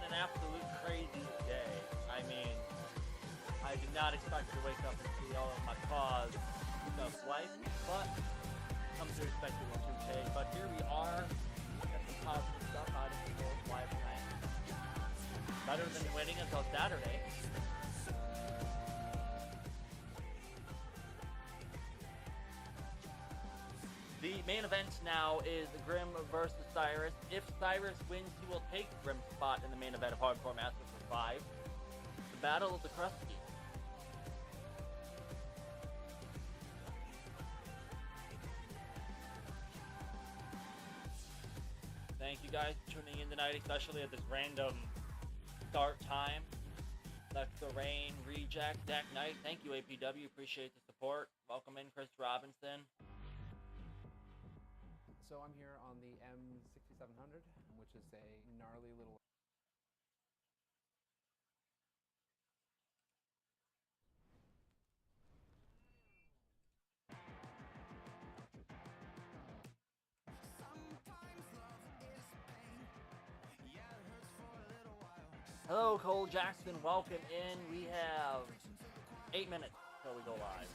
an absolute crazy day. I mean, I did not expect to wake up and see all of my cause of life, but come to expect it was 2K. But here we are. Got some positive stuff out of the world live tonight. Better than waiting until Saturday. The main event now is Grim versus Cyrus. If Cyrus wins, he will take Grim's spot in the main event of Hardcore Massacre V. The Battle of the Krusty. Thank you guys for tuning in tonight, especially at this random start time. That's the Rain, Reject, Zack Knight. Thank you, APW. Appreciate the support. Welcome in, Chris Robinson. So I'm here on the M6700, which is a gnarly little... Hello, Cole Jackson. Welcome in. We have 8 minutes until we go live.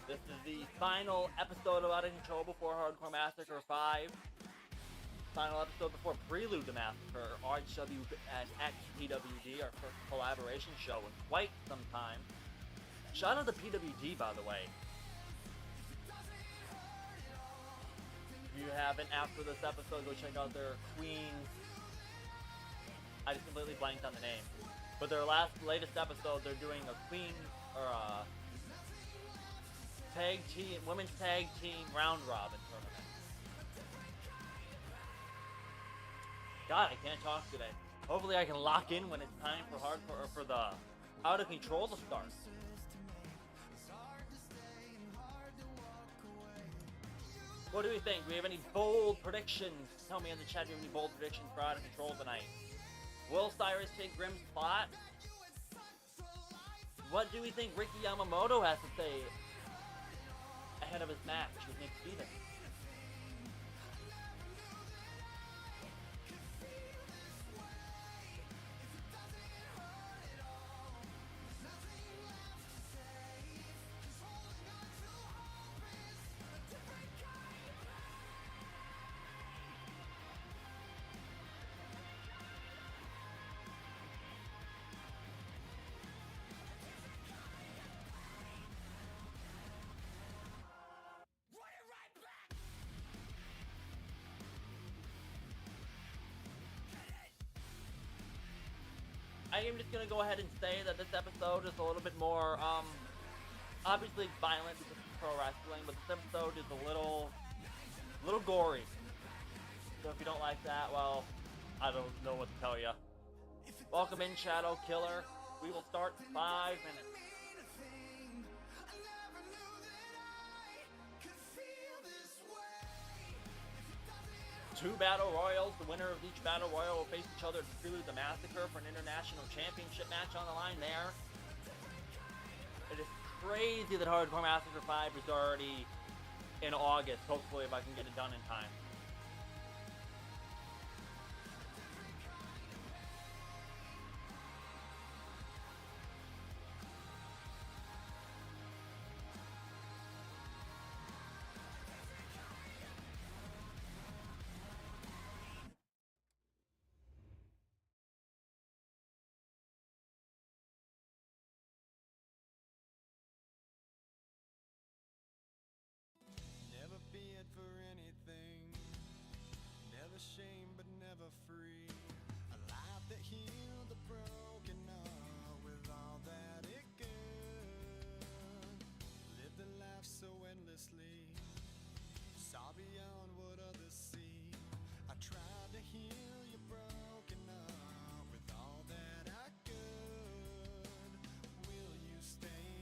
This is the final episode of Out of Control before Hardcore Massacre 5. Final episode before Prelude to Massacre, RHW and XPWD, our first collaboration show in quite some time. Shout out to PWD, by the way. If you haven't, after this episode, go check out their Queens. I just completely blanked on the name. But their latest episode, they're doing a Queen, or a tag team, women's tag team round robin tournament. God, I can't talk today. Hopefully I can lock in when it's time for hardcore, or for the Out of Control to start. What do we think? Do we have any bold predictions? Tell me in the chat if you have any bold predictions for Out of Control tonight. Will Cyrus take Grim's spot? What do we think Ricky Yamamoto has to say ahead of his match with Nick Stevens? I am just going to go ahead and say that this episode is a little bit more, obviously violent because it's pro wrestling, but this episode is a little gory. So if you don't like that, well, I don't know what to tell you. Welcome in, Shadow Killer. We will start in 5 minutes. 2 battle royals. The winner of each battle royal will face each other to Prelude the Massacre for an international championship match on the line there. It is crazy that Hardcore Massacre 5 is already in August. Hopefully if I can get it done in time. Shame but never free, a life that healed the broken heart with all that it could. Lived a life so endlessly, saw beyond what others see. I tried to heal your broken heart with all that I could. Will you stay?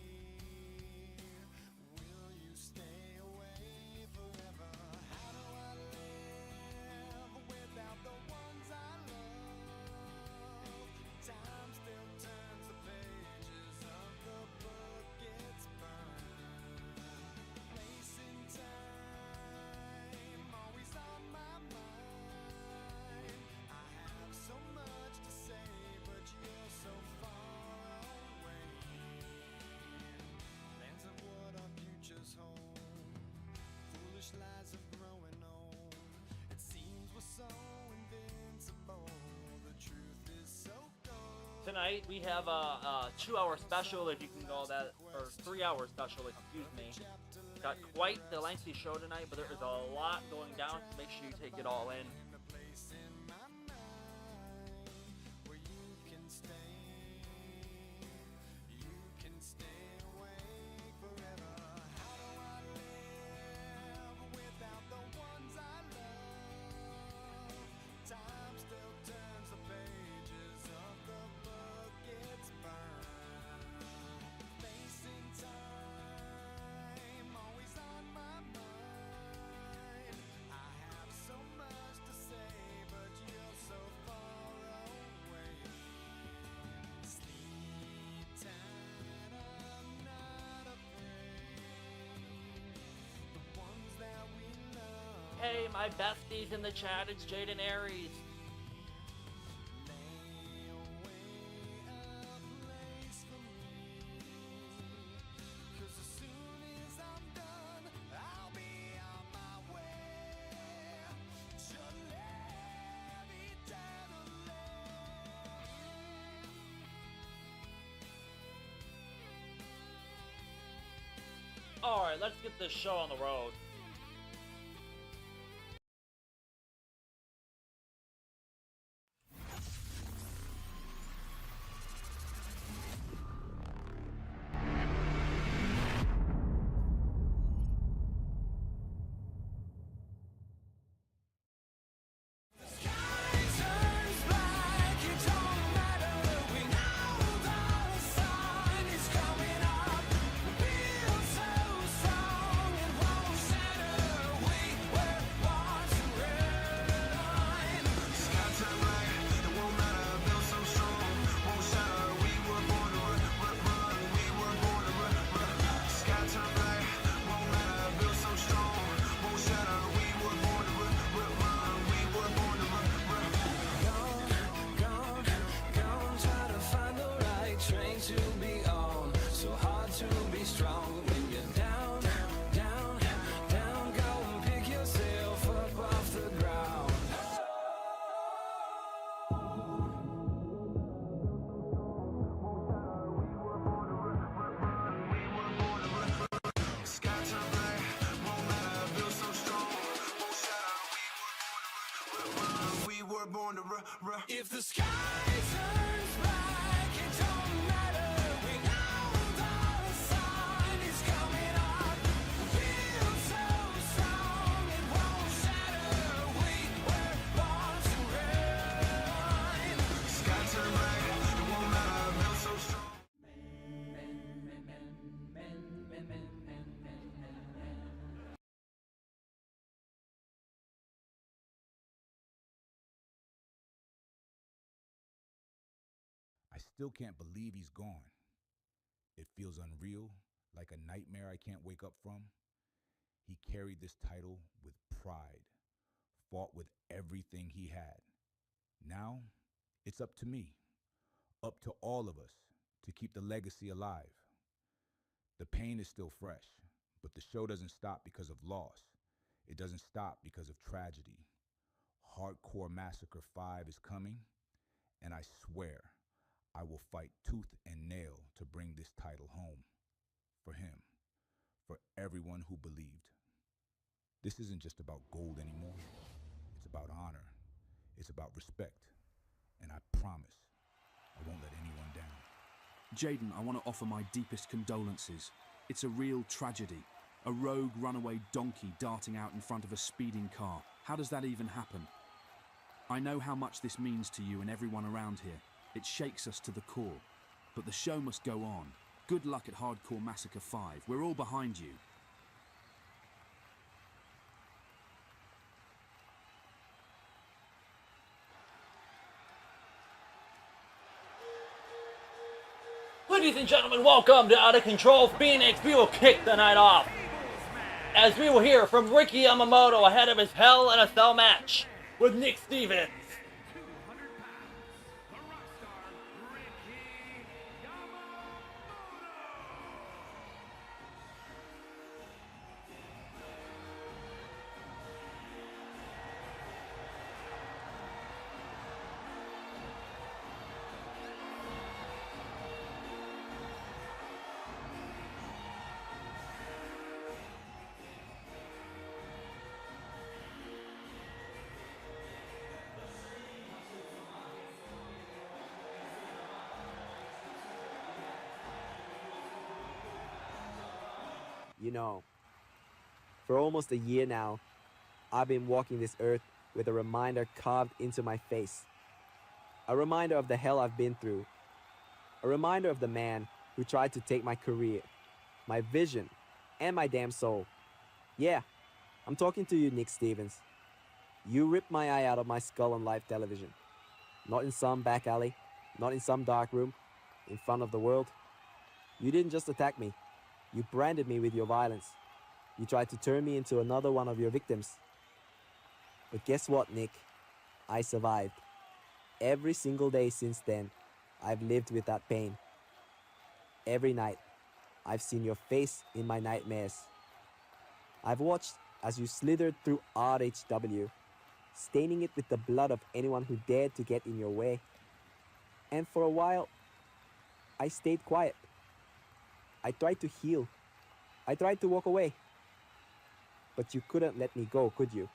Will you stay away forever? How do I live without the ones I love? Time still turns the pages of the book, it's burned. Place in time tonight we have a 2-hour special, if you can call that, or 3-hour special, excuse me. Got quite the lengthy show tonight, but there is a lot going down, so make sure you take it all in. Hey, my besties in the chat, it's Jaden Aries. Alright, let's get this show on the road. If the sky turns black, it don't matter. We know the sun is coming up. Feel so strong, it won't shatter. We were born to run. Sky turn black, it won't matter. Feel so strong. I still can't believe he's gone. It feels unreal, like a nightmare I can't wake up from. He carried this title with pride, fought with everything he had. Now, it's up to me, up to all of us, to keep the legacy alive. The pain is still fresh, but the show doesn't stop because of loss. It doesn't stop because of tragedy. Hardcore Massacre V is coming, and I swear, I will fight tooth and nail to bring this title home. For him. For everyone who believed. This isn't just about gold anymore. It's about honor. It's about respect. And I promise, I won't let anyone down. Jaden, I want to offer my deepest condolences. It's a real tragedy. A rogue runaway donkey darting out in front of a speeding car. How does that even happen? I know how much this means to you and everyone around here. It shakes us to the core. But the show must go on. Good luck at Hardcore Massacre V. We're all behind you. Ladies and gentlemen, welcome to Out of Control Phoenix. We will kick the night off, as we will hear from Ricky Yamamoto ahead of his Hell in a Cell match with Nick Stevens. You know, for almost a year now, I've been walking this earth with a reminder carved into my face. A reminder of the hell I've been through. A reminder of the man who tried to take my career, my vision, and my damn soul. Yeah, I'm talking to you, Nick Stevens. You ripped my eye out of my skull on live television. Not in some back alley, not in some dark room, in front of the world. You didn't just attack me. You branded me with your violence. You tried to turn me into another one of your victims. But guess what, Nick? I survived. Every single day since then, I've lived with that pain. Every night, I've seen your face in my nightmares. I've watched as you slithered through RHW, staining it with the blood of anyone who dared to get in your way. And for a while, I stayed quiet. I tried to heal. I tried to walk away. But you couldn't let me go, could you?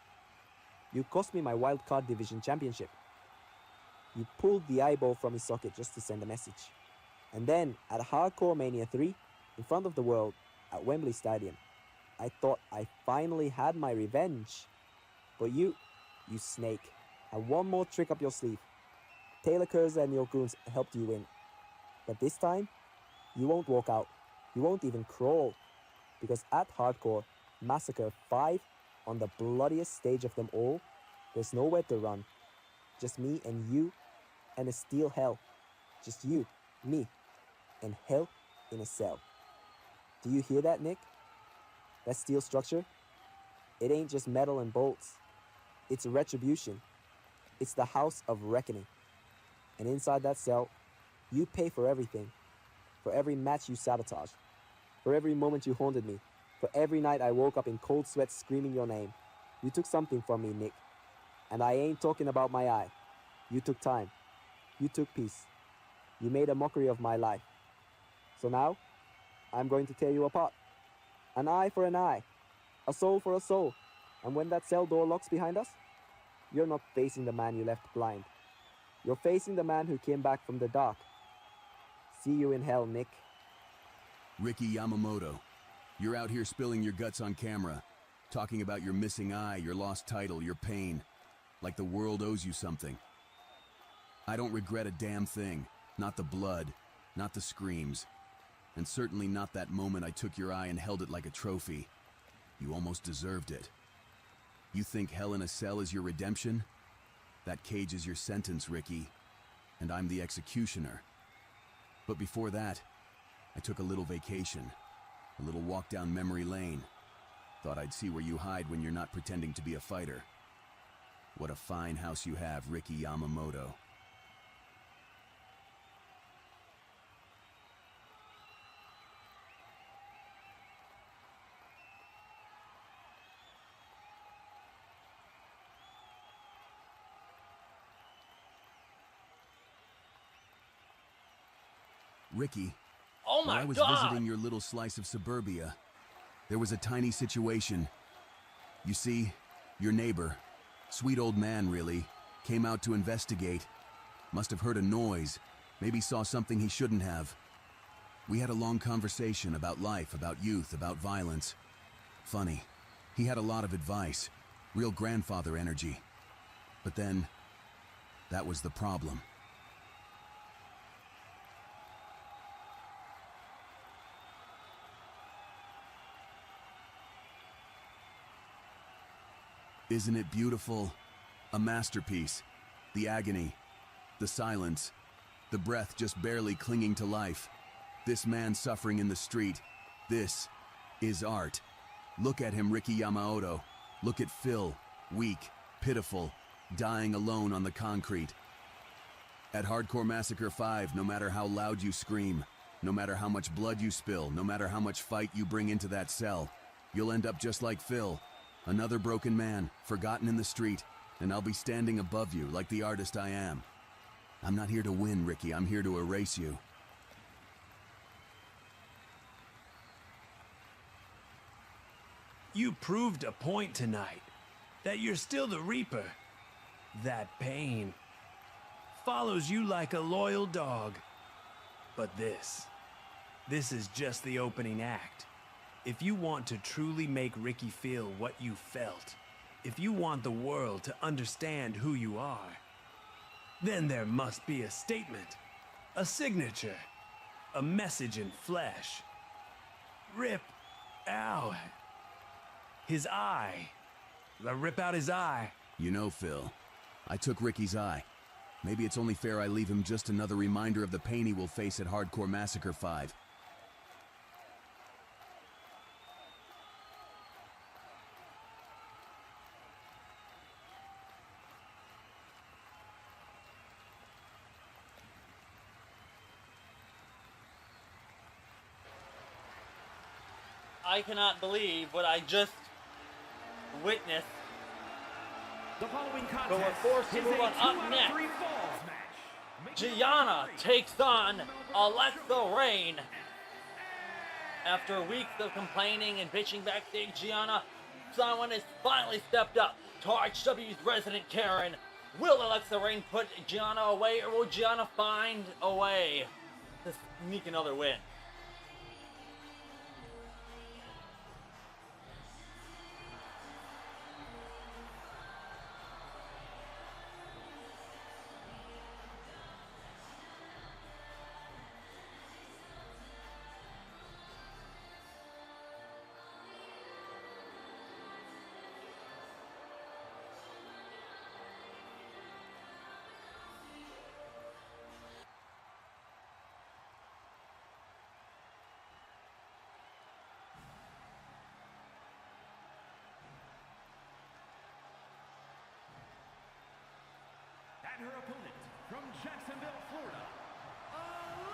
You cost me my wildcard division championship. You pulled the eyeball from his socket just to send a message. And then, at Hardcore Mania 3, in front of the world, at Wembley Stadium, I thought I finally had my revenge. But you snake, had one more trick up your sleeve. Taylor Kurz and your goons helped you win. But this time, you won't walk out. You won't even crawl. Because at Hardcore Massacre 5, on the bloodiest stage of them all, there's nowhere to run. Just me and you, and a steel hell. Just you, me, and hell in a cell. Do you hear that, Nick? That steel structure? It ain't just metal and bolts. It's retribution. It's the house of reckoning. And inside that cell, you pay for everything. For every match you sabotaged. For every moment you haunted me. For every night I woke up in cold sweat screaming your name. You took something from me, Nick. And I ain't talking about my eye. You took time. You took peace. You made a mockery of my life. So now, I'm going to tear you apart. An eye for an eye. A soul for a soul. And when that cell door locks behind us, you're not facing the man you left blind. You're facing the man who came back from the dark. See you in hell, Nick. Ricky Yamamoto, you're out here spilling your guts on camera, talking about your missing eye, your lost title, your pain, like the world owes you something. I don't regret a damn thing. Not the blood, not the screams, and certainly not that moment I took your eye and held it like a trophy. You almost deserved it. You think hell in a cell is your redemption? That cage is your sentence, Ricky, and I'm the executioner. But before that, I took a little vacation, a little walk down memory lane. Thought I'd see where you hide when you're not pretending to be a fighter. What a fine house you have, Ricky Yamamoto. Ricky, Oh while my I was God! visiting your little slice of suburbia, there was a tiny situation. You see, your neighbor, sweet old man really, came out to investigate. Must have heard a noise, maybe saw something he shouldn't have. We had a long conversation about life, about youth, about violence. Funny, he had a lot of advice, real grandfather energy. But then, that was the problem. Isn't it beautiful? A masterpiece. The agony, the silence, the breath just barely clinging to life. This man suffering in the street. This is art. Look at him, Ricky Yamamoto. Look at Phil, weak, pitiful, dying alone on the concrete. At Hardcore Massacre 5, no matter how loud you scream, no matter how much blood you spill, no matter how much fight you bring into that cell, you'll end up just like Phil. Another broken man, forgotten in the street, and I'll be standing above you like the artist I am. I'm not here to win, Ricky. I'm here to erase you. You proved a point tonight, that you're still the Reaper. That pain follows you like a loyal dog. But this is just the opening act. if you want to truly make Ricky feel what you felt, if you want the world to understand who you are, then there must be a statement, a signature, a message in flesh. Rip out his eye. Rip out his eye. You know, Phil, I took Ricky's eye. Maybe it's only fair I leave him just another reminder of the pain he will face at Hardcore Massacre V. I cannot believe what I just witnessed. The following But contest we're forced to is move a on up 2 out of next. 3 falls match. Giana takes on Alexa Rain. After weeks of complaining and bitching backstage, Giana, someone has finally stepped up to RHW's resident Karen. Will Alexa Rain put Giana away, or will Giana find a way to sneak another win? And her opponent from Jacksonville, Florida, Alexa!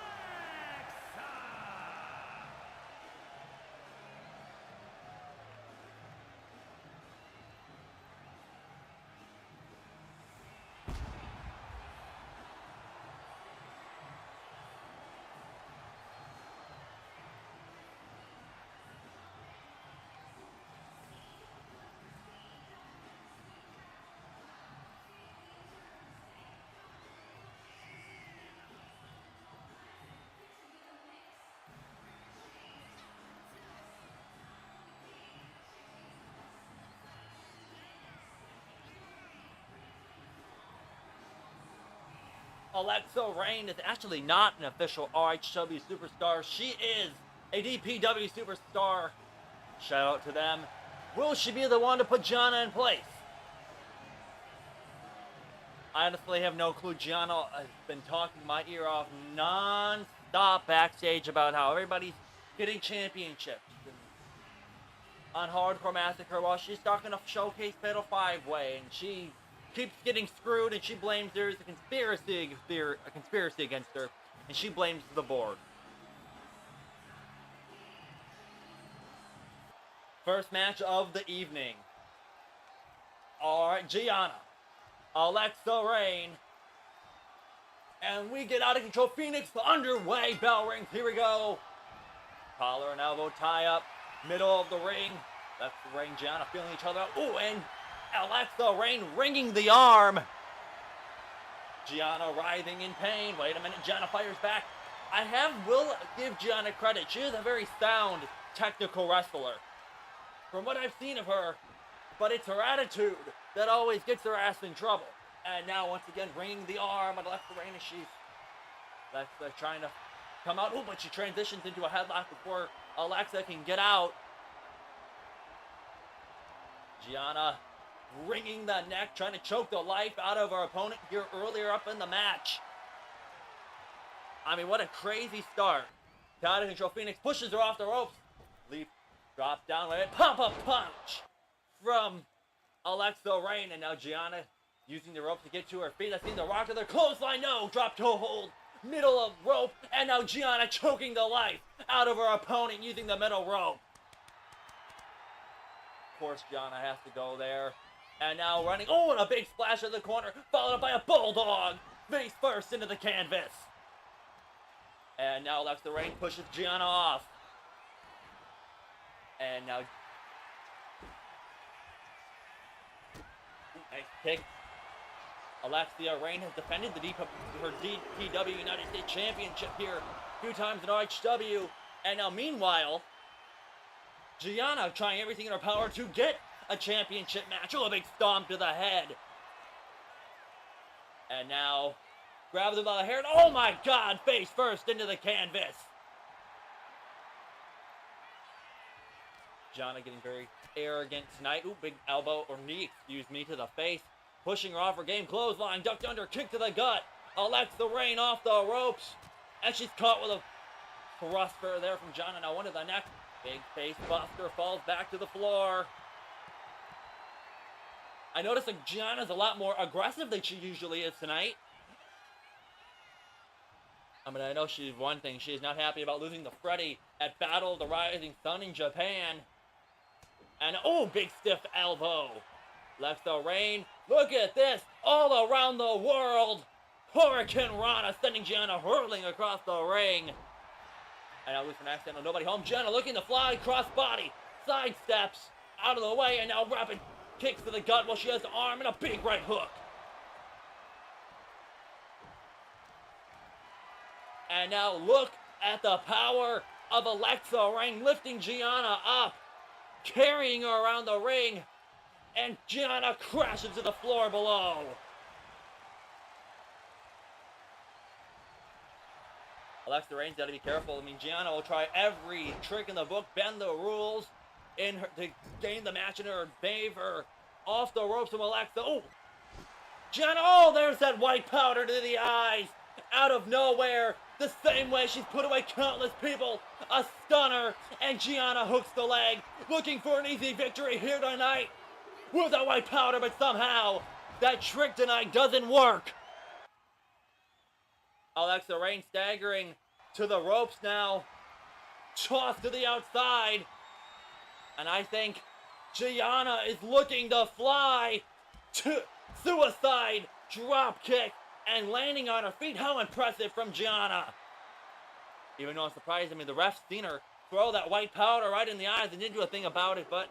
Alexa Rain is actually not an official RHW superstar. She is a DPW superstar. Shout out to them. Will she be the one to put Giana in place? I honestly have no clue. Giana has been talking my ear off non-stop backstage about how everybody's getting championships on Hardcore Massacre while she's talking a showcase Fatal 5-way, and she keeps getting screwed, and she blames there's a conspiracy against her, and she blames the board. First match of the evening. Alright, Giana, Alexa Rain, and we get out of control. Phoenix underway, bell rings, here we go. Collar and elbow tie up, middle of the ring. That's the ring, Giana feeling each other out. Ooh, and Alexa Rain ringing the arm. Giana writhing in pain. Wait a minute, Giana fires back. Will give Giana credit. She is a very sound technical wrestler from what I've seen of her, but it's her attitude that always gets her ass in trouble. And now once again ringing the arm on Alexa Rain as she's trying to come out. Oh, but she transitions into a headlock before Alexa can get out. Giana wringing the neck, trying to choke the life out of her opponent here earlier up in the match. I mean, what a crazy start. Out of control, Phoenix pushes her off the ropes. Leap, drop down with it. Pump-up punch from Alexa Rain. And now Giana using the rope to get to her feet. I've seen the rock to the clothesline. No, drop toe hold. Middle of rope. And now Giana choking the life out of her opponent using the middle rope. Of course, Giana has to go there. And now running, oh, and a big splash in the corner, followed up by a bulldog, face first into the canvas. And now Alexa Rain pushes Giana off. And now, nice kick. Alexa Rain has defended her DPW United States Championship here a few times in RHW. And now, meanwhile, Giana trying everything in her power to get a championship match. Oh, a big stomp to the head. And now, grabs him by the hair. And oh my God, face first into the canvas. Giana getting very arrogant tonight. Ooh, big elbow, or knee, excuse me, to the face. Pushing her off her game. Clothesline, ducked under, kick to the gut. Alexa Rain off the ropes. And she's caught with a thruster there from Giana. Now one to the neck. Big face buster, falls back to the floor. I noticed that Giana's a lot more aggressive than she usually is tonight. I mean, I know she's one thing. She's not happy about losing to Freddy at Battle of the Rising Sun in Japan. And, oh, big stiff elbow. Alexa Rain, look at this. All around the world. Hurricane Rana sending Giana hurtling across the ring. And now losing an accident on nobody home. Giana looking to fly, cross body, side steps, out of the way, and now rapid kicks to the gut while she has the arm and a big right hook. And now look at the power of Alexa Rain lifting Giana up, carrying her around the ring, and Giana crashes to the floor below. Alexa Rain's got to be careful. I mean, Giana will try every trick in the book, bend the rules in her to gain the match in her favor. Off the ropes from Alexa. Oh, Giana! Oh, there's that white powder to the eyes. Out of nowhere, the same way she's put away countless people. A stunner, and Giana hooks the leg, looking for an easy victory here tonight with a white powder, but somehow that trick tonight doesn't work. Alexa Rain staggering to the ropes now. Tossed to the outside. And I think Giana is looking to fly to suicide drop kick and landing on her feet. How impressive from Giana. Even though I'm surprised, I mean, the ref's seen her throw that white powder right in the eyes and didn't do a thing about it, but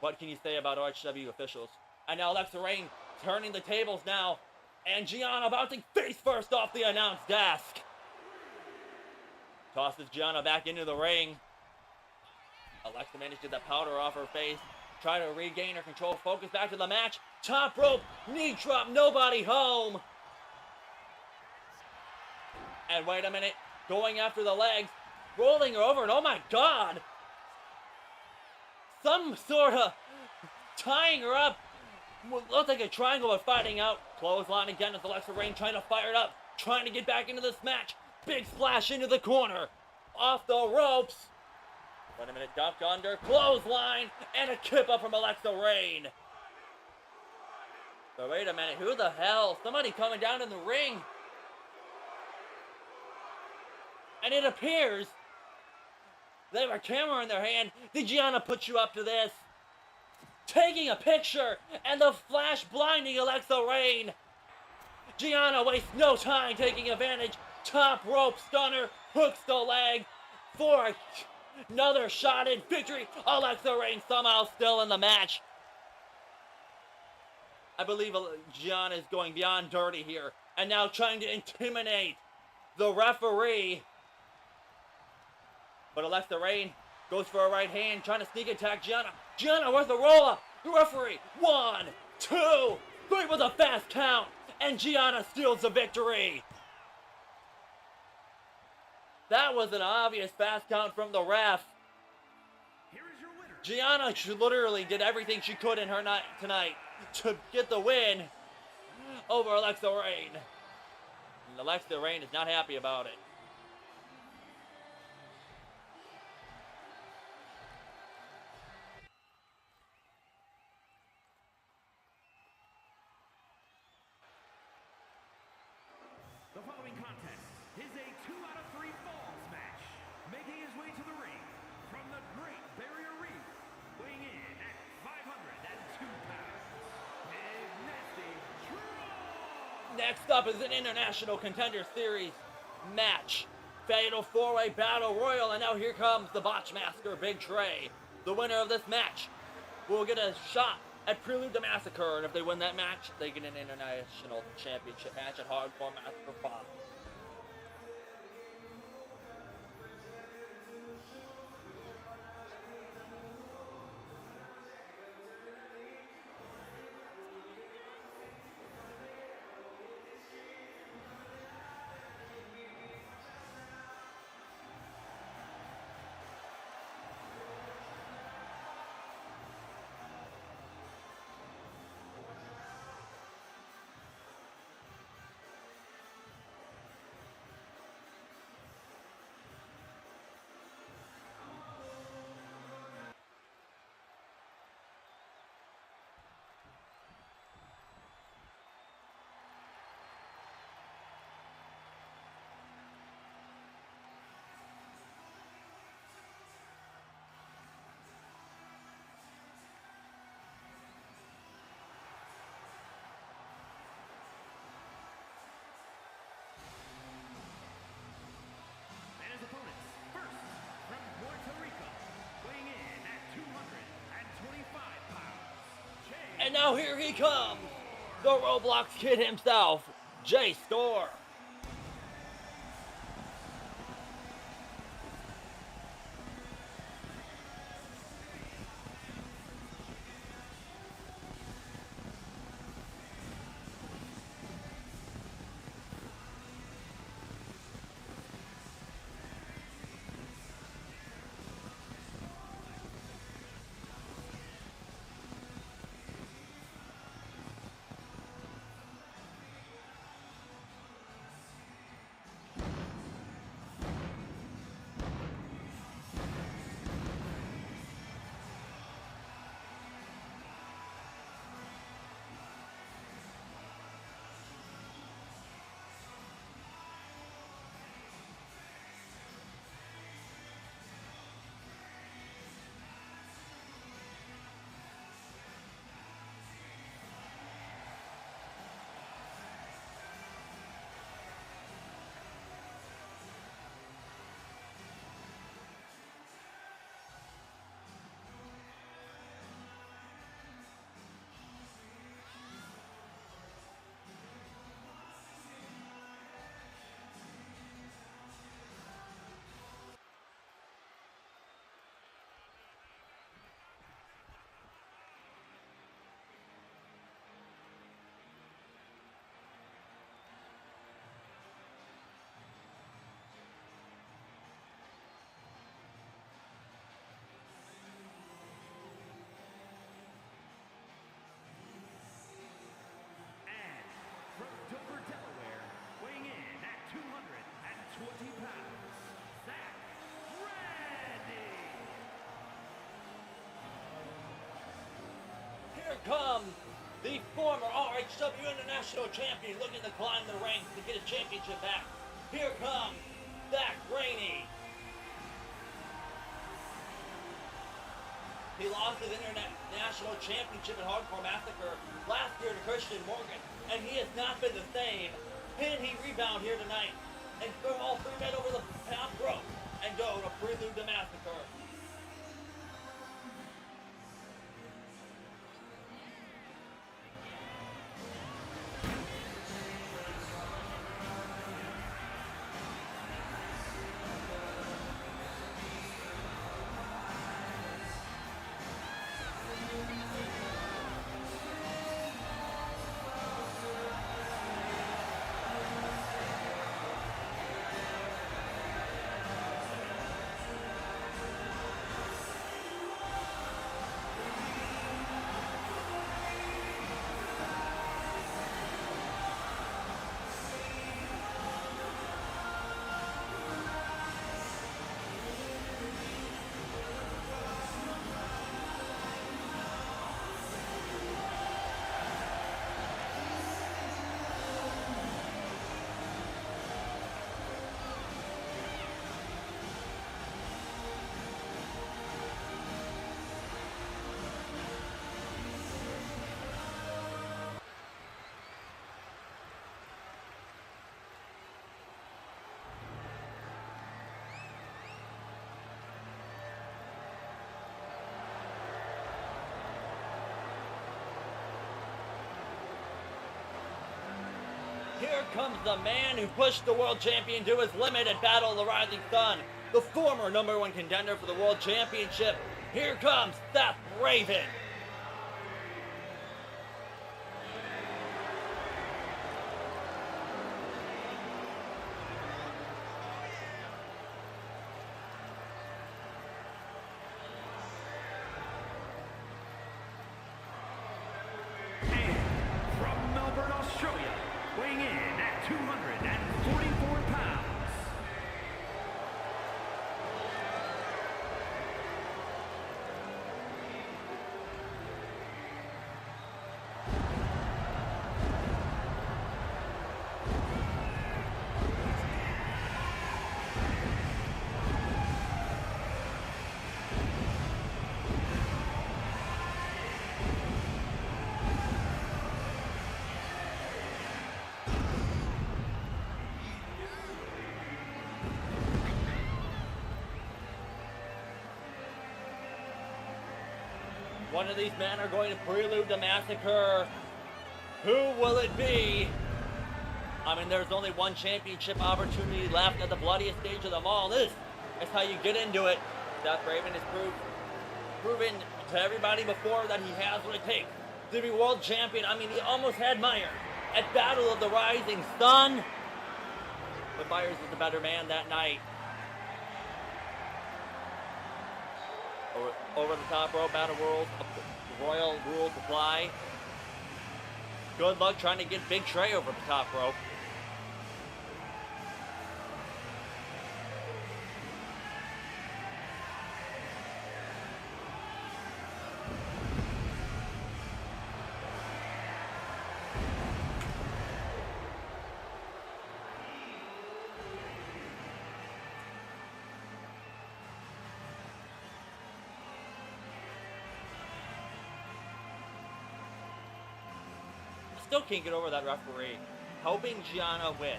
what can you say about RHW officials? And now Alexa Rain turning the tables now. And Giana bouncing face first off the announce desk. Tosses Giana back into the ring. Alexa managed to get the powder off her face. Try to regain her control. Focus back to the match. Top rope. Knee drop. Nobody home. And wait a minute. Going after the legs. Rolling her over. And oh my God. Some sort of tying her up. Looks like a triangle but fighting out. Clothesline again as Alexa Rain trying to fire it up. Trying to get back into this match. Big splash into the corner. Off the ropes. Wait a minute. Duck under. Clothesline. And a kip up from Alexa Rain. So wait a minute. Who the hell? Somebody coming down in the ring. And it appears they have a camera in their hand. Did Giana put you up to this? Taking a picture, and the flash blinding Alexa Rain. Giana wastes no time taking advantage. Top rope stunner, hooks the leg for another shot in victory. Alexa Rain somehow still in the match. I believe Giana is going beyond dirty here, and now trying to intimidate the referee. But Alexa Rain goes for a right hand, trying to sneak attack Giana. Giana with a roll-up. The referee, 1, 2, 3 with a fast count. And Giana steals the victory. That was an obvious fast count from the ref. Here is your winner. Giana literally did everything she could in her night tonight to get the win over Alexa Rain. And Alexa Rain is not happy about it. The following contest is a 2 out of 3 falls match. Making his way to the ring from the Great Barrier Reef, weighing in at 502 pounds, Big Nasty Troll. Next up is an International Contender Series match. Fatal 4-way Battle Royal, and now here comes the Botch Master, Big Trey. The winner of this match will get a shot at Prelude to Massacre, and if they win that match, they get an International Championship match at Hardcore Massacre V. And now here he comes, the Roblox kid himself, J Store. Dover, Delaware, weighing in at 220 pounds, Zack Raney. Here comes the former RHW International Champion looking to climb the ranks to get a championship back. Here comes Zack Raney. He lost his International Championship in Hardcore Massacre last year to Christian Morgen, and he has not been the same. Can he rebound here tonight and throw all three men over the top rope and go to Prelude to Massacre? Here comes the man who pushed the world champion to his limit at Battle of the Rising Sun, the former #1 contender for the world championship. Here comes Seth Raven. And from Melbourne, Australia, weighing in at 244 pounds, One of these men are going to prelude the massacre. Who will it be? I mean, there's only one championship opportunity left at the bloodiest stage of them all. This is how you get into it. Seth Raven has proven to everybody before that he has what it takes to be world champion. I mean, he almost had Myers at Battle of the Rising Sun, but Myers was the better man that night. Over the top rope, Battle Royal rules apply. Good luck trying to get Big Trey over the top rope. Still can't get over that referee helping Giana win.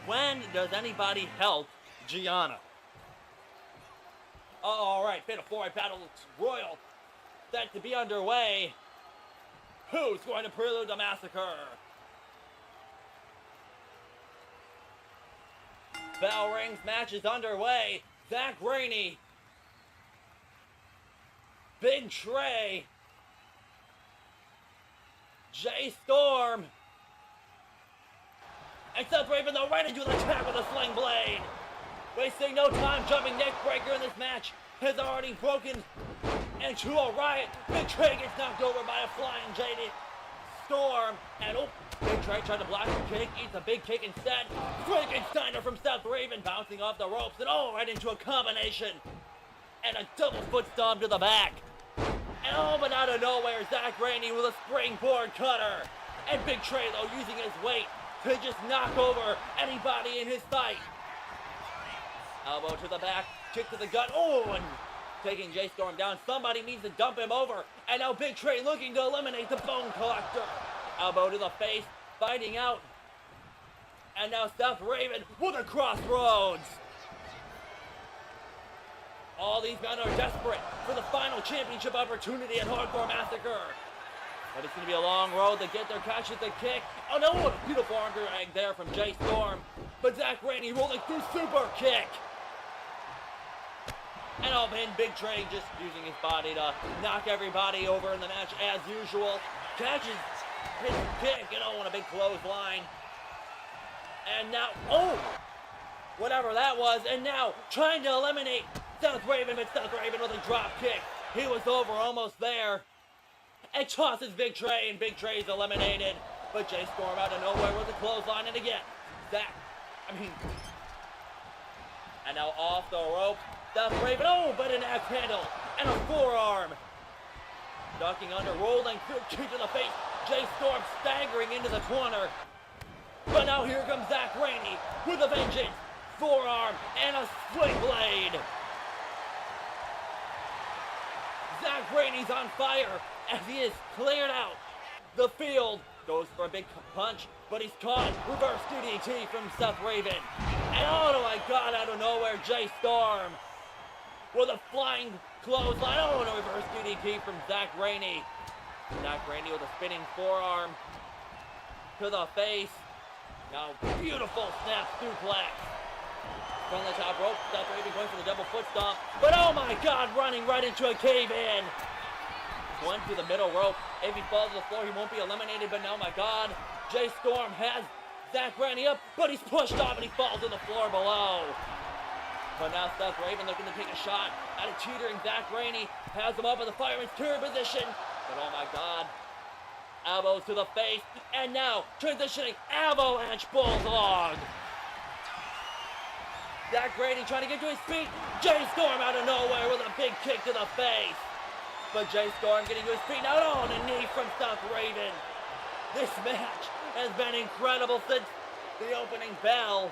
When does anybody help Giana? All right, Fatal 4-Way Battle Royal set to be underway. Who's going to prelude the massacre? Bell rings, match is underway. Zack Raney, Big Trey, Jay Storm, and Seth Raven, though, right into the attack with a sling blade. Wasting no time, jumping neck breaker in this match has already broken into a riot. Big Trey gets knocked over by a flying Jaden Storm, and Big Trey tried to block the kick, eats a big kick instead. Frankensteiner from Seth Raven bouncing off the ropes, and right into a combination, and a double foot stomp to the back. And but out of nowhere, Zack Raney with a springboard cutter. And Big Trey, though, using his weight to just knock over anybody in his sight. Elbow to the back, kick to the gut. And taking Jay Storm down. Somebody needs to dump him over. And now Big Trey looking to eliminate the Bone Collector. Elbow to the face, fighting out. And now Seth Raven with a crossroads. All these men are desperate for the final championship opportunity at Hardcore Massacre. But it's going to be a long road to get there. Catches the kick. Oh no, what a beautiful arm drag there from Jay Storm. But Zack Raney rolling through super kick. And Big Trey just using his body to knock everybody over in the match as usual. Catches his kick and a big clothesline. And now, whatever that was. And now trying to eliminate Seth Raven, but Seth Raven with a drop kick. He was over, almost there. And tosses Big Trey, and Big Trey's eliminated. But Jay Storm out of nowhere with a clothesline, and again, and now off the rope, Seth Raven, but an axe handle, and a forearm. Ducking under, rolling, kick to the face. Jay Storm staggering into the corner. But now here comes Zack Raney with a vengeance. Forearm, and a swing blade. Zack Raney's on fire as he is cleared out. The field goes for a big punch, but he's caught. Reverse DDT from Seth Raven. And oh my God, out of nowhere, Jay Storm with a flying clothesline. And a reverse DDT from Zack Raney. Zack Raney with a spinning forearm to the face. Now, beautiful snap suplex. From the top rope, Seth Raven going for the double foot stomp. But oh my God, running right into a cave-in. Going through the middle rope. If he falls to the floor, he won't be eliminated. But oh my God, Jay Storm has Zack Raney up, but he's pushed off and he falls to the floor below. But now Seth Raven looking to take a shot at a teetering Zack Raney. Has him up in the fireman's carry position. But oh my God. Elbows to the face. And now transitioning avalanche bulldog. Zack Raney trying to get to his feet. Jay Storm out of nowhere with a big kick to the face. But Jay Storm getting to his feet now on a knee from Seth Raven. This match has been incredible since the opening bell.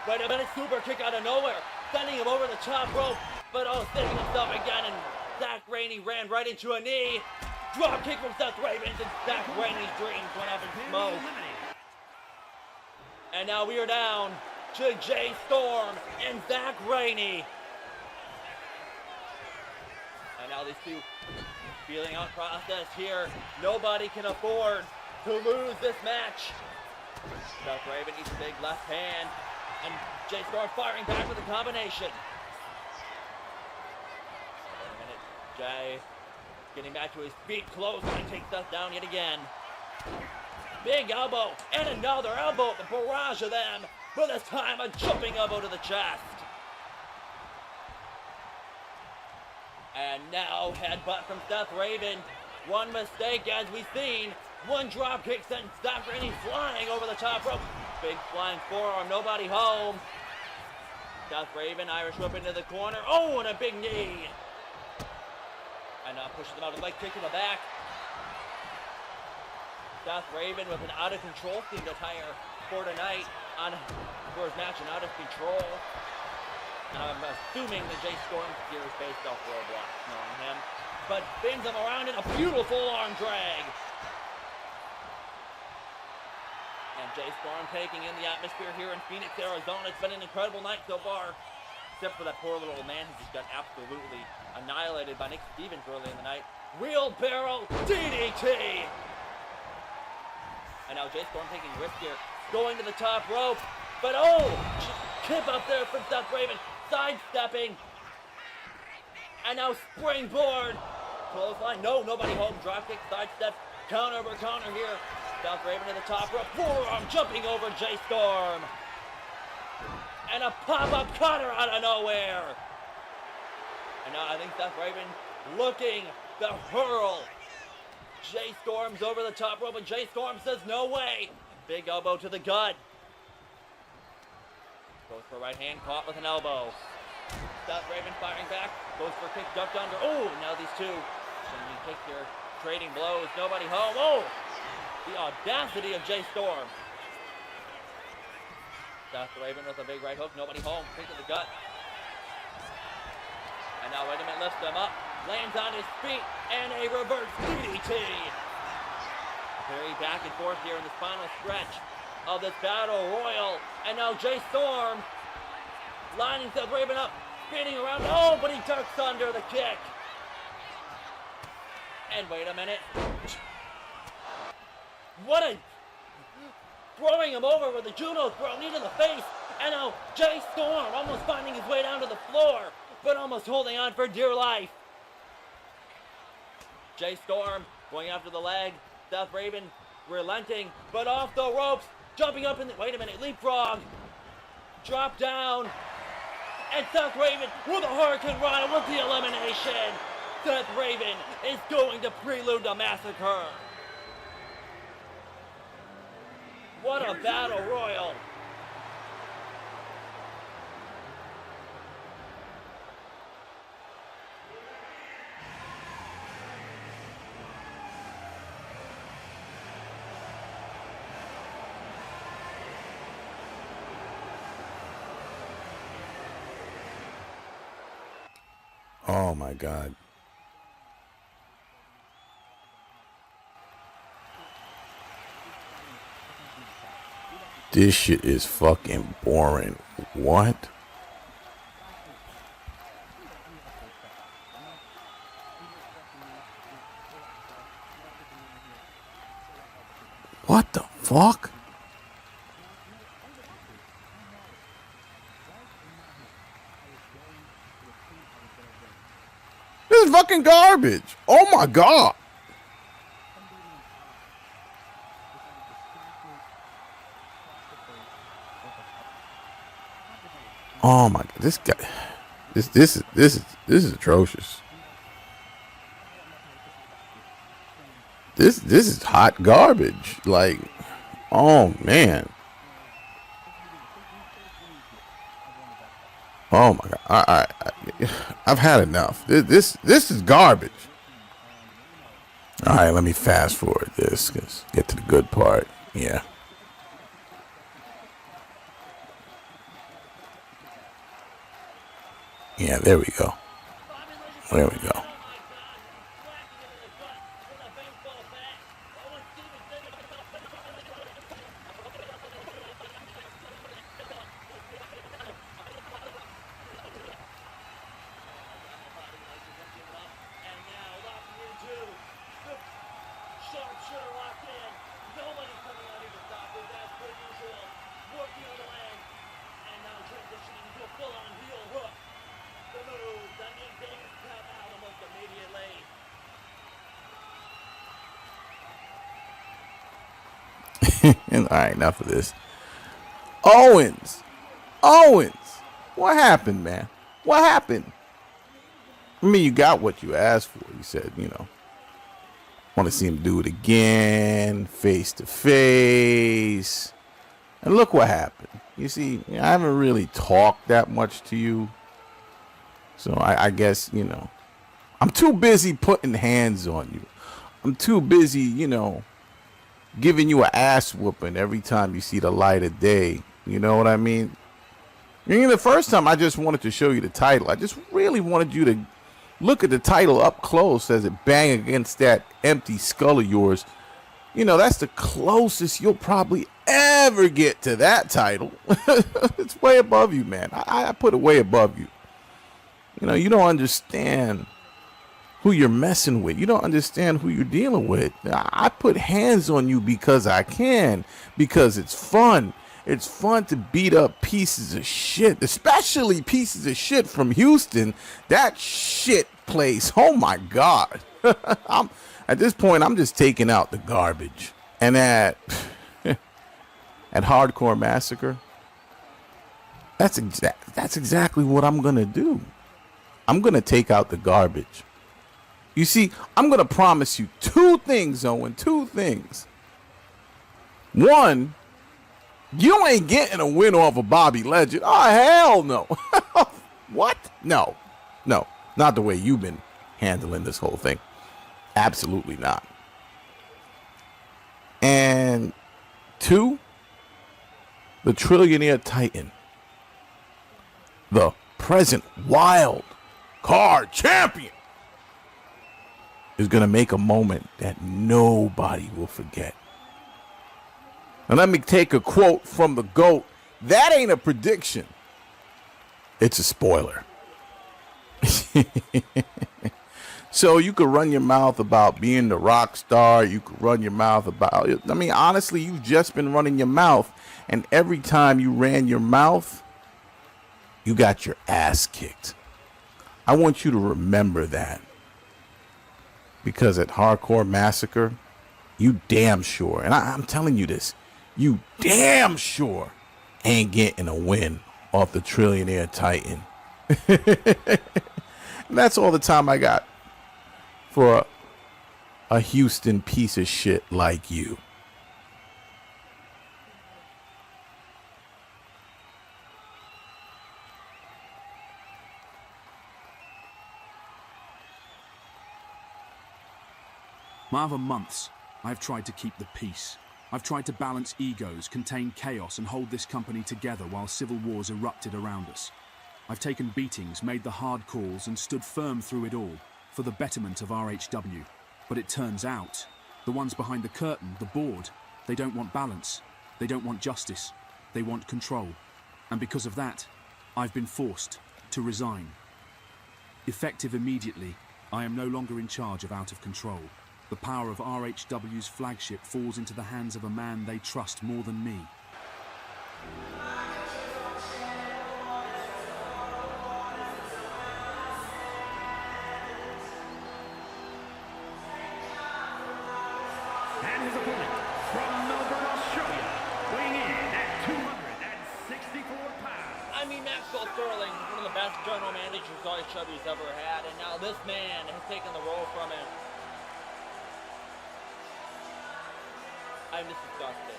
Wait a minute, super kick out of nowhere. Sending him over the top rope. But saving himself again. And Zack Raney ran right into a knee. Drop kick from Seth Raven. And Zack Raney's dreams went up in smoke. And now we are down to Jay Storm and Zack Raney. And now these two Feeling out process here. Nobody can afford to lose this match. Seth Raven needs a big left hand. And Jay Storm firing back with a combination. Wait a minute. Jay getting back to his feet. Close. And takes Seth down yet again. Big elbow. And another elbow. The barrage of them. But this time a jumping elbow to the chest. And now headbutt from Seth Raven. One mistake as we've seen. One drop kick sends Zack Raney flying over the top rope. Big flying forearm, nobody home. Seth Raven, Irish whip into the corner. Oh, and a big knee. And now pushes him out, a leg kick to the back. Seth Raven with an out of control theme attire for tonight for his match and out of control. And I'm assuming that Jay Storm's gear is based off Roadblock, knowing him. But spins him around in a beautiful arm drag. And Jay Storm taking in the atmosphere here in Phoenix, Arizona. It's been an incredible night so far. Except for that poor little man who just got absolutely annihilated by Nick Stevens early in the night. Wheelbarrow DDT! And now Jay Storm taking risk here. Going to the top rope. But oh! Kip up there from Seth Raven. Sidestepping. And now springboard. Clothesline. No, nobody home. Dropkick, sidestep. Counter over counter here. Seth Raven to the top rope, forearm jumping over Jay Storm. And a pop-up cutter out of nowhere. And now I think Seth Raven looking to hurl Jay Storm's over the top rope, and Jay Storm says no way. Big elbow to the gut. Goes for a right hand, caught with an elbow. Seth Raven firing back, goes for a kick, ducked under. Oh, now these two. Changing kick here, trading blows, nobody home. Oh! The audacity of Jay Storm. Seth Raven with a big right hook. Nobody home. Kick to the gut. And now, wait a minute, lifts him up. Lands on his feet. And a reverse DDT. Very back and forth here in this final stretch of this battle royal. And now Jay Storm lining Seth Raven up. Spinning around. Oh, but he ducks under the kick. And wait a minute. What a... Throwing him over with the judo throw, knee to the face. And now Jay Storm almost finding his way down to the floor, but almost holding on for dear life. Jay Storm going after the leg. Seth Raven relenting, but off the ropes. Jumping up in the... Wait a minute, leapfrog. Drop down. And Seth Raven with a Hurricane Rana with the elimination. Seth Raven is going to prelude the massacre. What a battle royal. Oh my God. This shit is fucking boring. What? What the fuck? This is fucking garbage. Oh my God. Oh my God, this guy, this is atrocious. This is hot garbage. Like, oh man. Oh my God, I've had enough. This is garbage. All right, let me fast forward this. Get to the good part. Yeah. Yeah, there we go. There we go. sure to lock in. Nobody's coming out here to stop his ass per usual. Working on the leg. And now transitioning into a full-on heel hook. The move that makes Davis tap out almost immediately. And all right, enough of this. Owens, what happened, man? What happened? I mean, you got what you asked for. You said, want to see him do it again, face to face. And look what happened. You see, I haven't really talked that much to you. So I guess, I'm too busy putting hands on you. I'm too busy, giving you an ass whooping every time you see the light of day. You know what I mean? The first time I just wanted to show you the title. I just really wanted you to look at the title up close as it bang against that empty skull of yours. That's the closest you'll probably ever get to that title. It's way above you, man. I put it way above you. You don't understand who you're messing with. You don't understand who you're dealing with. I put hands on you because I can, because it's fun. It's fun to beat up pieces of shit, especially pieces of shit from Houston. That shit place, oh my God. At this point, I'm just taking out the garbage. And at Hardcore Massacre, that's exactly what I'm going to do. I'm going to take out the garbage. You see, I'm going to promise you two things, Owen, two things. One, you ain't getting a win off of Bobby Legend. Oh, hell no. What? No, not the way you've been handling this whole thing. Absolutely not. And two, the Trillionaire Titan, the present wild card champion, is going to make a moment that nobody will forget. And let me take a quote from the GOAT. That ain't a prediction. It's a spoiler. So you could run your mouth about being the rock star. You could run your mouth about it. I mean, honestly, you've just been running your mouth. And every time you ran your mouth, you got your ass kicked. I want you to remember that. Because at Hardcore Massacre, you damn sure, and I'm telling you this, you damn sure ain't getting a win off the Trillionaire Titan. And that's all the time I got for a Houston piece of shit like you. For months, I've tried to keep the peace. I've tried to balance egos, contain chaos, and hold this company together while civil wars erupted around us. I've taken beatings, made the hard calls, and stood firm through it all, for the betterment of RHW. But it turns out, the ones behind the curtain, the board, they don't want balance. They don't want justice. They want control. And because of that, I've been forced to resign. Effective immediately, I am no longer in charge of Out of Control. The power of RHW's flagship falls into the hands of a man they trust more than me. And his opponent from Melbourne, Australia, weighing in at 264 pounds. I mean, Maxwell Sterling, one of the best general managers RHW's ever had, and now this man has taken the role from him. I'm just disgusted.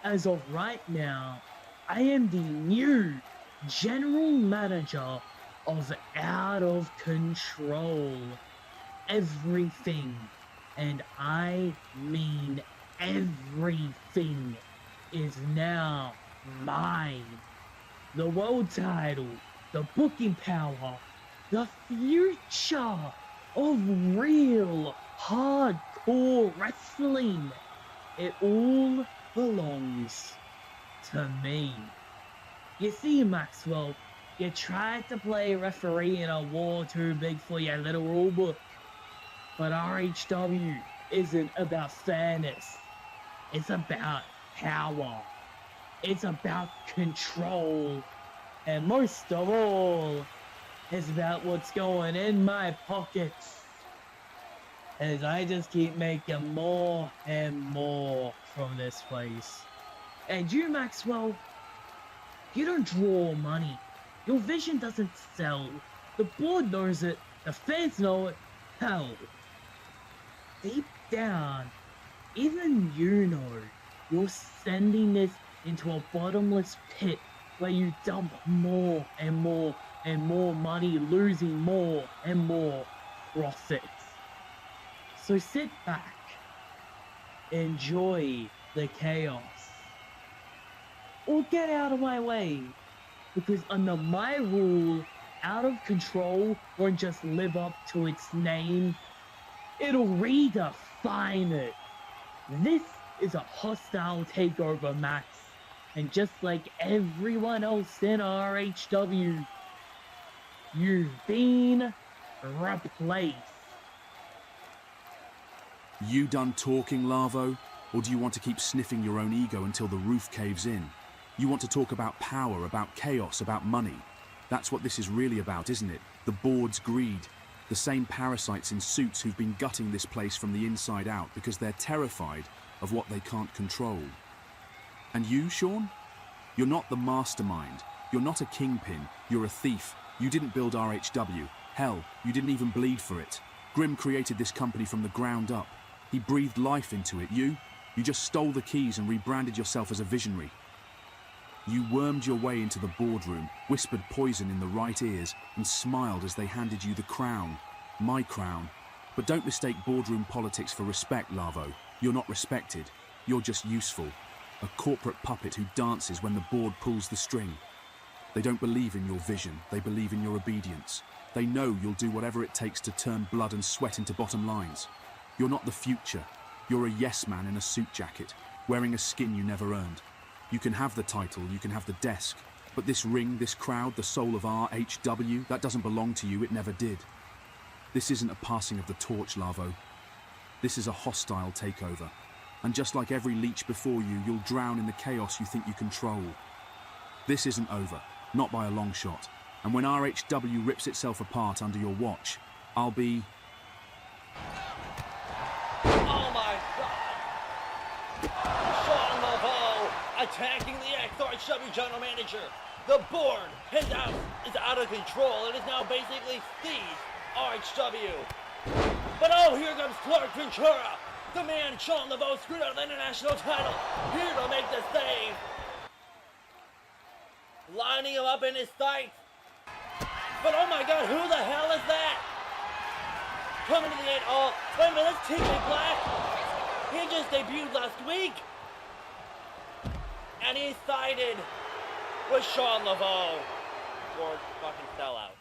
as of right now, I am the new general manager of Out of Control. Everything, and I mean everything, is now mine. The world title, the booking power, the future of real hardcore wrestling. It all belongs to me. You see, Maxwell, you tried to play referee in a war too big for your little rule book. But RHW isn't about fairness. It's about power. It's about control. And most of all, it's about what's going in my pockets. As I just keep making more and more from this place. And you, Maxwell, you don't draw money. Your vision doesn't sell. The board knows it. The fans know it. Hell, deep down, even you know you're sending this into a bottomless pit where you dump more and more and more money, losing more and more profits. So sit back, enjoy the chaos, or get out of my way, because under my rule, Out of Control won't just live up to its name, it'll redefine it. This is a hostile takeover, Max, and just like everyone else in RHW, you've been replaced. You done talking, Lavo? Or do you want to keep sniffing your own ego until the roof caves in? You want to talk about power, about chaos, about money. That's what this is really about, isn't it? The board's greed. The same parasites in suits who've been gutting this place from the inside out because they're terrified of what they can't control. And you, Sean? You're not the mastermind. You're not a kingpin. You're a thief. You didn't build RHW. Hell, you didn't even bleed for it. Grimm created this company from the ground up. He breathed life into it. You just stole the keys and rebranded yourself as a visionary. You wormed your way into the boardroom, whispered poison in the right ears, and smiled as they handed you the crown. My crown. But don't mistake boardroom politics for respect, Lavo. You're not respected. You're just useful. A corporate puppet who dances when the board pulls the string. They don't believe in your vision. They believe in your obedience. They know you'll do whatever it takes to turn blood and sweat into bottom lines. You're not the future. You're a yes man in a suit jacket, wearing a skin you never earned. You can have the title, you can have the desk, but this ring, this crowd, the soul of RHW, that doesn't belong to you, it never did. This isn't a passing of the torch, Lavo. This is a hostile takeover. And just like every leech before you, you'll drown in the chaos you think you control. This isn't over, not by a long shot. And when RHW rips itself apart under your watch, I'll be... Oh my God! Sean Lavo attacking the ex-RHW general manager. The board is out of control and is now basically seized RHW. But oh, here comes Clark Ventura. The man Sean Lavo screwed out of the international title. Here to make the save. Lining him up in his sights. But oh my God, who the hell is that? Coming to the 8. Oh, wait a minute, that's TJ Black. He just debuted last week. And he sided with Sean Lavo. Or fucking sellout.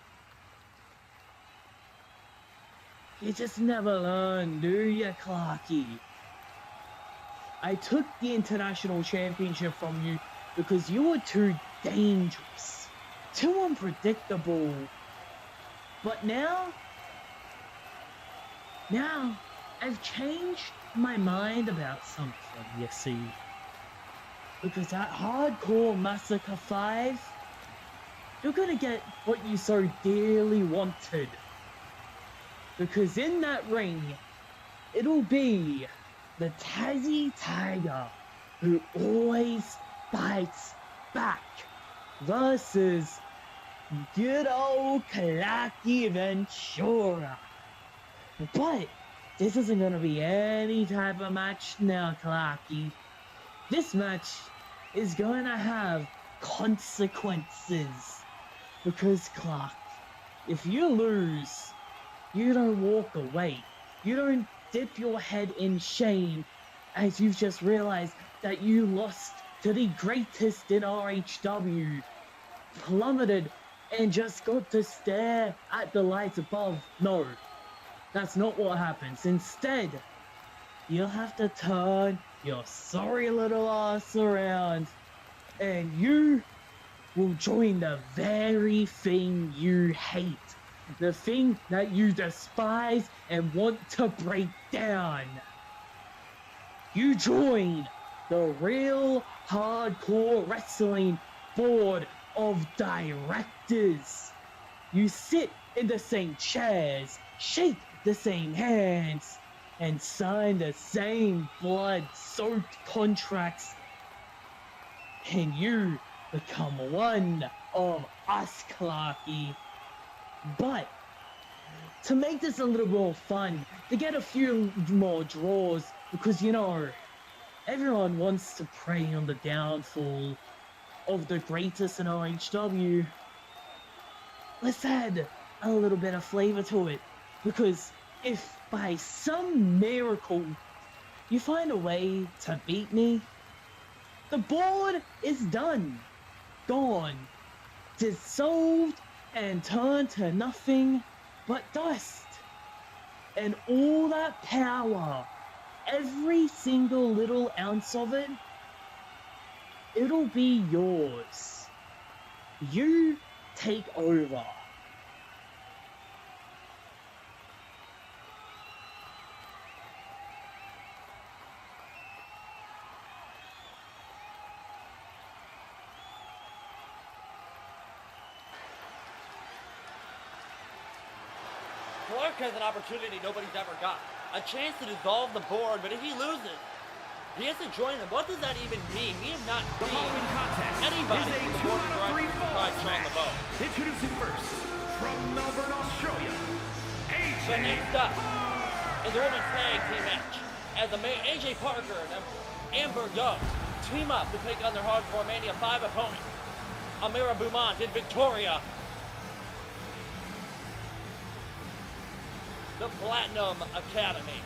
You just never learn, do you, Clarky? I took the international championship from you because you were too dangerous, too unpredictable. But now I've changed my mind about something, you see. Because at Hardcore Massacre V, you're gonna get what you so dearly wanted. Because in that ring, it'll be the Tassie Tiger who always fights back versus good old Clarky Ventura. But this isn't gonna be any type of match now, Clarky. This match is going to have consequences. Because, Clark, if you lose, you don't walk away. You don't dip your head in shame as you've just realized that you lost to the greatest in RHW, plummeted, and just got to stare at the lights above. No, that's not what happens. Instead, you'll have to turn your sorry little ass around, and you will join the very thing you hate. The thing that you despise and want to break down. You join the Real Hardcore Wrestling Board of Directors. You sit in the same chairs, shake the same hands, and sign the same blood-soaked contracts. And you become one of us, Clarky. But to make this a little more fun, to get a few more draws, because you know, everyone wants to prey on the downfall of the greatest in RHW. Let's add a little bit of flavor to it, because if by some miracle you find a way to beat me, the board is done, gone, dissolved, and turned to nothing but dust. And all that power, every single little ounce of it, it'll be yours. You take over. Clark has an opportunity nobody's ever got. A chance to dissolve the board, but if he loses, he has to join them. What does that even mean? We have not The seen following contest anybody is a from the 2 board of out of 3 directors falls besides Sean match. LeBeau. Introducing first, from Melbourne, Australia, But AJ. next up is the women's tag team match as AJ Parker and Amber Young team up to take on their Hardcore Mania 5 opponent, Amira Beaumont and Victoria, the Platinum Academy.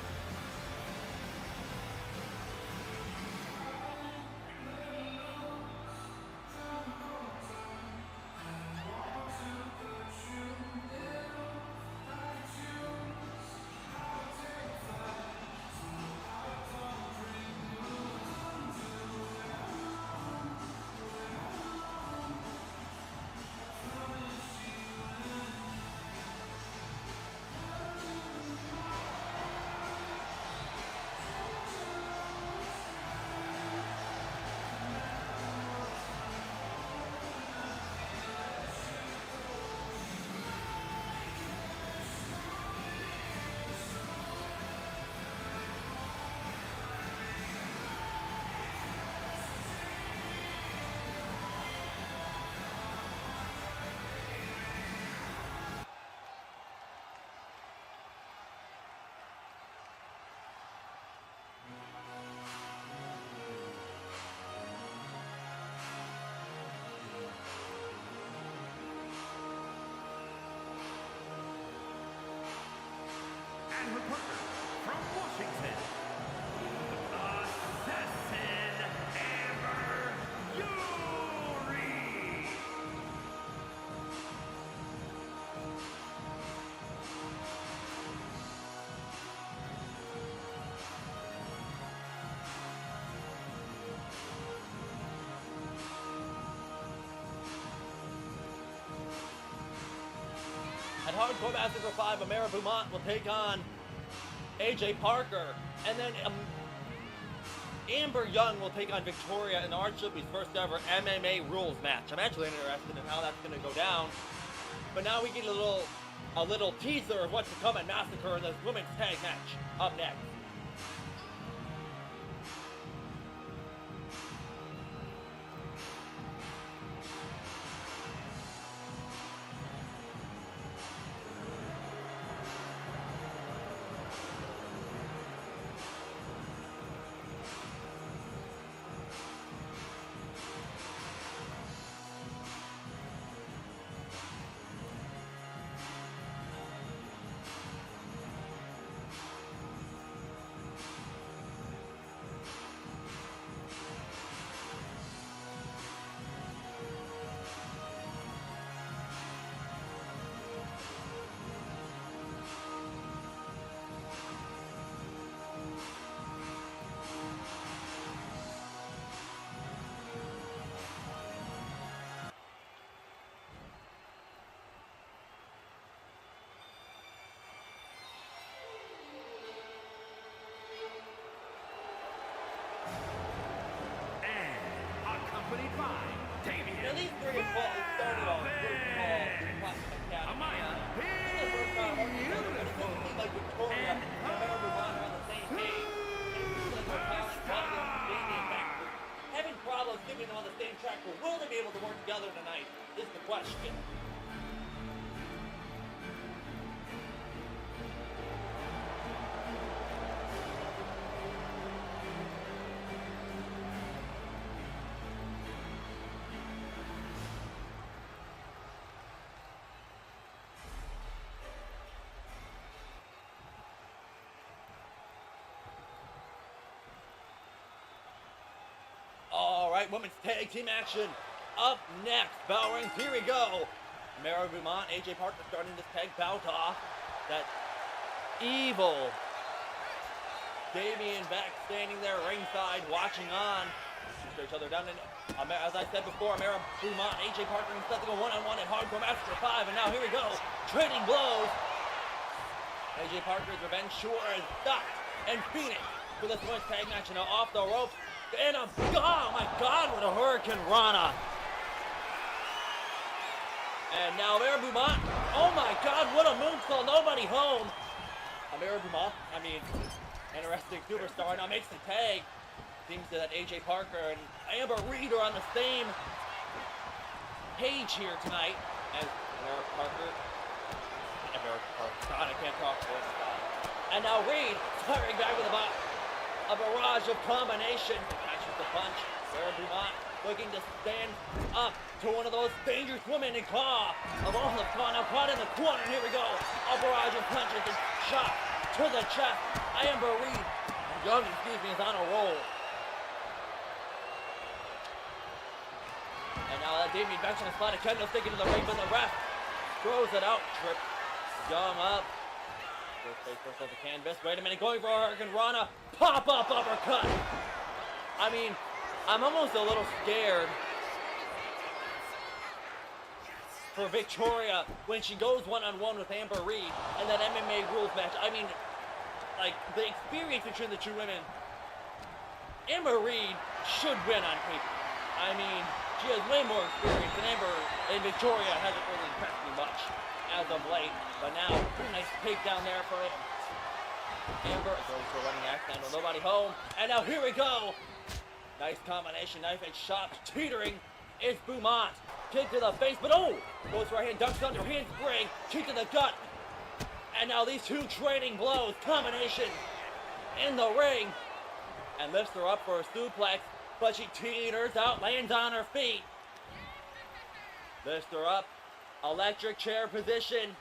And her partner from Washington, Assassin Amber Yuri. At Hardcore Massacre 5, Amira Beaumont will take on AJ Parker, and then Amber Young will take on Victoria in RHW's first ever MMA rules match. I'm actually interested in how that's going to go down, but now we get a little teaser of what's to come at Massacre in this women's tag match up next. Now these three are started off pretty small in Classic Academy. This is the first time working together, but it doesn't seem like Victoria and American Ron are on the same page. It seems like their talent probably on the Canadian factor. Having problems keeping them on the same track, but will they be able to work together tonight is the question. All right, women's tag team action up next. Bell rings, here we go. Mara Beaumont, AJ Parker starting this tag bout off. That evil Damien Beck standing there ringside watching on. Shoot each other down. And as I said before, Mara Beaumont, AJ Parker and Seth go one-on-one at Hardcore Massacre V. And now here we go, trading blows. AJ Parker's revenge sure is stopped. And Phoenix for this women's tag match now off the ropes. And oh my God, what a Hurricane Rana. And now Mara Beaumont, oh my God, what a moonsault, nobody home. Mara Beaumont, I mean, interesting superstar, now makes the tag. Seems that AJ Parker and Amber Reed are on the same page here tonight as Mara Parker. God, I can't talk for this guy. And now Reed, firing back with a barrage of combination. Catches the punch. Mara Beaumont looking to stand up to one of those dangerous women in claw of all of claw. Now caught in the corner. Here we go. A barrage of punches and shot to the chest. Amber Reed, Young, is on a roll. And now that Damien Beck's on the spot. A Kendall sticking to the ring, but the ref throws it out. Trip Young up. First off the canvas. Wait a minute, going for a Hurricane Rana. Pop-up uppercut. I mean, I'm almost a little scared for Victoria when she goes one-on-one with Amber Reed in that MMA rules match. I mean, like, the experience between the two women. Amber Reed should win on paper. I mean, she has way more experience than Amber, and Victoria hasn't really impressed me much as of late. But now, nice takedown there for Amber. Goes for a running axe handle, nobody home. And now here we go. Nice combination, knife edge shot, teetering. It's Beaumont. Kick to the face, but oh! Goes right hand, ducks under, handspring, kick to the gut. And now these two trading blows, combination in the ring. And lifts her up for a suplex, but she teeters out, lands on her feet. Lifts her up, electric chair position,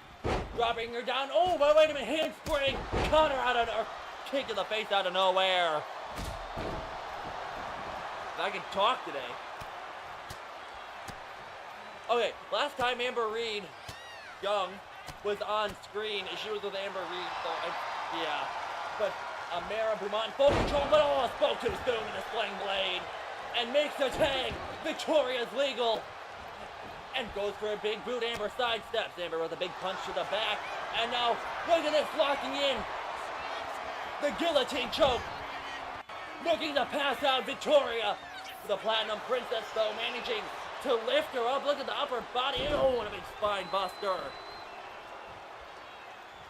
dropping her down. Oh, but wait a minute, handspring, cut her out of her, kick to the face out of nowhere. If I can talk today. Okay, last time Amber Reed, Young, was on screen, she was with Amber Reed, so yeah. But Mara Beaumont, full control, but oh, spoke too soon in a sling blade. And makes the tag. Victoria's legal. And goes for a big boot. Amber sidesteps. Amber with a big punch to the back. And now, look at this, locking in. The guillotine choke. Looking to pass out Victoria. The Platinum Princess, though, managing to lift her up. Look at the upper body. Oh, and a big spine buster.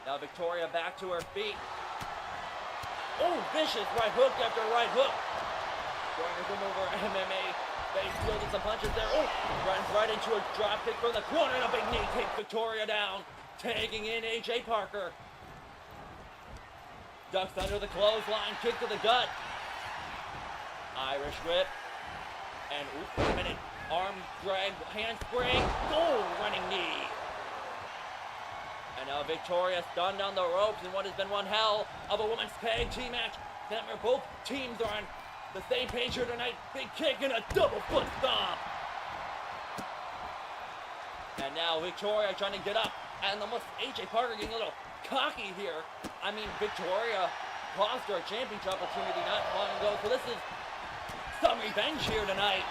Now Victoria back to her feet. Oh, vicious right hook after right hook. Going him over MMA. Face fielding some punches there. Oh, runs right into a drop kick from the corner and a big knee takes Victoria down. Tagging in AJ Parker. Ducks under the clothesline, kick to the gut. Irish whip. And, oops, wait a minute. Arm drag, handspring. Oh, running knee. And now Victoria stunned on the ropes in what has been one hell of a women's tag team match. Remember, both teams are on the same page here tonight. Big kick and a double foot stomp. And now Victoria trying to get up. And almost AJ Parker getting a little cocky here. I mean, Victoria lost her a championship opportunity not long ago. So this is some revenge here tonight.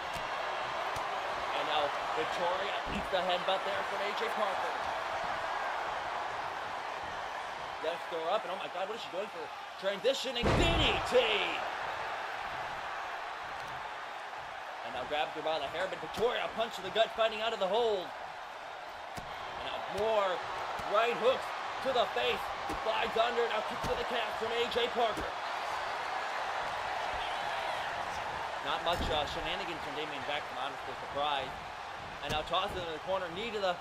And now Victoria eats the headbutt there from AJ Parker. Lifts her up, and oh my God, what is she going for? Transitioning DDT! And Now grabs her by the hair, but Victoria punch to the gut, fighting out of the hold. And now more right hooks to the face. Slides under, now kicks to the calf from AJ Parker. Not much shenanigans from Damien Beck, I'm honestly surprised. And now tosses into the corner, knee to the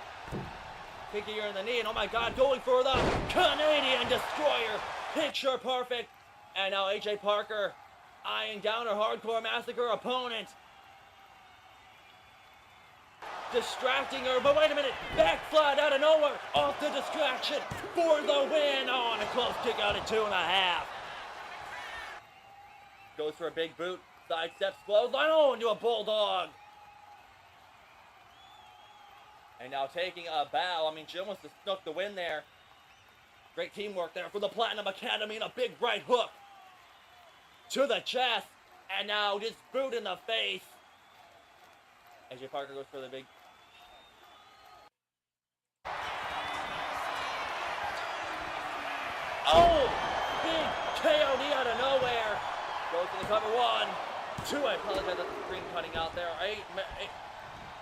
kick here in the knee, and oh my god, going for the Canadian Destroyer. Picture perfect. And now AJ Parker eyeing down her Hardcore Massacre opponent. Distracting her, but wait a minute, backslide out of nowhere, off the distraction for the win. Oh, and a close kick out at 2.5. Goes for a big boot, sidesteps, clothesline, oh, into a bulldog. And now taking a bow, I mean, she almost snuck the win there. Great teamwork there for the Platinum Academy, and a big right hook to the chest, and now just boot in the face. AJ Parker goes for the big... Oh! Big KOD out of nowhere. Goes for the cover. 1, 2. I apologize that the screen cutting out there. 8.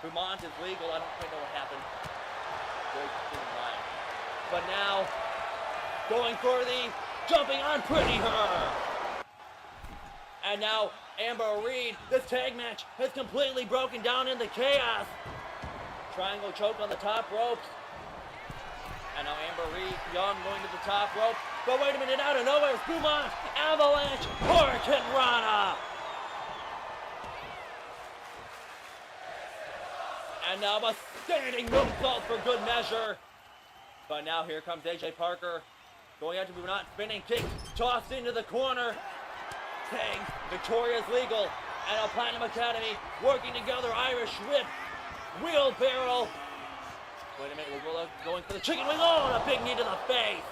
Vermont is legal. I don't quite know what happened. But now, going for the jumping on Pretty Her. And now, Amber Reed, this tag match has completely broken down into chaos. Triangle choke on the top ropes. And now Amber Reed, Young going to the top rope. But wait a minute, out of nowhere, Beaumont, Avalanche, Hurricane Rana. And now a standing moonsault for good measure. But now here comes AJ Parker. Going after Beaumont, spinning kick, tossed into the corner. Tag, Victoria's legal. And our Platinum Academy working together, Irish whip, wheelbarrow. Wait a minute, we're going for the chicken wing. Oh, and a big knee to the face.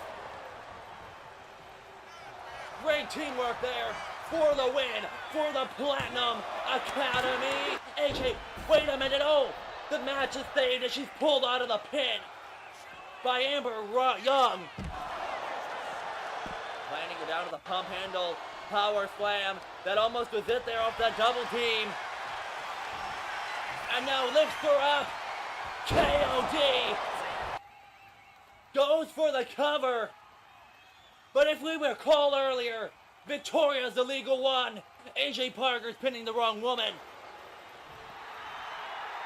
Great teamwork there for the win, for the Platinum Academy. AJ, wait a minute, oh, the match is saved as she's pulled out of the pin by Amber Young. Landing her down to the pump handle, power slam. That almost was it there off that double team. And now lifts her up. KOD goes for the cover. But if we recall earlier, Victoria's the legal one. AJ Parker's pinning the wrong woman.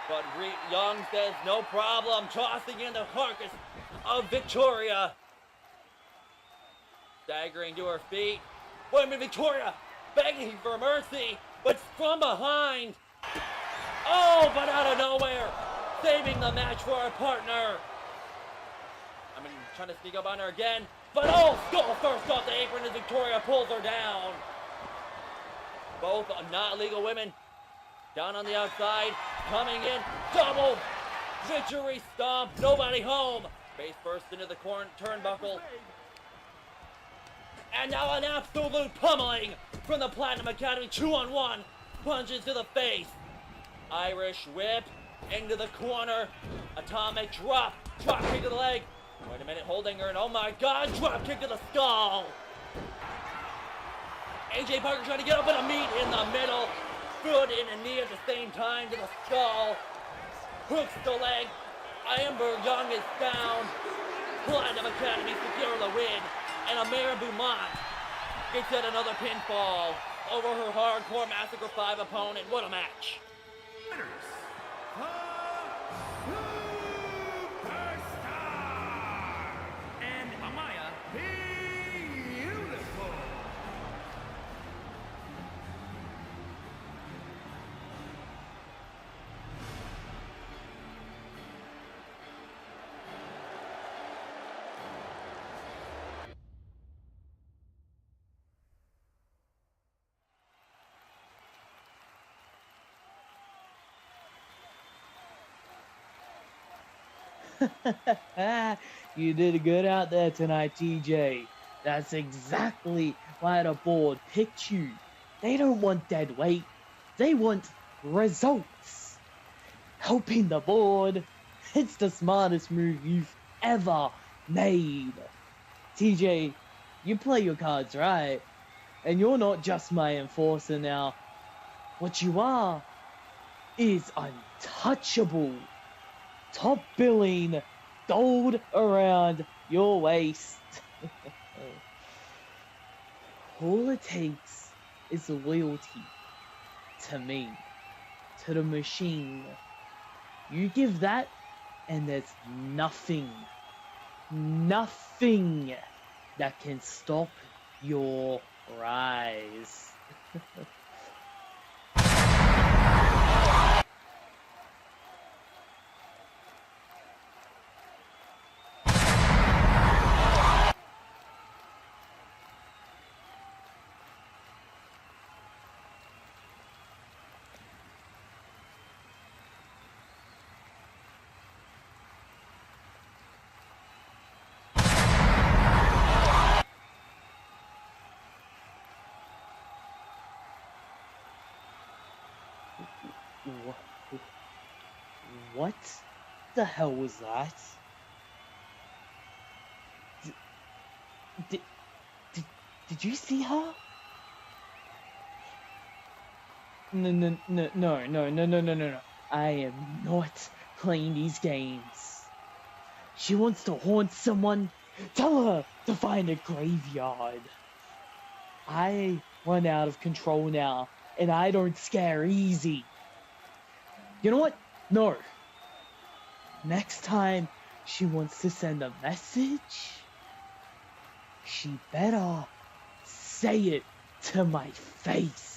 But Young says no problem, tossing in the carcass of Victoria. Staggering to her feet. Wait a minute, Victoria begging for mercy, but from behind. Oh, but out of nowhere, saving the match for her partner. I mean, trying to sneak up on her again, but oh, skull first off the apron as Victoria pulls her down. Both not legal women down on the outside, coming in, double victory stomp, nobody home. Face first into the turnbuckle. And now an absolute pummeling from the Platinum Academy, 2-on-1, punches to the face. Irish whip into the corner, atomic drop kick to the leg. Wait a minute, holding her, and oh my god, drop kick to the skull. AJ Parker trying to get up, and a meat in the middle. Foot and a knee at the same time to the skull. Hooks the leg. Amber Young is down. Platinum Academy secure the win. And Amara Beaumont gets yet another pinfall over her Hardcore Massacre V opponent. What a match. Winners, the Superstar and Amaya Beautiful. You did good out there tonight, TJ. That's exactly why the board picked you. They don't want dead weight. They want results. Helping the board. It's the smartest move you've ever made. TJ, you play your cards right. And you're not just my enforcer now. What you are is untouchable. Top billing, gold around your waist. All it takes is loyalty to me, to the machine. You give that, and there's nothing that can stop your rise. What the hell was that? Did you see her? No. I am not playing these games. She wants to haunt someone. Tell her to find a graveyard. I run out of control now, and I don't scare easy. You know what? No. Next time she wants to send a message, she better say it to my face.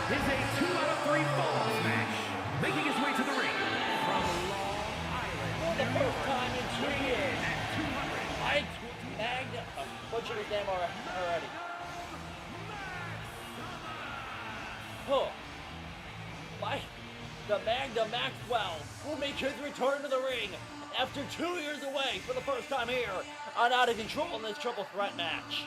Is a 2 out of 3 falls match. Making his way to the ring from Long Island. For the first time in 2 years. At 200. I tagged. Butchered his name already. Oh. The Magda Maxwell will make his return to the ring after 2 years away for the first time here on Out of Control in this triple threat match.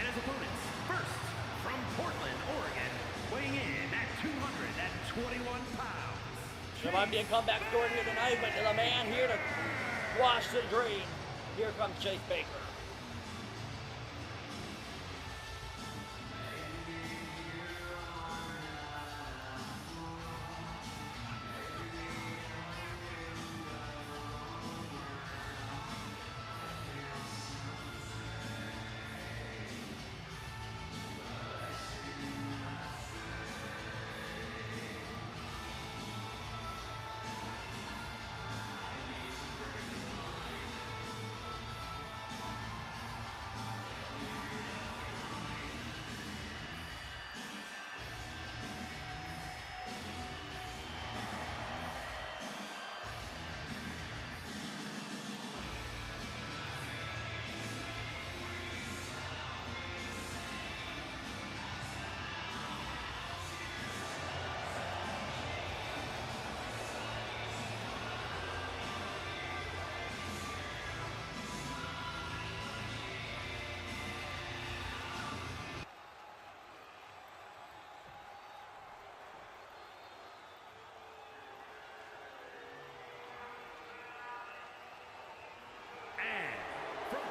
Opponents. First, from Portland, Oregon, weighing in at 221 pounds. There might be a comeback story here tonight, but the man here to quash the dream. Here comes Chase Baker.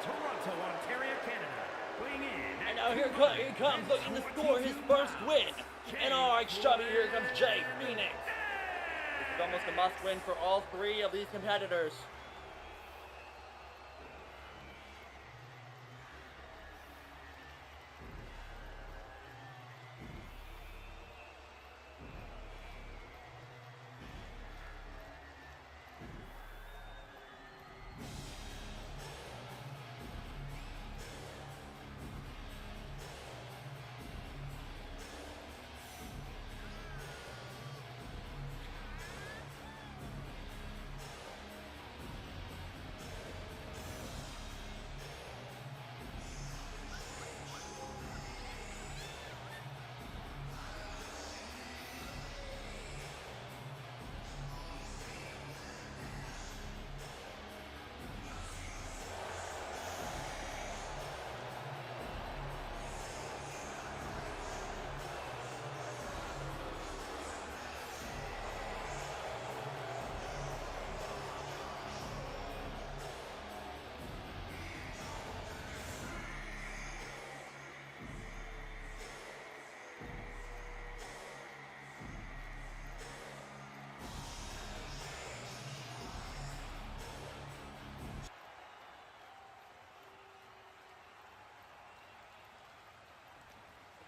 Toronto, Ontario, Canada, weighing in. And now here comes looking to score his first win And alright, Chubby, here comes Jay Phoenix. This is almost a must-win for all three of these competitors.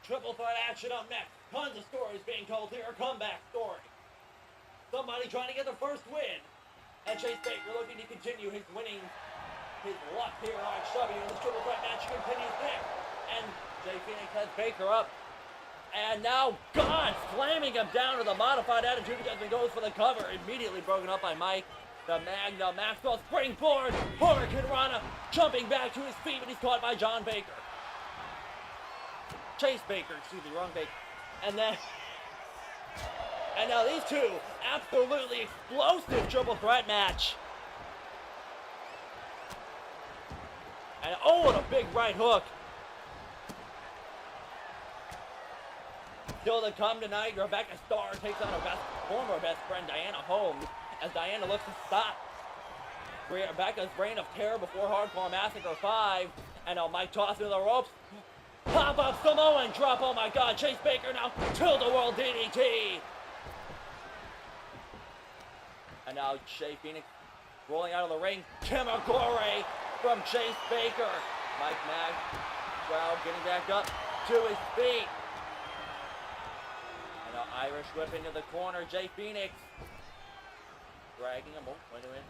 Triple threat action up next. Tons of stories being told here. Comeback story. Somebody trying to get their first win. And Chase Baker looking to continue his luck here on Chubby. And this triple threat match continues there. And Jay Phoenix has Baker up. And now God slamming him down to the modified attitude as he goes for the cover. Immediately broken up by Mike. The Magnum Maxwell springboard. Hurricane Rana jumping back to his feet, but he's caught by John Baker. Chase Baker, excuse me, wrong Baker. And now these two, absolutely explosive triple threat match. And oh, what a big right hook. Still to come tonight, Rebecca Starr takes on her former best friend, Diana Holmes, as Diana looks to stop Rebecca's reign of terror before Hardcore Massacre V. And now Mike tosses the ropes. Pop-up Samoan drop, oh my God, Chase Baker now tilt-a-whirl DDT. And now Jay Phoenix rolling out of the ring. Kimagure from Chase Baker. Mike Maxwell getting back up to his feet. And now Irish whip into the corner, Jay Phoenix. Dragging him, oh, wait a minute.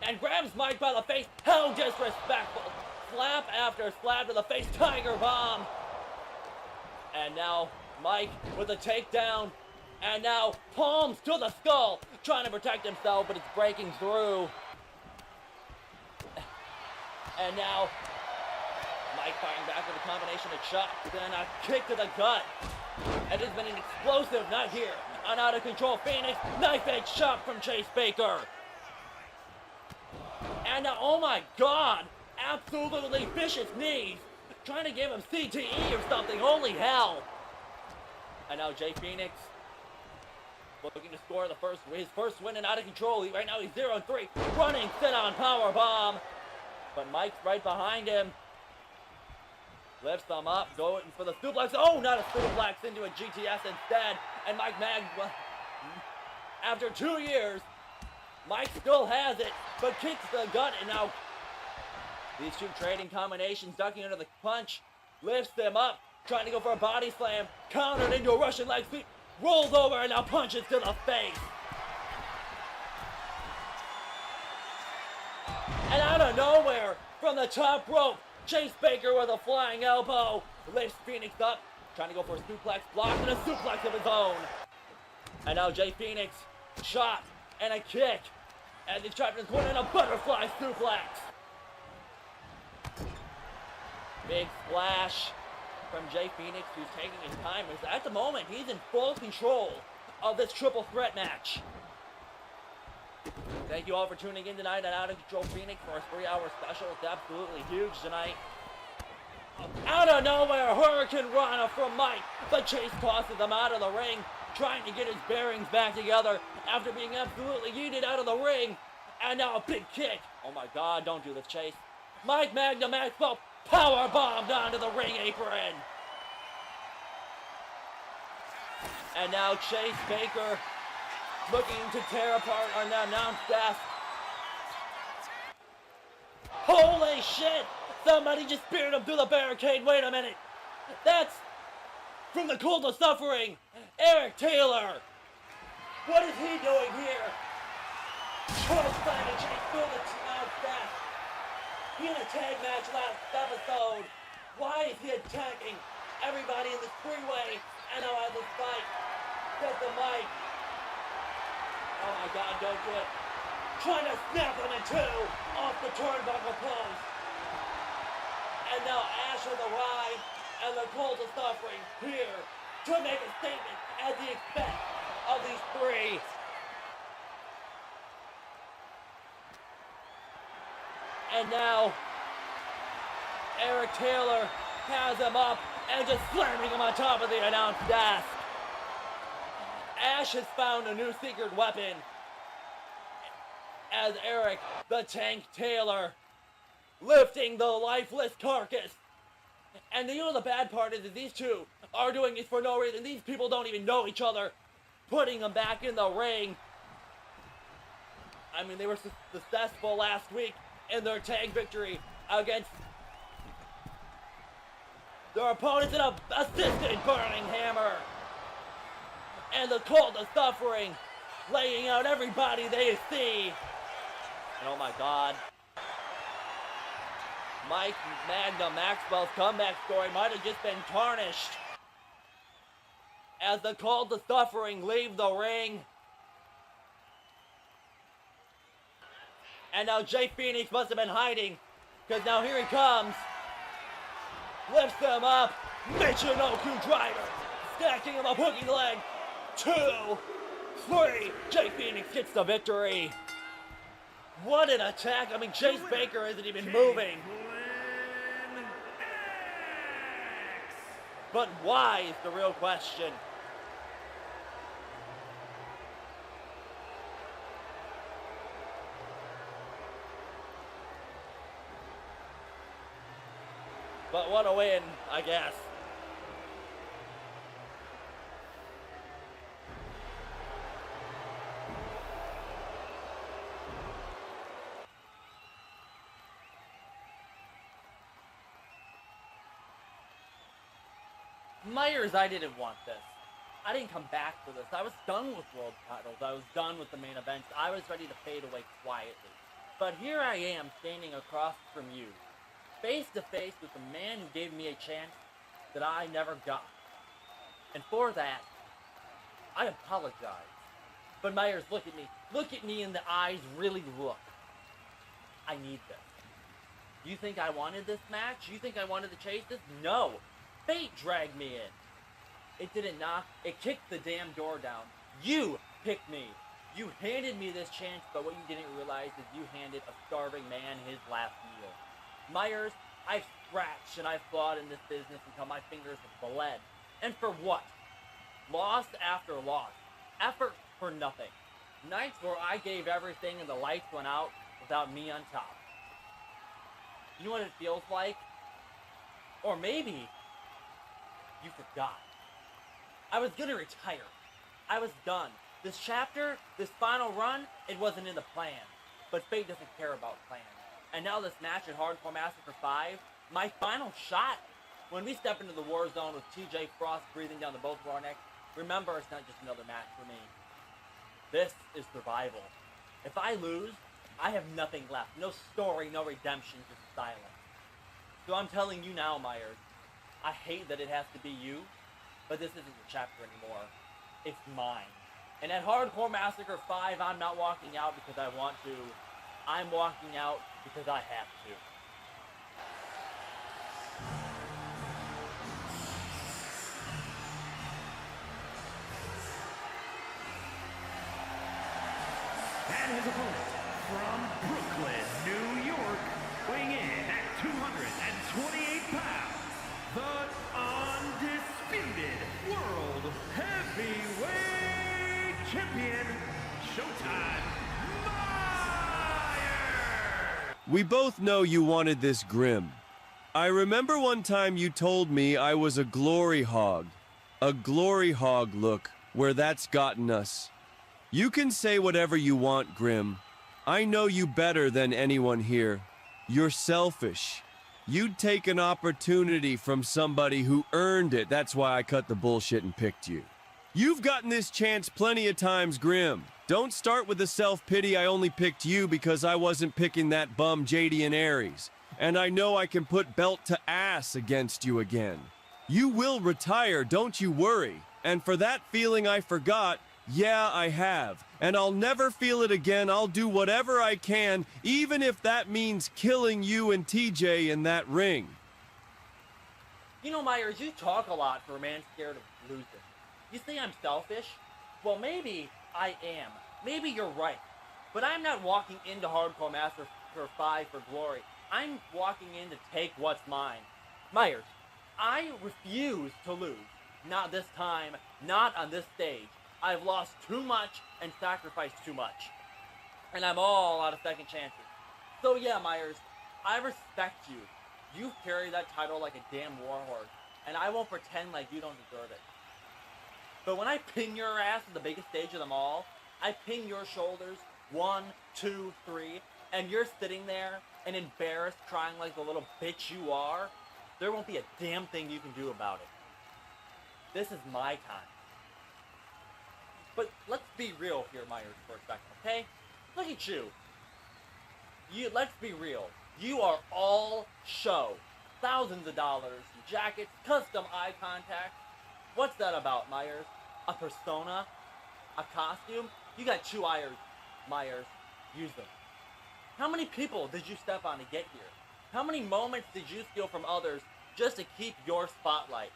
And grabs Mike by the face, how disrespectful. Slap after slap to the face, Tiger Bomb. And now Mike with a takedown. And now palms to the skull, trying to protect himself, but it's breaking through. And now Mike firing back with a combination of chops and a kick to the gut. It has been an explosive night here on Out of Control Phoenix. Knife edge shot from Chase Baker. And now, oh my God, absolutely vicious knees. Trying to give him CTE or something, holy hell. And now Jay Phoenix looking to score his first win and Out of Control. Right now he's 0-3, running sit-on power bomb. But Mike's right behind him. Lifts them up, going for the suplex. Oh, not a suplex, into a GTS instead. And Mike after 2 years, Mike still has it, but kicks the gut, and now these two trading combinations, ducking under the punch, lifts them up, trying to go for a body slam, countered into a Russian leg sweep, rolls over, and now punches to the face. And out of nowhere, from the top rope, Chase Baker with a flying elbow, lifts Phoenix up, trying to go for a suplex block, and a suplex of his own. And now Jay Phoenix, shot, and a kick, as he's trapped in the corner, and a butterfly suplex. Big splash from Jay Phoenix, who's taking his time. At the moment, he's in full control of this triple threat match. Thank you all for tuning in tonight on Out of Control Phoenix for our 3-hour special. It's absolutely huge tonight. Out of nowhere, Hurricane Rana from Mike, but Chase tosses him out of the ring, trying to get his bearings back together after being absolutely yeeted out of the ring. And now a big kick. Oh my God, don't do this, Chase. Mike Magnum Maxwell power bombed onto the ring apron. And now Chase Baker looking to tear apart our announced desk. Holy shit! Somebody just speared him through the barricade. Wait a minute. That's from the Cult of Suffering, Eric Taylor. What is he doing here? Choke slam and Chase through the announced desk. He had a tag match last episode. Why is he attacking everybody in this freeway and now has this fight? Get the mic. Oh my god, don't do it. Trying to snap him in two off the turnbuckle post. And now Ash has arrived and the Cult of Suffering here to make a statement at the expense of these three. And now Eric Taylor has him up and just slamming him on top of the announce desk. Ash has found a new secret weapon as Eric the Tank Taylor lifting the lifeless carcass. And you know the bad part is that these two are doing this for no reason. These people don't even know each other. Putting them back in the ring. I mean, they were successful last week in their tag victory against their opponents in a assisted burning hammer. And the Cult of Suffering laying out everybody they see. And oh my god. Mike Magna Maxwell's comeback story might have just been tarnished as the Cult of Suffering leave the ring. And now Jay Phoenix must have been hiding, because now here he comes. Lifts him up. Michinoku driver. Stacking him up, hooking leg. 2, 3. Jay Phoenix gets the victory. What an attack. I mean, Chase Baker isn't even moving. But why is the real question. But what a win, I guess. Myers, I didn't want this. I didn't come back for this. I was done with world titles. I was done with the main events. I was ready to fade away quietly. But here I am, standing across from you, face to face with the man who gave me a chance that I never got. And for that, I apologize. But Myers, look at me. Look at me in the eyes, really look. I need this. You think I wanted this match? You think I wanted to chase this? No. Fate dragged me in. It didn't knock. It kicked the damn door down. You picked me. You handed me this chance, but what you didn't realize is you handed a starving man his last meal. Myers, I've scratched and I've fought in this business until my fingers have bled. And for what? Loss after loss. Effort for nothing. Nights where I gave everything and the lights went out without me on top. You know what it feels like? Or maybe you forgot. I was gonna retire. I was done. This chapter, this final run, it wasn't in the plan. But fate doesn't care about plans. And now this match at Hardcore Massacre V, my final shot. When we step into the war zone with TJ Frost breathing down the both of our necks, remember it's not just another match for me. This is survival. If I lose, I have nothing left. No story, no redemption, just silence. So I'm telling you now, Myers, I hate that it has to be you, but this isn't your chapter anymore. It's mine. And at Hardcore Massacre 5, I'm not walking out because I want to. I'm walking out because I have to. And his opponent from Brooklyn, New York, weighing in at 228 pounds, the undisputed World Heavyweight Champion, Showtime Myers! We both know you wanted this grim. I remember one time you told me I was a glory hog, A glory hog look, where that's gotten us. You can say whatever you want, Grim. I know you better than anyone here. You're selfish. You'd take an opportunity from somebody who earned it. That's why I cut the bullshit and picked you. You've gotten this chance plenty of times, Grim. Don't start with the self-pity. I only picked you because I wasn't picking that bum Jaden Aries. And I know I can put belt to ass against you again. You will retire, don't you worry. And for that feeling I forgot, yeah, I have. And I'll never feel it again. I'll do whatever I can, even if that means killing you and TJ in that ring. You know, Myers, you talk a lot for a man scared of losing. You say I'm selfish? Well, maybe I am. Maybe you're right. But I'm not walking into Hardcore Massacre V for glory. I'm walking in to take what's mine. Myers, I refuse to lose. Not this time, not on this stage. I've lost too much and sacrificed too much. And I'm all out of second chances. So yeah, Myers, I respect you. You've carried that title like a damn warhorse, and I won't pretend like you don't deserve it. But when I pin your ass at the biggest stage of them all, I pin your shoulders, 1, 2, 3, and you're sitting there and embarrassed, crying like the little bitch you are, there won't be a damn thing you can do about it. This is my time. But let's be real here, Myers, for a second, okay? Look at you. Let's be real. You are all show. Thousands of dollars, jackets, custom eye contact. What's that about, Myers? A persona? A costume? You got 2 eyes, Myers. Use them. How many people did you step on to get here? How many moments did you steal from others just to keep your spotlight?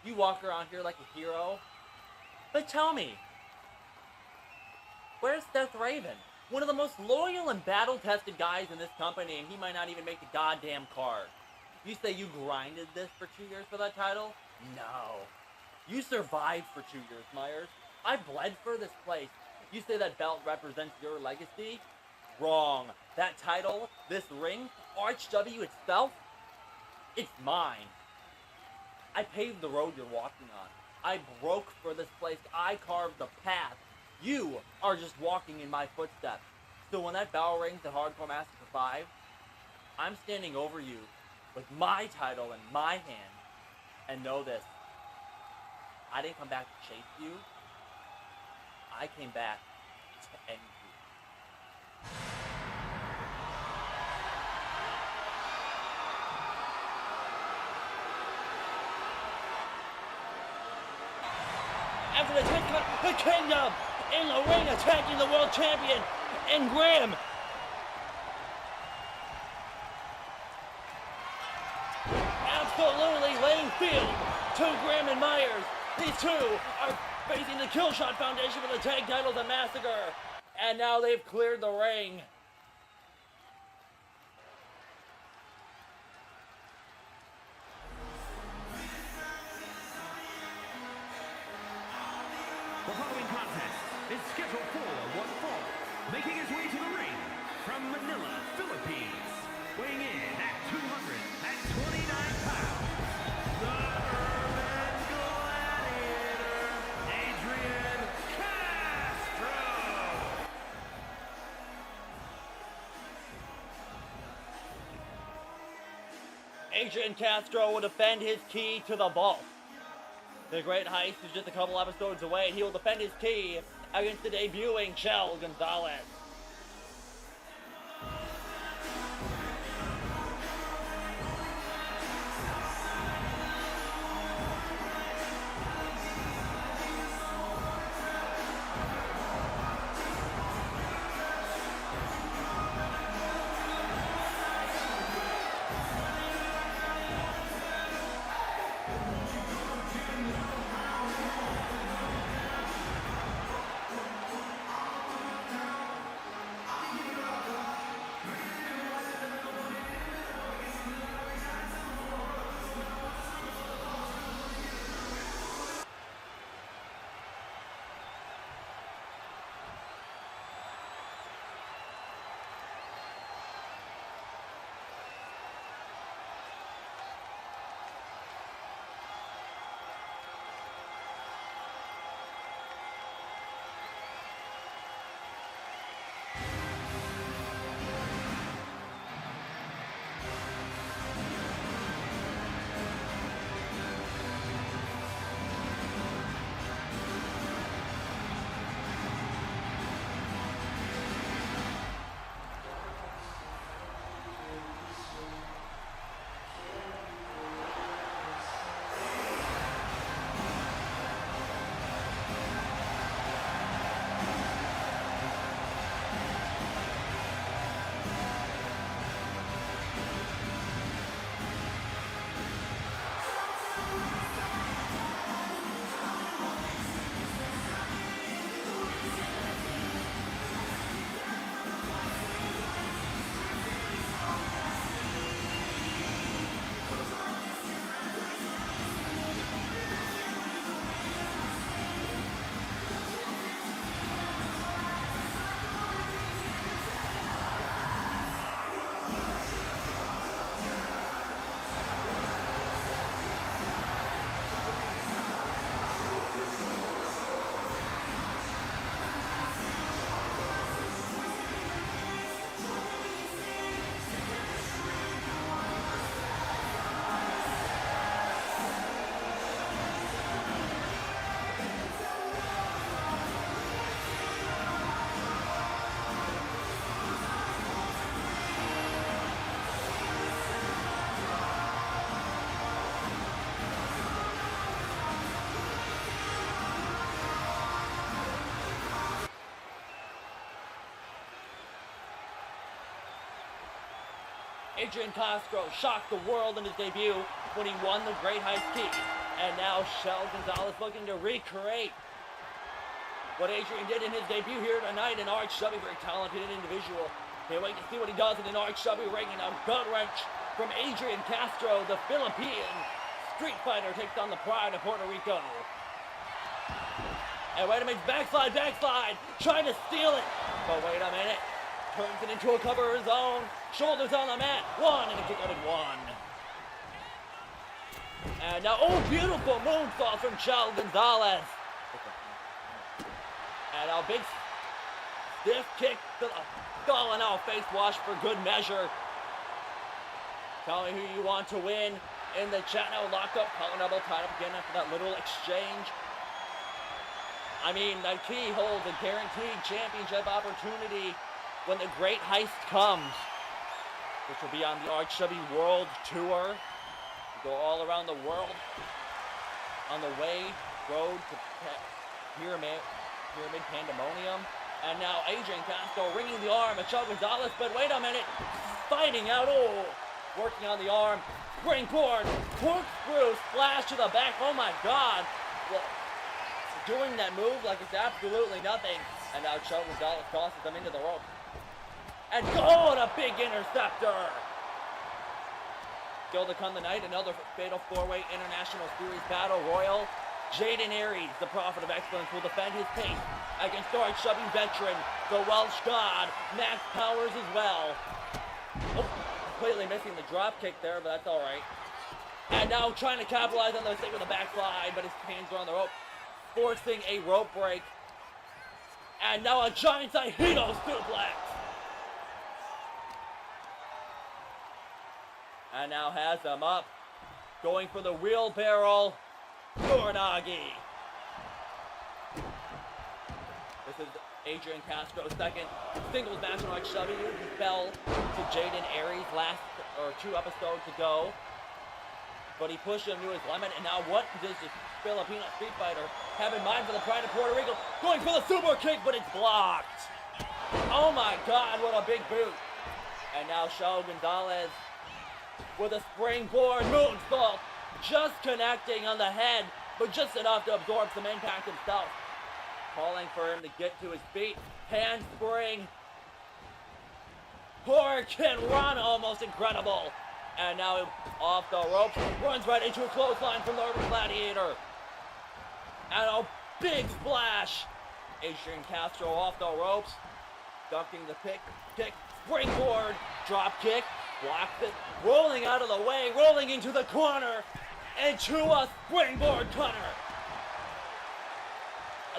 You walk around here like a hero? But tell me, where's Seth Raven? One of the most loyal and battle-tested guys in this company, and he might not even make the goddamn card. You say you grinded this for 2 years for that title? No. You survived for 2 years, Myers. I bled for this place. You say that belt represents your legacy? Wrong. That title, this ring, RHW itself, it's mine. I paved the road you're walking on. I broke for this place. I carved the path. You are just walking in my footsteps. So when that bell rings at Hardcore Massacre V, I'm standing over you with my title in my hand. And know this, I didn't come back to chase you. I came back to end you. After the kingdom in the ring, attacking the world champion and Grim. Absolutely laying field to Grim and Myers. These two are facing the Killshot Foundation for the tag titles of Massacre. And now they've cleared the ring. The following contest is scheduled for one fall, making his way to the ring from Manila, Philippines, weighing in at 229 pounds, the Urban Gladiator, Adrian Castro. Adrian Castro will defend his key to the vault. The Great Heist is just a couple episodes away. He will defend his key against the debuting Gonzalez. Adrian Castro shocked the world in his debut when he won the Great Heist Key. And now Gonzalez looking to recreate what Adrian did in his debut here tonight. An arch chubby, very talented individual. Can't wait to see what he does in an arch chubby ring. And now gut wrench from Adrian Castro, the Philippine street fighter, takes on the pride of Puerto Rico. And wait a minute, backslide, trying to steal it. But wait a minute, turns it into a cover of his own. Shoulders on the mat, one, and a kick out at one. And now, oh, beautiful moonsault from Gonzalez. And a big stiff kick to the skull, and now face wash for good measure. Tell me who you want to win in the chat now. Locked up, collar double, tied up again after that little exchange. I mean, the key holds a guaranteed championship opportunity when the Great Heist comes, which will be on the Arch Chubby World Tour. We go all around the world on the road to Pyramid Pandemonium. And now Adrian Castro ringing the arm of Gonzalez, but wait a minute, fighting out, working on the arm, springboard, corkscrew, splash to the back, oh my God. Well, doing that move like it's absolutely nothing. And now Gonzalez tosses them into the rope. And and a big interceptor. Still to come tonight, another fatal four-way international series battle royal. Jaden Aries, the prophet of excellence, will defend his case against Arch Chubby veteran, the Welsh God, Max Powers as well. Oh, completely missing the drop kick there, but that's all right. And now trying to capitalize on the mistake with a backslide, but his hands are on the rope, forcing a rope break. And now a giant Saito suplex. And now has him up, going for the wheelbarrow Uranagi. This is Adrian Castro's second singles match on Arch Chubby. He fell to Jaden Aries two episodes ago, but he pushed him to his limit. And now what does this Filipino street fighter have in mind for the pride of Puerto Rico? Going for the super kick, but it's blocked. Oh my God, what a big boot. And now Gonzalez with a springboard moonsault, just connecting on the head, but just enough to absorb some impact himself. Calling for him to get to his feet. Handspring. Hurricane run, almost incredible. And now off the ropes, runs right into a clothesline from the Urban Gladiator. And a big splash. Adrian Castro off the ropes, ducking the kick, springboard, drop kick, blocks it, rolling out of the way, rolling into the corner, into a springboard cutter.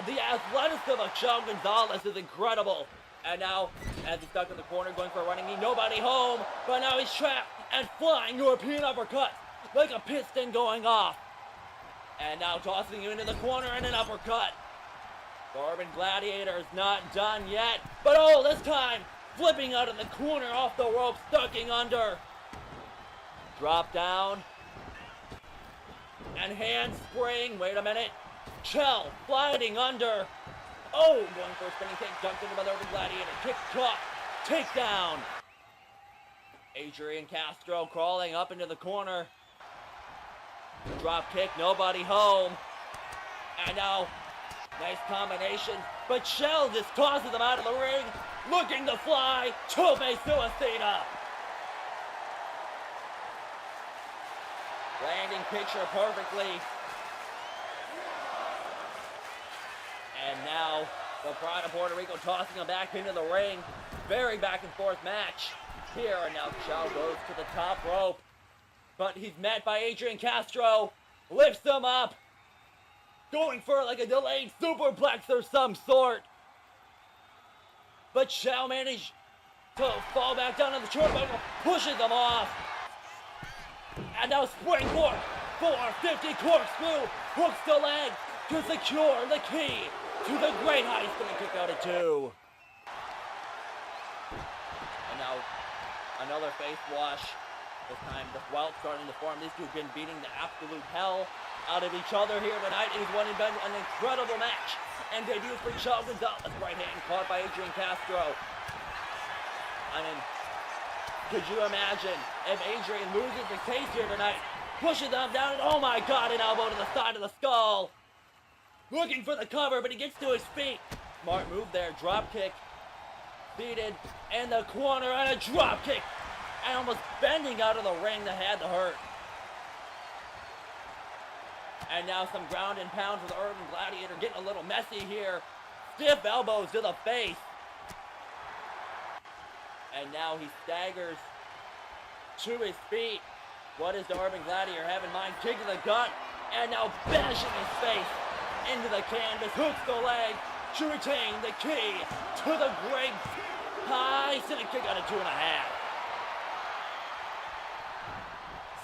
The athleticism of Gonzalez is incredible. And now, as he's stuck in the corner, going for a running knee, nobody home, but now he's trapped and flying European uppercut, like a piston going off. And now tossing him into the corner and an uppercut. The Urban Gladiator is not done yet, but this time, flipping out of the corner off the rope, ducking under. Drop down. And handspring, wait a minute. Chell, sliding under. Going for a spinning kick, dunked into by the Urban Gladiator. Kick caught, takedown. Adrian Castro crawling up into the corner. Drop kick, nobody home. And now, nice combination, but Chell just tosses him out of the ring, looking to fly, Tope Suicida. Landing picture perfectly. And now, the pride of Puerto Rico tossing him back into the ring. Very back and forth match. Here, and now Chell goes to the top rope. But he's met by Adrian Castro. Lifts him up. Going for like a delayed superplex of some sort. But Chell managed to fall back down on the turnbuckle. Pushes him off. And now springboard. 450 corkscrew. Hooks the leg to secure the key to the Great Heist. Going to kick out at 2. And now another face wash. This time the Welt starting to form. These two have been beating the absolute hell out of each other here tonight. It has been an incredible match. And debuts for Gonzalez. Right hand caught by Adrian Castro. I mean, Could you imagine if Adrian loses the case here tonight? Pushes him down, and oh my god, an elbow to the side of the skull. Looking for the cover, but he gets to his feet. Smart move there, drop kick. Seated in the corner, and a drop kick. And almost bending out of the ring that had to hurt. And now some ground and pound for the Urban Gladiator, getting a little messy here. Stiff elbows to the face. And now he staggers to his feet. What does the Urban Gladiator have in mind? Kick to the gut, and now bashing his face into the canvas. Hooks the leg to retain the key to the great high sitting kick out of 2.5.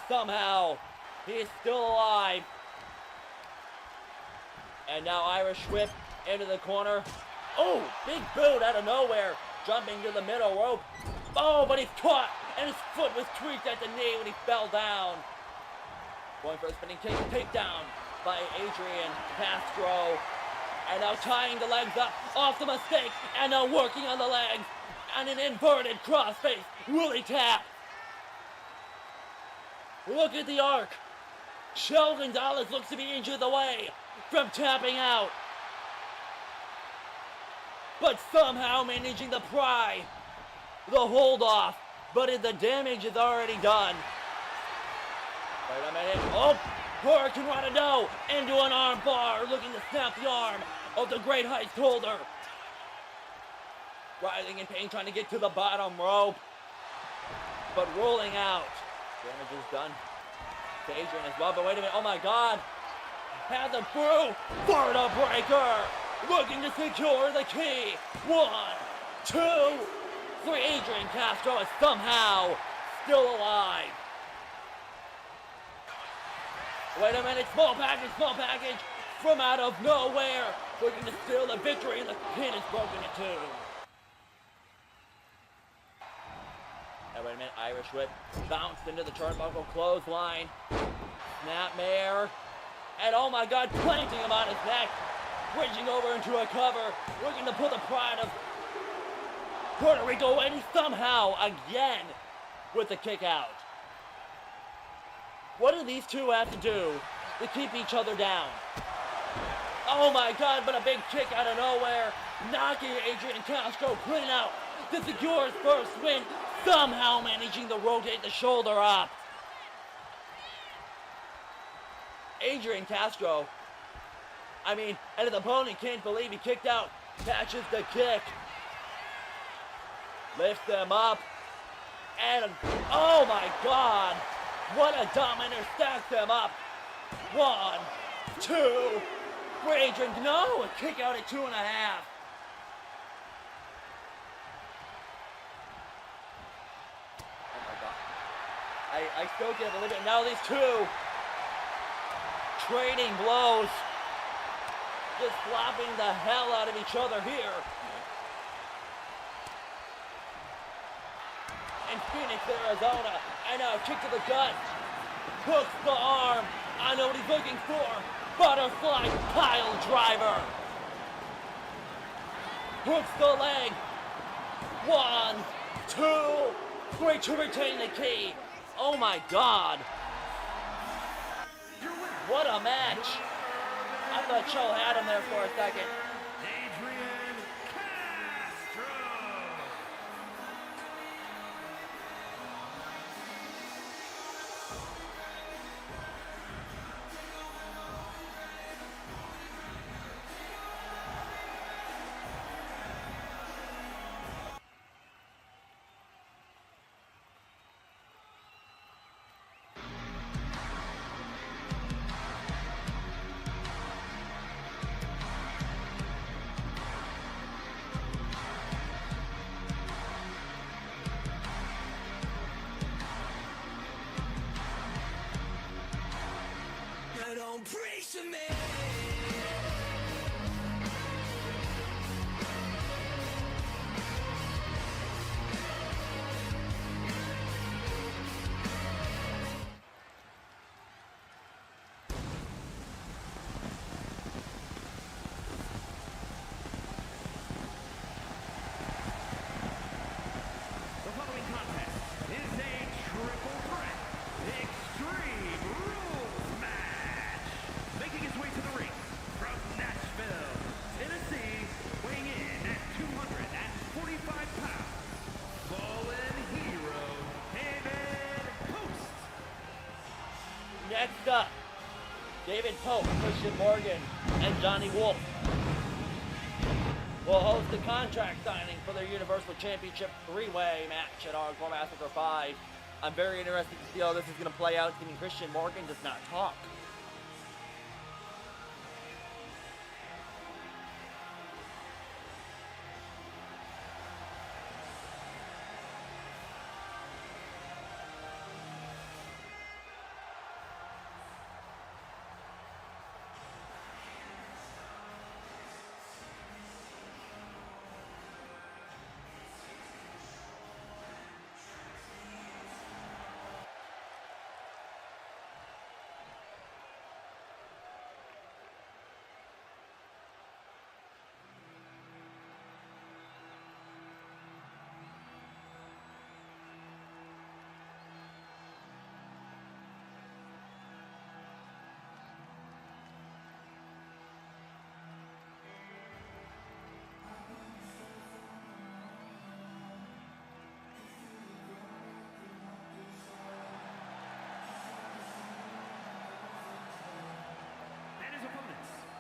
Somehow, he is still alive. And now Irish whip into the corner. Oh, big boot out of nowhere. Jumping to the middle rope. Oh, but he's caught. And his foot was tweaked at the knee when he fell down. Going for a spinning kick. Takedown by Adrian Castro. And now tying the legs up off the mistake. And now working on the legs. And an inverted crossface. Willie tap. Look at the arc. Gonzalez looks to be inches away from tapping out. But somehow managing to pry the hold off. But the damage is already done. Wait a minute. Oh, Hurricane Ronaldo into an arm bar, looking to snap the arm of the great heist holder. Writhing in pain, trying to get to the bottom rope. But rolling out. Damage is done to Adrian as well. But wait a minute. Oh my god. Has him through. Florida breaker. Looking to secure the key. 1, 2, 3. Adrian Castro is somehow still alive. Wait a minute. Small package from out of nowhere. Looking to steal the victory, and the pin is broken in two. And wait a minute. Irish whip bounced into the turnbuckle clothesline. Snapmare. And oh my god, planting him on his neck. Bridging over into a cover. Looking to pull the pride of Puerto Rico, and somehow, again, with the kick out. What do these two have to do to keep each other down? Oh my god, but a big kick out of nowhere. Knocking Adrian Castro clean out to secure his first win. Somehow managing to rotate the shoulder up. Adrian Castro, and his opponent can't believe he kicked out. Catches the kick. Lifts them up. And, oh my god, what a dominer. Stacks them up. 1, 2, 3. Adrian, no, a kick out at 2.5. Oh my god. I still can't believe it. Now these two trading blows. Just slapping the hell out of each other here. In Phoenix, Arizona. And now kick to the gut. Hooks the arm. I know what he's looking for. Butterfly pile driver. Hooks the leg. 1, 2, 3 to retain the key. Oh my god. What a match. I thought Cho had him there for a second. Adrian Castro. Pope, Christian Morgen, and Johnny Wolf will host the contract signing for their Universal Championship three-way match at Hardcore Massacre V. I'm very interested to see how this is going to play out, seeing Christian Morgen does not talk.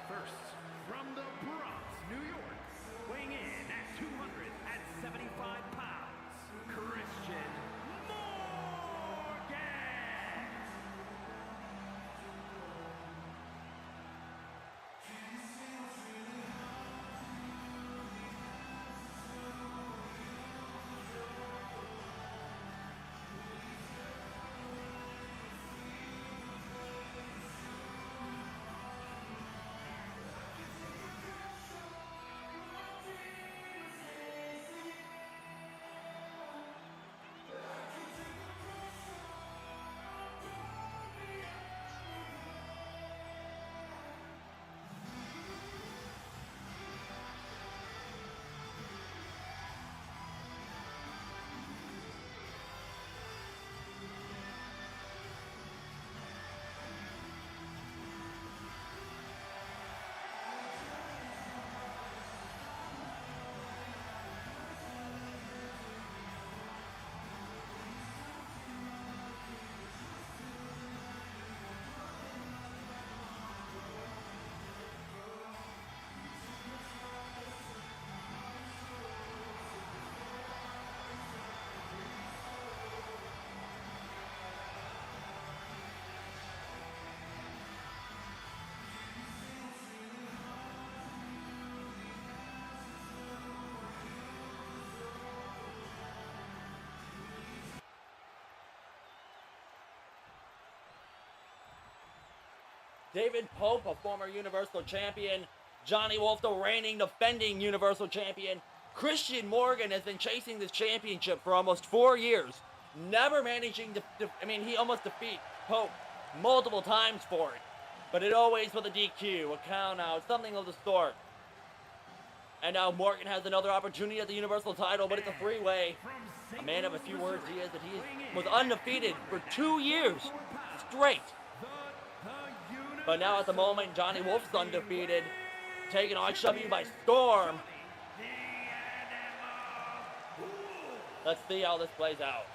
First, from the Bronx, New York, weighing in at 275 pounds, Christian Morgen! David Pope, a former Universal Champion. Johnny Wolf, the reigning, defending Universal Champion. Christian Morgen has been chasing this championship for almost 4 years, never managing to, he almost defeat Pope multiple times for it, but it always with a DQ, a count out, something of the sort. And now Morgen has another opportunity at the Universal title, but it's a three-way. A man of a few words he is that he was undefeated for 2 years straight. But now at the moment, Johnny Wolf's undefeated, taking RHW by storm. Let's see how this plays out.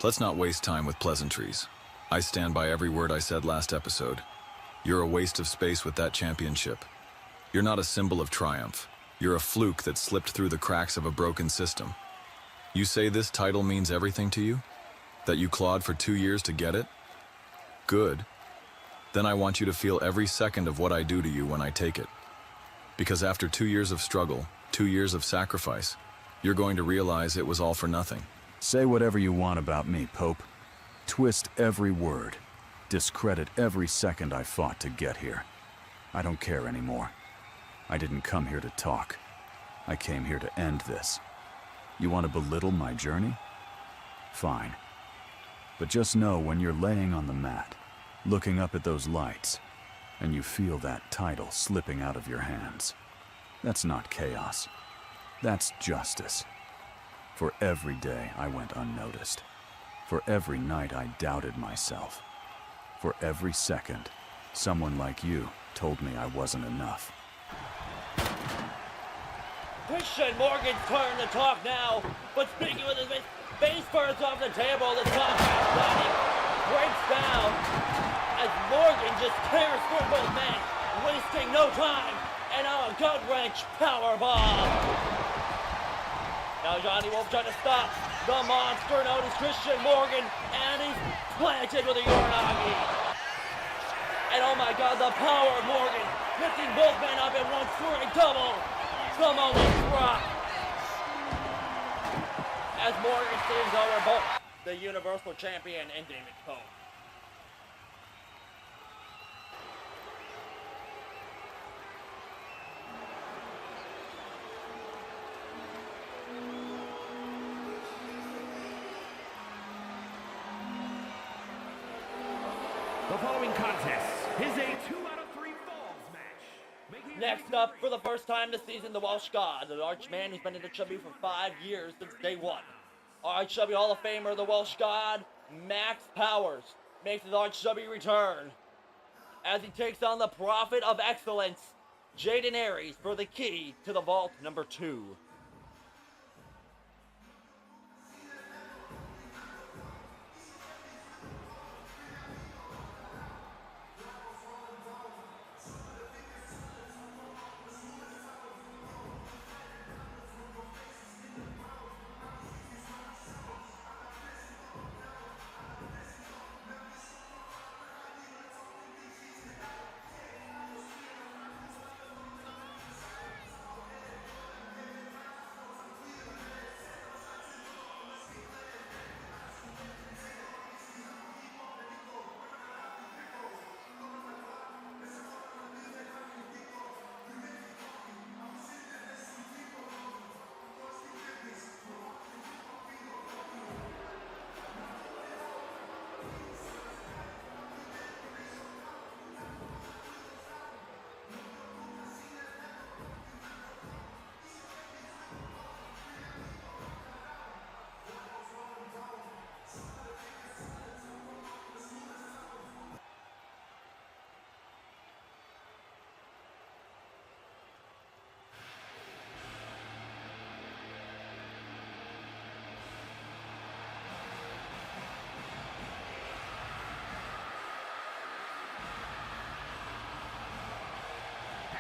Let's not waste time with pleasantries. I stand by every word I said last episode. You're a waste of space with that championship. You're not a symbol of triumph. You're a fluke that slipped through the cracks of a broken system. You say this title means everything to you? That you clawed for 2 years to get it? Good. Then I want you to feel every second of what I do to you when I take it. Because after 2 years of struggle, 2 years of sacrifice, you're going to realize it was all for nothing. Say whatever you want about me, Pope. Twist every word. Discredit every second I fought to get here. I don't care anymore. I didn't come here to talk. I came here to end this. You want to belittle my journey? Fine. But just know when you're laying on the mat, looking up at those lights, and you feel that title slipping out of your hands, that's not chaos. That's justice. For every day I went unnoticed. For every night I doubted myself. For every second, someone like you told me I wasn't enough. Christian Morgen's turn to talk now, but speaking with his face first off the table, the contrast landing breaks down as Morgen just tears through both men, wasting no time, and a gut-wrench powerbomb. Now Johnny Wolf trying to stop the monster known as Christian Morgen, and he's planted with a Uranagi. And oh my god, the power of Morgen, lifting both men up in one swirling double. The moment drop. As Morgen saves over both the Universal Champion and Damon Pope. The following contest is a 2 out of 3 falls match. Next up, for the first time this season, the Welsh God, the Archman who's been in WWE for 5 years since day one. WWE Hall of Famer, the Welsh God, Max Powers, makes his WWE return as he takes on the Prophet of Excellence, Jaden Aries, for the key to the Vault number 2.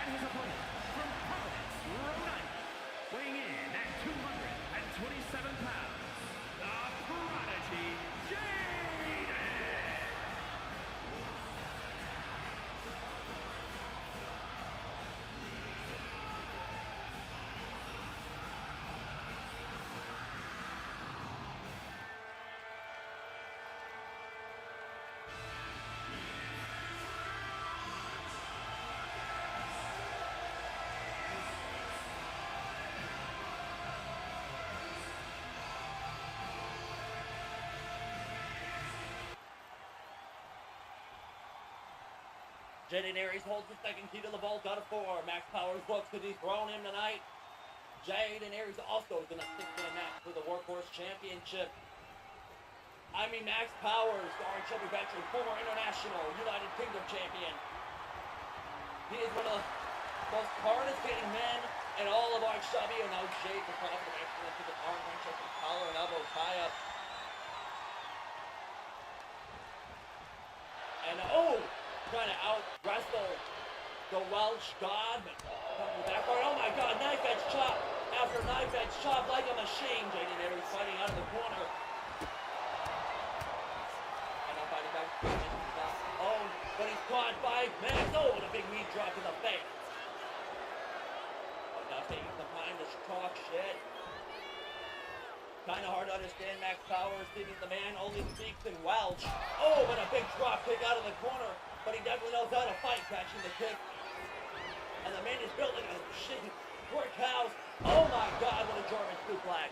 And his opponent from Providence, Rhode Island, weighing in at 227 pounds, the Prodigy, Jaden! Jaden Aries holds the second key to the vault out of 4. Max Powers looks to dethrone him tonight. Jaden Aries also is in a 6-man match for the Workhorse Championship. I mean, Max Powers, the RHW veteran, former international United Kingdom champion. He is one of the most hardest hitting men in all of RHW. Now Jade, the Prophet of Excellence, with an arm wrench up and collar and elbow tie-up. And trying to out-wrestle the Welsh God, but coming backward. Oh my god, knife edge chop after knife edge chop like a machine. Jaden Aries fighting out of the corner. by Max. Oh, and a big knee drop in the face. Oh, now taking some time to talk shit. Kind of hard to understand Max Powers, thinking the man only speaks in Welsh. Oh, and a big drop kick out of the corner. But he definitely knows how to fight, catching the kick. And the man is building a shit brick house. Oh my God, what a German suplex.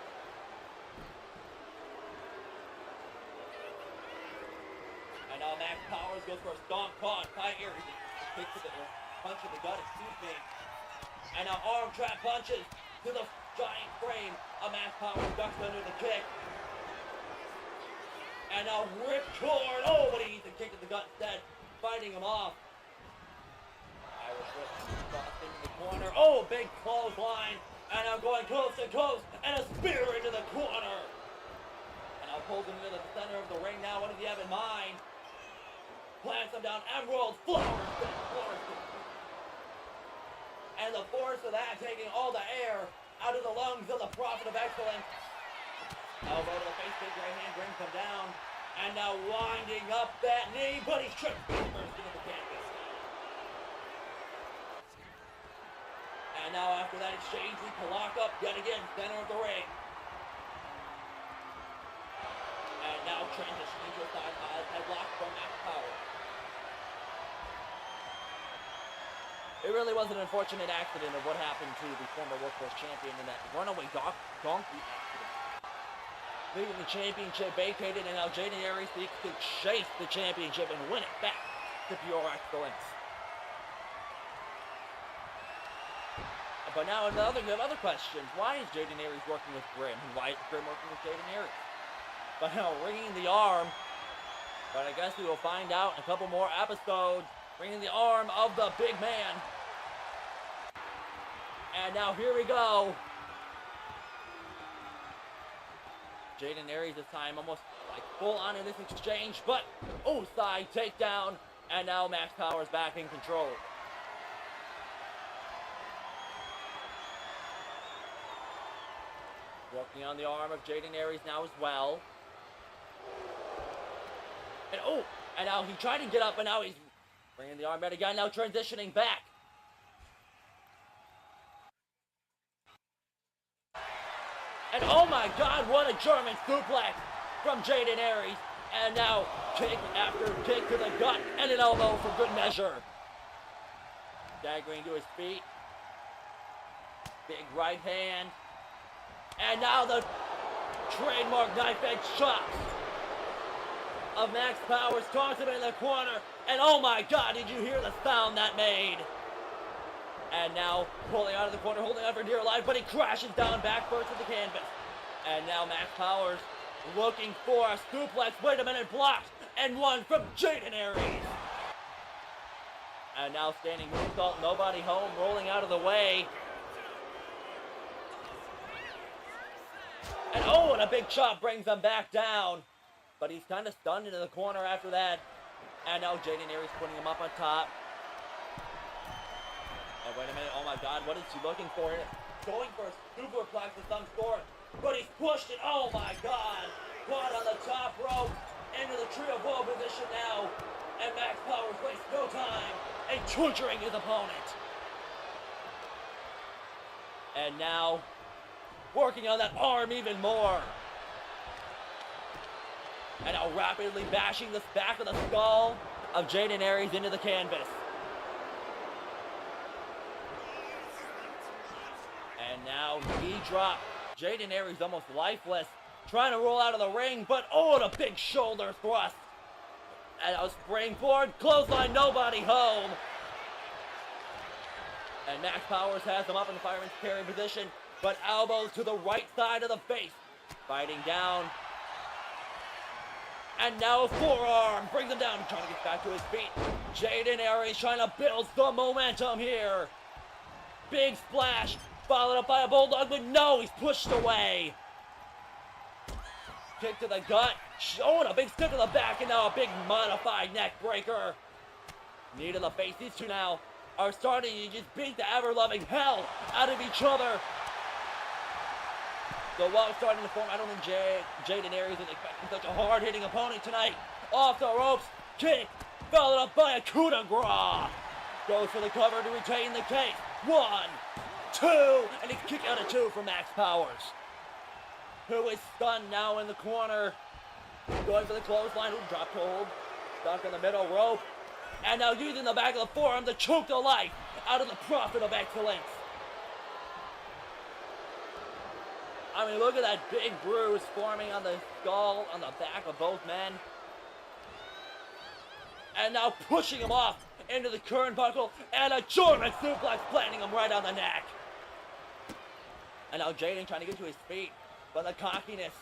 And now Max Powers goes for a stomp caught by Aries. Kick to the punch in the gut, excuse me. And now arm trap punches to the giant frame. A Max Powers ducks under the kick. And now rip torn. Oh, but he needs a kick to the gut instead, fighting him off. Irish whip crossed into the corner. Oh, big clothesline. And now going coast to coast. And a spear into the corner. And now pulls him into the center of the ring now. What does he have in mind? Plants him down. Emerald flowers. And the force of that taking all the air out of the lungs of the Prophet of Excellence. Elbow to the face, big right hand brings him down. And now winding up that knee, but he's tripped first into the canvas. And now after that exchange, we can lock up yet again, center of the ring. And now transitioning to a side headlock from Max Power. It really was an unfortunate accident of what happened to the former Workforce Champion in that runaway donkey accident. Leaving the championship vacated, and now Jaden Aries seeks to chase the championship and win it back to pure excellence. But now another question. Why is Jaden Aries working with Grim? And why is Grim working with Jaden Aries? But now ringing the arm. But I guess we will find out in a couple more episodes. Ringing the arm of the big man. And now here we go. Jaden Aries this time almost like full on in this exchange. But, oh, side takedown. And now Max Powers back in control. Working on the arm of Jaden Aries now as well. And oh, and now he tried to get up, and now he's bringing the arm out again, now transitioning back. And oh my God, what a German suplex from Jaden Aries. And now kick after kick to the gut and an elbow for good measure. Staggering to his feet. Big right hand. And now the trademark knife edge chops of Max Powers, tossed him in the corner. And oh my God, did you hear the sound that made? And now pulling out of the corner, holding on for dear life, but he crashes down back first to the canvas. And now Max Powers looking for a suplex. Wait a minute, blocked. And one from Jaden Aries. And now standing moonsault, nobody home, rolling out of the way. And oh, and a big chop brings him back down. But he's kind of stunned into the corner after that. And now Jaden Aries putting him up on top. And wait a minute, oh my God, what is he looking for here? Going for a superplex of some sort. But he's pushed it, oh my God. Caught on the top rope. Into the trio ball position now. And Max Powers wastes no time in torturing his opponent. And now working on that arm even more. And now rapidly bashing the back of the skull of Jaden Aries into the canvas. And now knee drop. Jaden Aries almost lifeless. Trying to roll out of the ring, but oh, and a big shoulder thrust. And a springboard, clothesline, nobody home. And Max Powers has him up in the fireman's carry position, but elbows to the right side of the face. Fighting down. And now a forearm brings him down, trying to get back to his feet. Jaden Aries trying to build some momentum here. Big splash, followed up by a bulldog, but no, he's pushed away. Kick to the gut. Oh, and a big stick to the back, and now a big modified neck breaker. Knee to the face. These two now are starting to just beat the ever-loving hell out of each other. So while starting to form, I don't think Jaden Aries is expecting such a hard-hitting opponent tonight. Off the ropes, kick, followed up by a coup de grace. Goes for the cover to retain the case. 1, 2, and he kick out a 2 for Max Powers, who is stunned now in the corner. Going for the clothesline, who dropped hold, stuck in the middle rope, and now using the back of the forearm to choke the life out of the Prophet of Excellence. I mean, look at that big bruise forming on the skull, on the back of both men. And now pushing him off into the current buckle, and a German suplex planting him right on the neck. And now Jaden trying to get to his feet, but the cockiness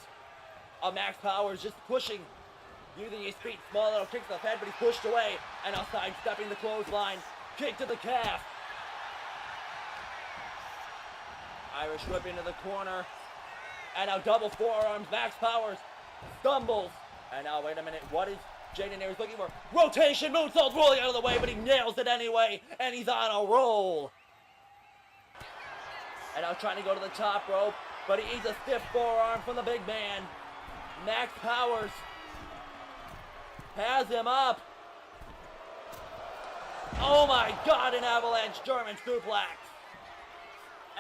of Max Powers just pushing, using his feet, small little kicks to the head, but he's pushed away, and now sidestepping the clothesline, kick to the calf. Irish whip into the corner, and now double forearms. Max Powers stumbles, and now wait a minute, what is Jaden Aries looking for? Rotation moonsault rolling out of the way, but he nails it anyway, and he's on a roll. And now trying to go to the top rope, but he eats a stiff forearm from the big man. Max Powers has him up. Oh my God, an avalanche German suplex.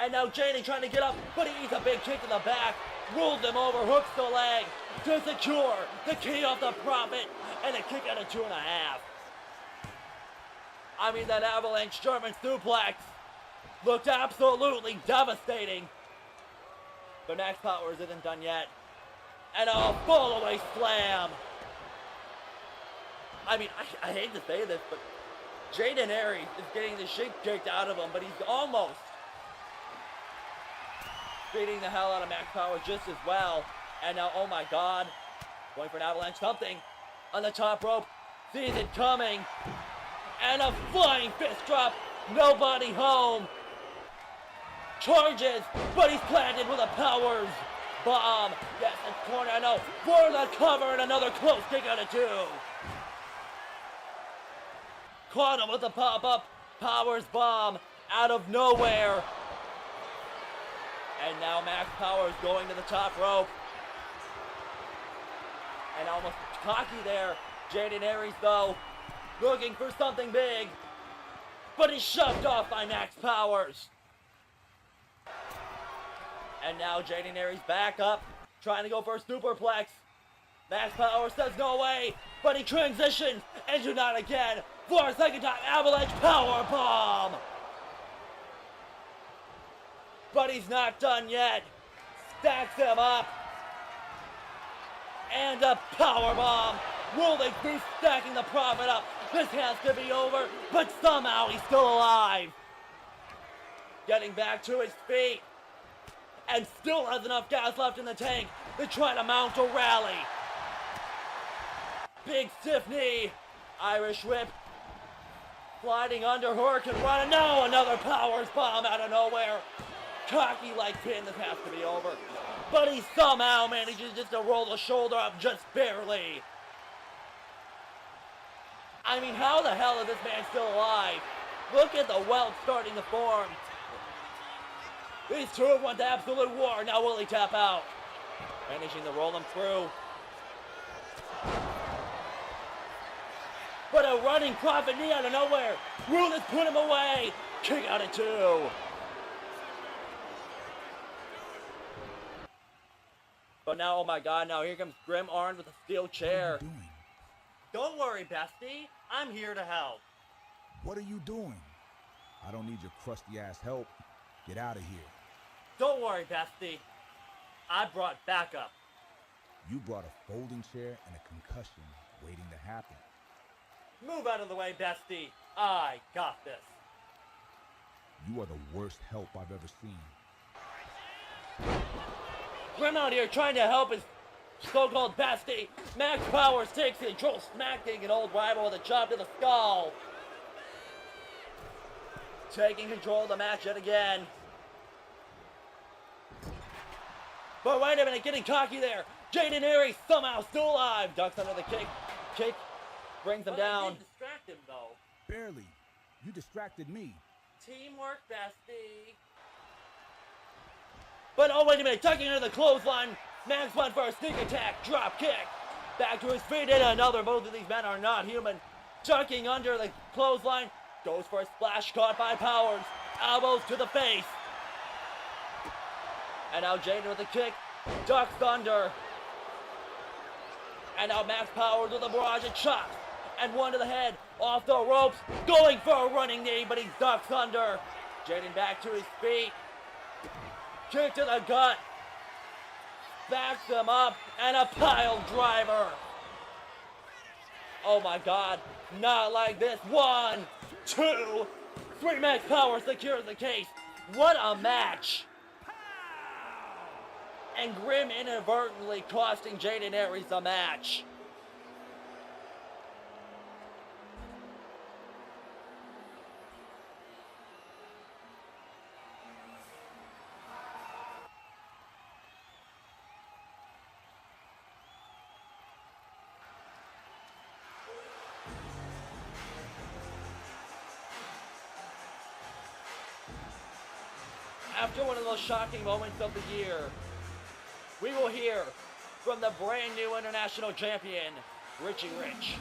And now Jaden trying to get up, but he eats a big kick to the back, rolls him over, hooks the leg to secure the key off the Prophet, and a kick out of 2.5. I mean, that avalanche German suplex looked absolutely devastating. But Max Powers isn't done yet. And a fall-away slam. I mean, I hate to say this, but Jaden Aries is getting the shit kicked out of him, but he's almost beating the hell out of Max Powers just as well. And now, oh my God, going for an avalanche something on the top rope, sees it coming, and a flying fist drop, nobody home. Charges, but he's planted with a Powers bomb. Yes, in corner, I know, for the cover, and another close kick out of 2. Caught him with a pop-up Powers bomb out of nowhere. And now Max Powers going to the top rope. And almost cocky there. Jaden Aries, though, looking for something big. But he's shoved off by Max Powers. And now Jaden Aries back up, trying to go for a superplex. Max Powers says no way, but he transitions into not again for a second time. Avalanche power bomb. But he's not done yet. Stacks him up. And a power bomb. Rolling through, stacking the Prophet up. This has to be over, but somehow he's still alive. Getting back to his feet. And still has enough gas left in the tank to try to mount a rally. Big stiff knee. Irish whip. Sliding under Hurricane Run. And now another Powers bomb out of nowhere. Cocky like pin, this has to be over. But he somehow manages just to roll the shoulder up just barely. I mean, how the hell is this man still alive? Look at the welt starting to form. These two have went to absolute war. Now will he tap out? Managing to roll him through. But a running Prophet knee out of nowhere. Will this put him away? Kick out at 2. But now, oh my God, now here comes Grim armed with a steel chair. Don't worry, bestie. I'm here to help. What are you doing? I don't need your crusty ass help. Get out of here. Don't worry, bestie. I brought backup. You brought a folding chair and a concussion waiting to happen. Move out of the way, bestie. I got this. You are the worst help I've ever seen. Grim out here trying to help his so-called bestie. Max Powers takes control, smacking an old rival with a chop to the skull. Taking control of the match yet again. But wait a minute, getting cocky there. Jaden Aries somehow still alive. Ducks under the kick. Kick brings him down. Did distract him though. Barely. You distracted me. Teamwork, bestie. But oh, wait a minute, tucking into the clothesline. Max went for a sneak attack, drop kick. Back to his feet and another. Both of these men are not human. ducking under the clothesline, goes for a splash, caught by Powers, elbows to the face. And now Jaden with a kick, ducks under. And now Max Powers with a barrage of chops, and one to the head, off the ropes, going for a running knee, but he ducks under. Jaden back to his feet, kick to the gut, backs him up, and a pile driver. Oh my God, not like this. 1, 2, 3, Max Power secures the case. What a match. And Grim inadvertently costing Jaden Aries the match. After one of those shocking moments of the year, we will hear from the brand new international champion, Richie Rich.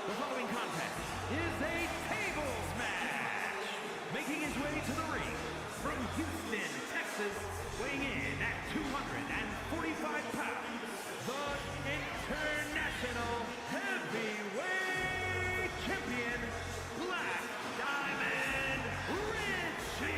The following contest is a tables match. Making his way to the ring from Houston, Texas, weighing in at 245 pounds, the International Heavyweight Champion, Black Diamond Richie.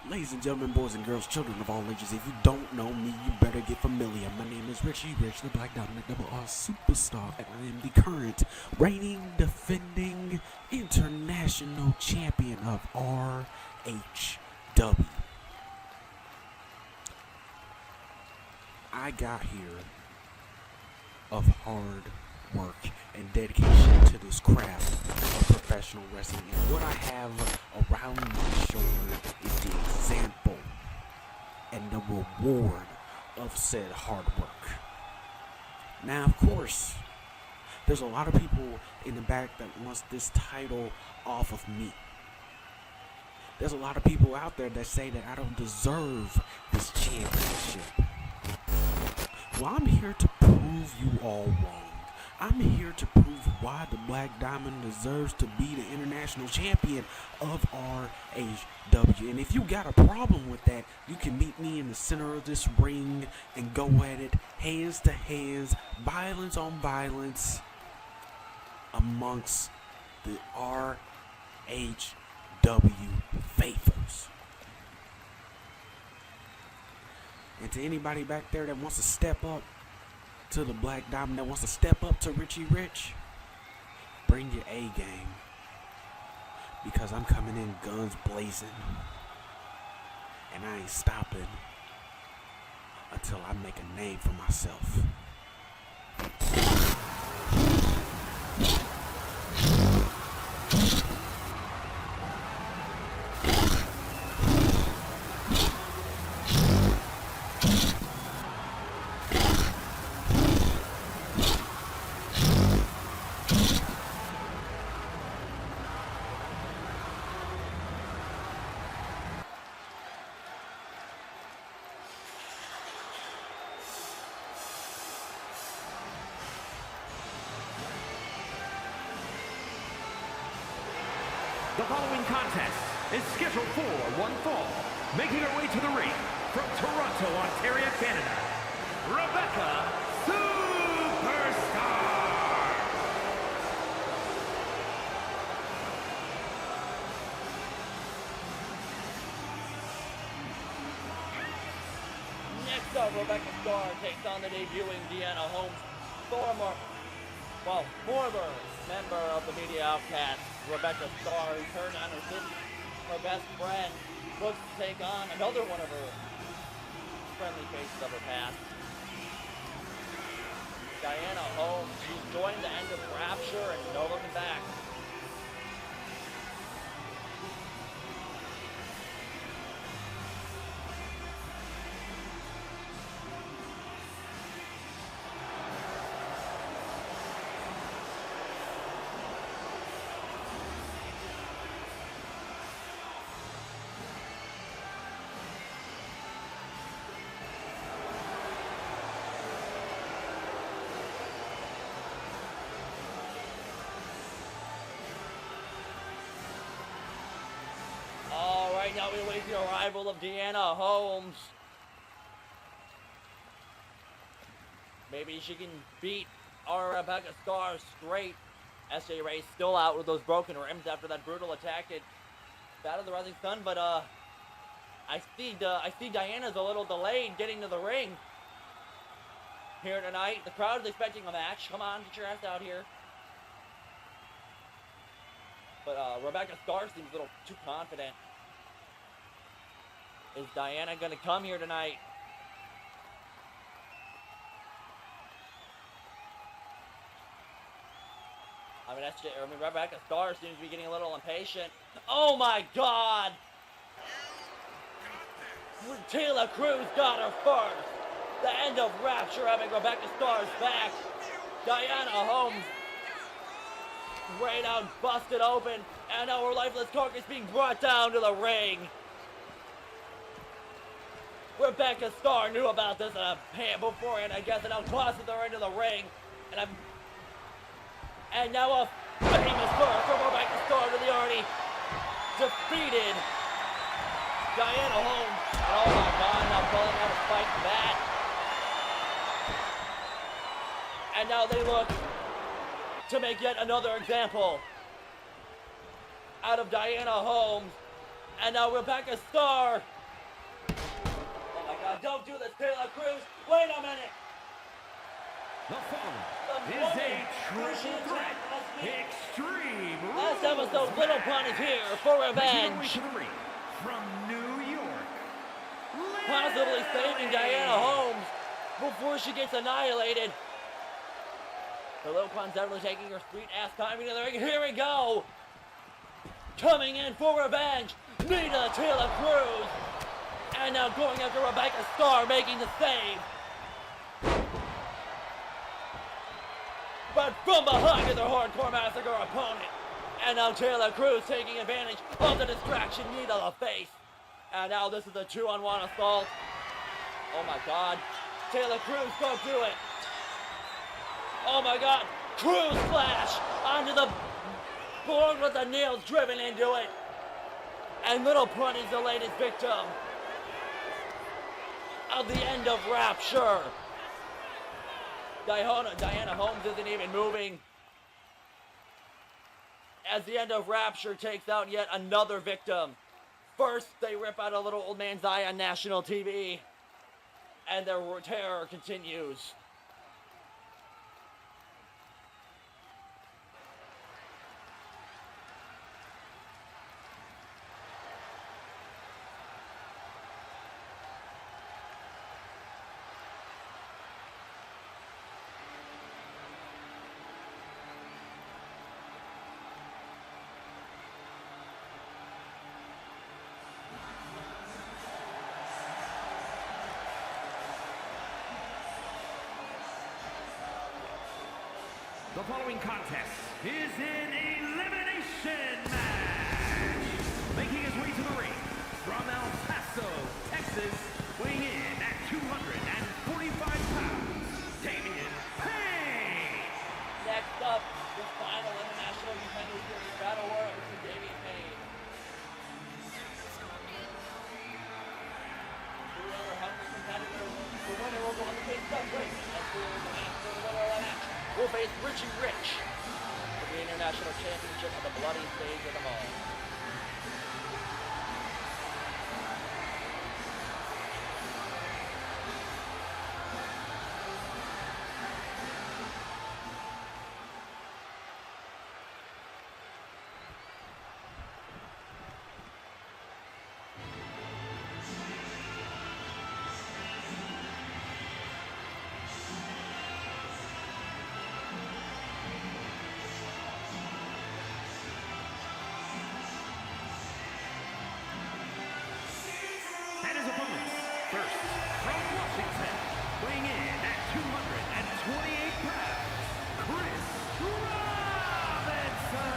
Ladies and gentlemen, boys and girls, children of all ages, if you don't know me, you better get familiar. My name is Richie Rich, the Black Diamond Double R Superstar, and I am the current reigning, defending, international champion of RHW. I got here of hard work and dedication to this craft of professional wrestling, and what I have around my shoulder is the example and the reward of said hard work. Now, of course, there's a lot of people in the back that wants this title off of me. There's a lot of people out there that say that I don't deserve this championship. Well, I'm here to prove you all wrong. I'm here to prove why the Black Diamond deserves to be the international champion of RHW. And if you got a problem with that, you can meet me in the center of this ring and go at it hands to hands, violence on violence amongst the RHW faithfuls. And to anybody back there that wants to step up to the Black Diamond, that wants to step up to Richie Rich, bring your A game, because I'm coming in guns blazing, and I ain't stopping until I make a name for myself. The following contest is scheduled for one fall. Making her way to the ring from Toronto, Ontario, Canada, Rebecca Superstar. Next up, Rebecca Star takes on the debuting Giana Holmes, former member of the Media Outcast. Rebecca Star, who turned on her best friend, looks to take on another one of her friendly faces of her past. Giana Holmes, she's joined the end of Rapture and no looking back. Now we await the arrival of Giana Holmes. Maybe she can beat our Rebecca Star straight. SJ Reyes still out with those broken rims after that brutal attack at Battle of the Rising Sun, but I see Diana's a little delayed getting to the ring here tonight. The crowd is expecting a match. Come on, get your ass out here. But Rebecca Star seems a little too confident. Is Giana going to come here tonight? Rebecca Star seems to be getting a little impatient. Oh my God! Taylor Cruz got her first. The end of Rapture having Rebecca Star's back. Giana Holmes right out, busted open, and now her lifeless carcass being brought down to the ring. Rebecca Star knew about this beforehand, I guess, and now tosses her into the ring. And now a famous birth from Rebecca Star to the already defeated Giana Holmes. And oh my God, now pulling out a spiked bat. And now they look to make yet another example out of Giana Holmes. And now Rebecca Star. Don't do this, Taylor Cruz. Wait a minute. The following is a triple threat extreme last episode, Little Pun is here for revenge. To the ring from New York. Possibly saving Giana Holmes before she gets annihilated. The Little Pun's definitely taking her sweet ass time into the ring. Here we go. Coming in for revenge, Nina Taylor Cruz. And now going after Rebecca Star, making the save. But from behind is their Hardcore Massacre opponent. And now Taylor Cruz taking advantage of the distraction knee to the face. And now this is a 2-on-1 assault. Oh my God. Taylor Cruz, don't do it. Oh my God. Cruz splash onto the board with the nails driven into it. And Little Pun is the latest victim of the end of Rapture. Giana Holmes isn't even moving as the end of Rapture takes out yet another victim. First, they rip out a little old man's eye on national TV, and their terror continues. The following contest is an elimination match. Making his way to the ring from El Paso, Texas, weighing in at 245 pounds, Damian Payne. Next up, the final International Contender Series Battle Royal between Damian Payne Richie Rich for the International Championship of the bloodiest days of them all. And his opponents, first, from Washington, weighing in at 228 pounds, Chris Robinson.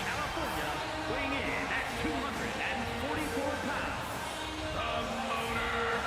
California, weighing in at 244 pounds, the Motor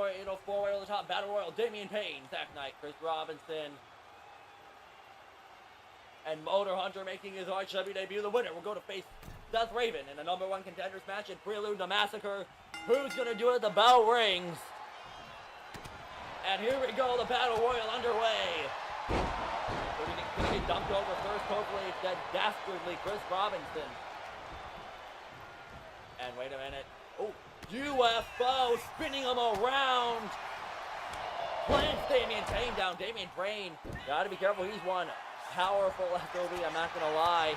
fatal four-way on the top battle royal. Damian Payne, Zack Knight, Chris Robinson, and Motor Hunter making his RW debut. The winner will go to face Seth Raven in a #1 contenders match in Prelude to Massacre. Who's gonna do it? The bell rings. And here we go, the battle royal underway. We're gonna get dumped over first. Hopefully it's that dastardly Chris Robinson. And wait a minute. Oh, UFO spinning him around. Plants Damian Payne down. Damian Payne, gotta be careful. He's one powerful SOB, I'm not gonna lie.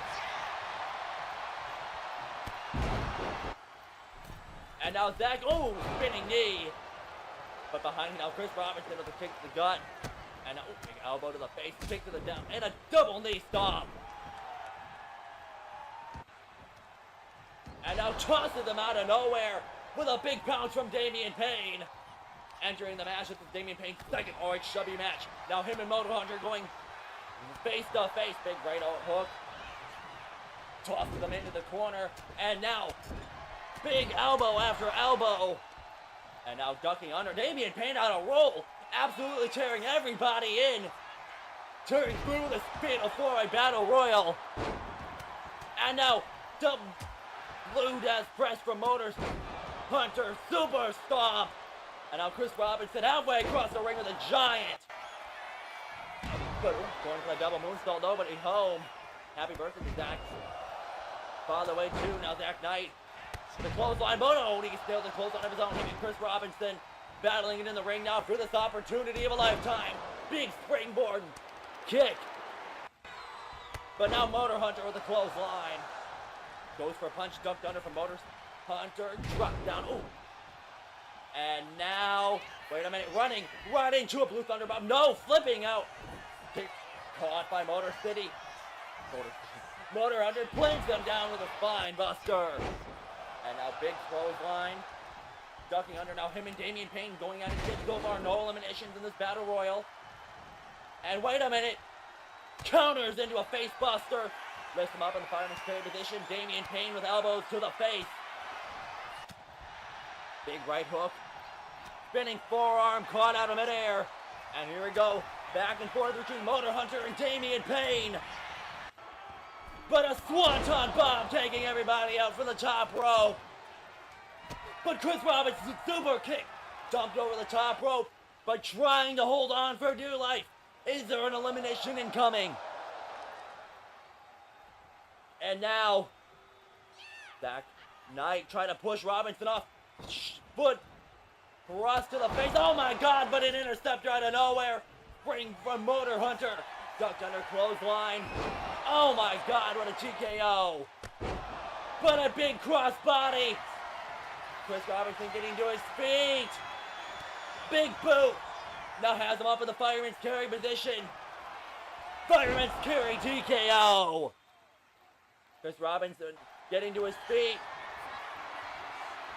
And now Zack, oh, spinning knee. But behind him now, Chris Robinson with a kick to the gut. And oh, big elbow to the face, kick to the down, and a double knee stomp. And now tosses him out of nowhere with a big pounce from Damian Payne. Entering the match, this is Damian Payne's second RHW match. Now him and Motor Hunter going face to face. Big right hook. Tosses them into the corner. And now, big elbow after elbow. And now ducking under. Damian Payne on a roll. Absolutely tearing everybody in. Tearing through the fatal four-way battle royal. And now, double blue death press from Motor Hunter. Super stomp. And now Chris Robinson halfway across the ring with a giant. But going for the double moonsault, nobody home. Happy birthday to Zack. By the way, too, now Zack Knight. The clothesline, but oh, he still the clothesline of his own. Him and Chris Robinson battling it in the ring now for this opportunity of a lifetime. Big springboard kick. But now Motor Hunter with the clothesline. Goes for a punch, ducked under from Motor Hunter. Dropped down, ooh. And now, wait a minute, running right into a Blue Thunder Bomb. No, flipping out. Caught by Motor City. Motor Hunter plants them down with a spine buster. And now big clothesline. Ducking under now, him and Damian Payne going at it. So far, no eliminations in this battle royal. And wait a minute. Counters into a face buster. Lifts him up in the fireman's carry position. Damian Payne with elbows to the face. Big right hook. Spinning forearm caught out of midair. And here we go. Back and forth between Motor Hunter and Damian Payne. But a swanton bomb taking everybody out from the top rope. But Chris Robinson's super kick dumped over the top rope. But trying to hold on for dear life. Is there an elimination incoming? And now, Zack Knight trying to push Robinson off. Foot thrust to the face. Oh my God, but an interceptor out of nowhere. Spring from Motor Hunter. Ducked under clothesline. Oh my God, what a TKO. But a big crossbody. Chris Robinson getting to his feet. Big boot. Now has him up in the fireman's carry position. Fireman's carry TKO. Chris Robinson getting to his feet.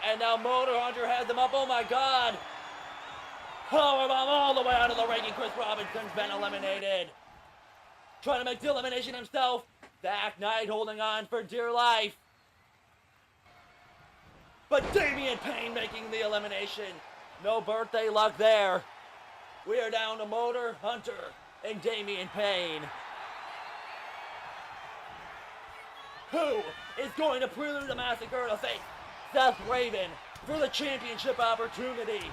And now Motor Hunter has him up. Oh my God. Powerbomb all the way out of the ring, and Chris Robinson's been eliminated. Trying to make the elimination himself. Zack Knight holding on for dear life. But Damian Payne making the elimination. No birthday luck there. We are down to Motor Hunter and Damian Payne. Who is going to Prelude to Massacre to face Seth Raven for the championship opportunity?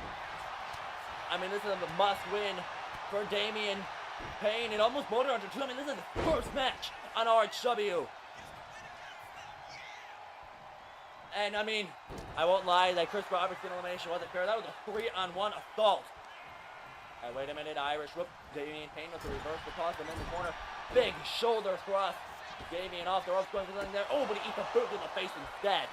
I mean, this is a must-win for Damian Payne and almost Motor Hunter too. I mean, this is the first match on RHW. And I mean, I won't lie, that Chris Robinson elimination wasn't fair. That was a 3-on-1 assault. And wait a minute, Irish whip. Damian Payne with the reverse to toss him in the corner. Big shoulder thrust. Damian off the ropes, going for something there. Oh, but he eats a boot in the face instead.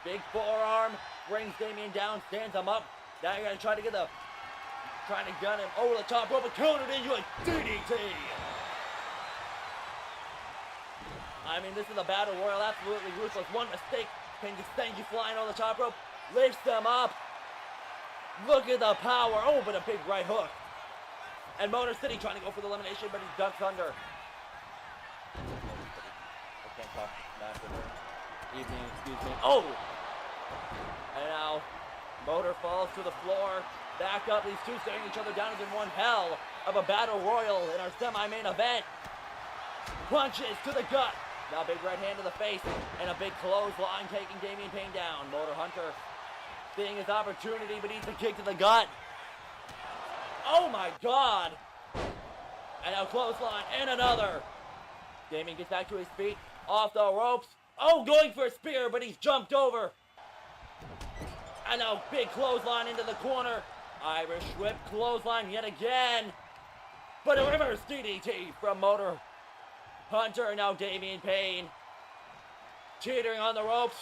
Big forearm, brings Damian down, stands him up. Now you're gonna try to gun him over the top rope, but countered into a DDT. I mean, this is a battle royal, absolutely ruthless. One mistake can just send you flying on the top rope. Lifts them up. Look at the power. Oh, but a big right hook. And Motor City trying to go for the elimination, but he ducks under. I can't talk. Evening, excuse me. Oh! And now, Motor falls to the floor. Back up, these two staring each other down as in one hell of a battle royal in our semi-main event. Punches to the gut. Now big right hand to the face and a big clothesline taking Damian Payne down. Motor Hunter seeing his opportunity, but eats a kick to the gut. Oh my God. And now clothesline and another. Damian gets back to his feet, off the ropes. Oh, going for a spear, but he's jumped over. And now big clothesline into the corner. Irish whip clothesline yet again. But a reverse DDT from Motor Hunter. And now Damian Payne teetering on the ropes.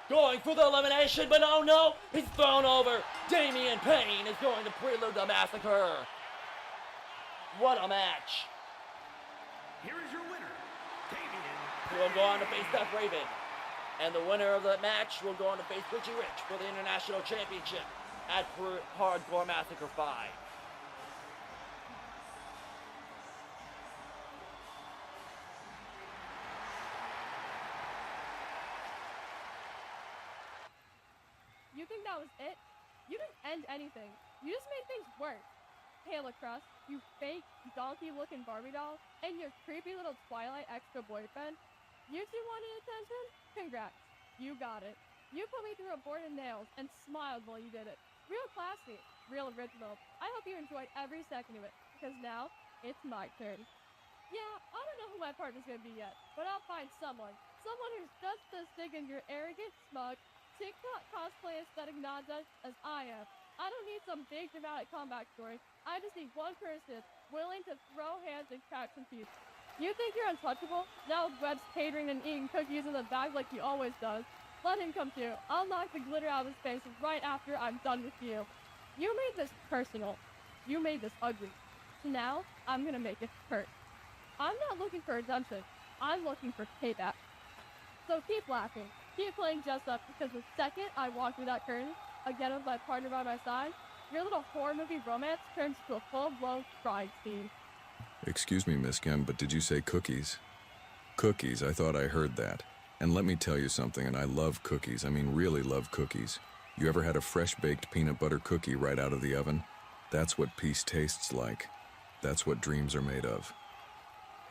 Going for the elimination, but oh no, he's thrown over. Damian Payne is going to prelude the massacre. What a match. Here is your winner, Damian. He will go on to face Seth Raven. And the winner of the match will go on to face Richie Rich for the International Championship at Hardcore Massacre 5. You think that was it? You didn't end anything. You just made things worse. Taylor Crust, you fake donkey-looking Barbie doll, and your creepy little Twilight extra boyfriend. You two wanted attention? Congrats. You got it. You put me through a board of nails and smiled while you did it. Real classy. Real original. I hope you enjoyed every second of it, because now, it's my turn. Yeah, I don't know who my partner's gonna be yet, but I'll find someone. Someone who's just as big in your arrogant, smug, TikTok cosplay aesthetic nonsense as I am. I don't need some big dramatic comeback story. I just need one person willing to throw hands and crack some teeth. You think you're untouchable? Now Webb's catering and eating cookies in the bag like he always does. Let him come too. I'll knock the glitter out of his face right after I'm done with you. You made this personal. You made this ugly. So now, I'm gonna make it hurt. I'm not looking for redemption. I'm looking for payback. So keep laughing. Keep playing just up, because the second I walk through that curtain, again with my partner by my side, your little horror movie romance turns to a full-blown crime scene. Excuse me, Miss Kim, but did you say cookies? Cookies, I thought I heard that. And let me tell you something, and I love cookies. I mean, really love cookies. You ever had a fresh-baked peanut butter cookie right out of the oven? That's what peace tastes like. That's what dreams are made of.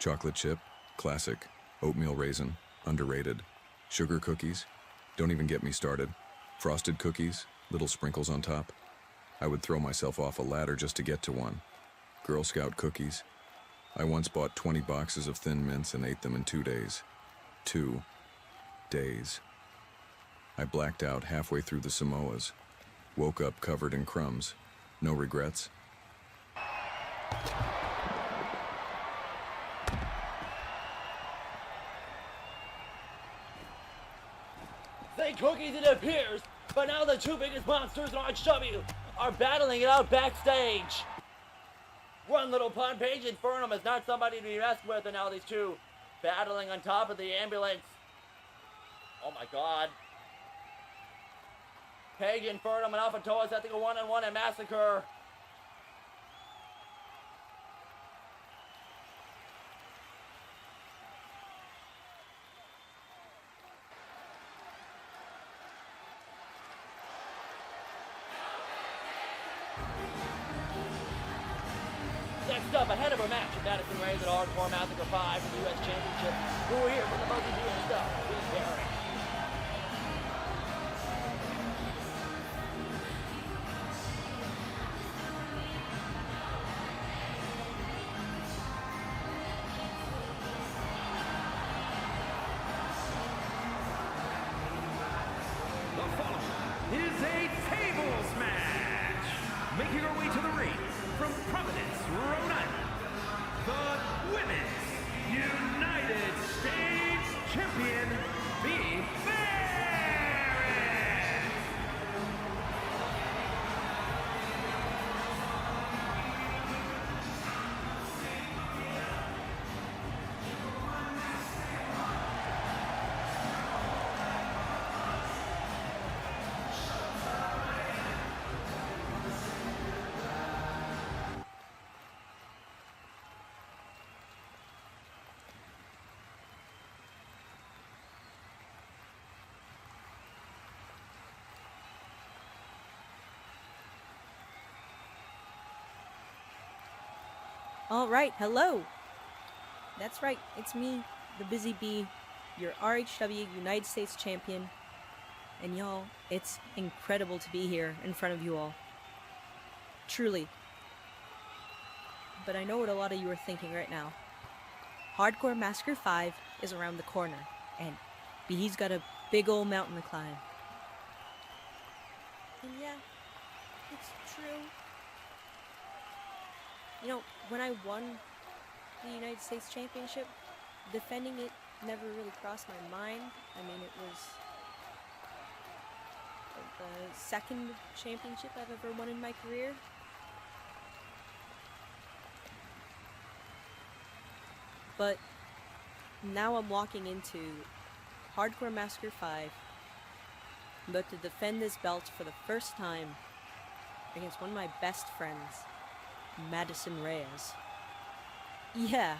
Chocolate chip, classic. Oatmeal raisin, underrated. Sugar cookies, don't even get me started. Frosted cookies, little sprinkles on top. I would throw myself off a ladder just to get to one. Girl Scout cookies. I once bought 20 boxes of Thin Mints and ate them in 2 days. 2 days. I blacked out halfway through the Samoas. Woke up covered in crumbs. No regrets. Say cookies, it appears, but now the two biggest monsters in RHW are battling it out backstage. One little pun, Paige Infernum is not somebody to be messed with, and now these two battling on top of the ambulance. Oh my God. Paige Infernum and Alpha Toa setting a one-on-one at Massacre. Next up, ahead of our match with Madison Reyes at Hardcore Massacre 5 for the U.S. Championship, who are here for the multi-viewer stuff with Barrett. The following is a tables match. Making her way to the ring from Providence, Rhode Island, the Women's United States Champion, the Barrett. All right, hello. That's right, it's me, the Busy Bee, your RHW United States champion. And y'all, it's incredible to be here in front of you all. Truly. But I know what a lot of you are thinking right now. Hardcore Massacre V is around the corner, and Bee's got a big old mountain to climb. And yeah, it's true. You know, when I won the United States Championship, defending it never really crossed my mind. I mean, it was the second championship I've ever won in my career. But now I'm walking into Hardcore Massacre V. I'm about to defend this belt for the first time against one of my best friends, Madison Reyes. Yeah,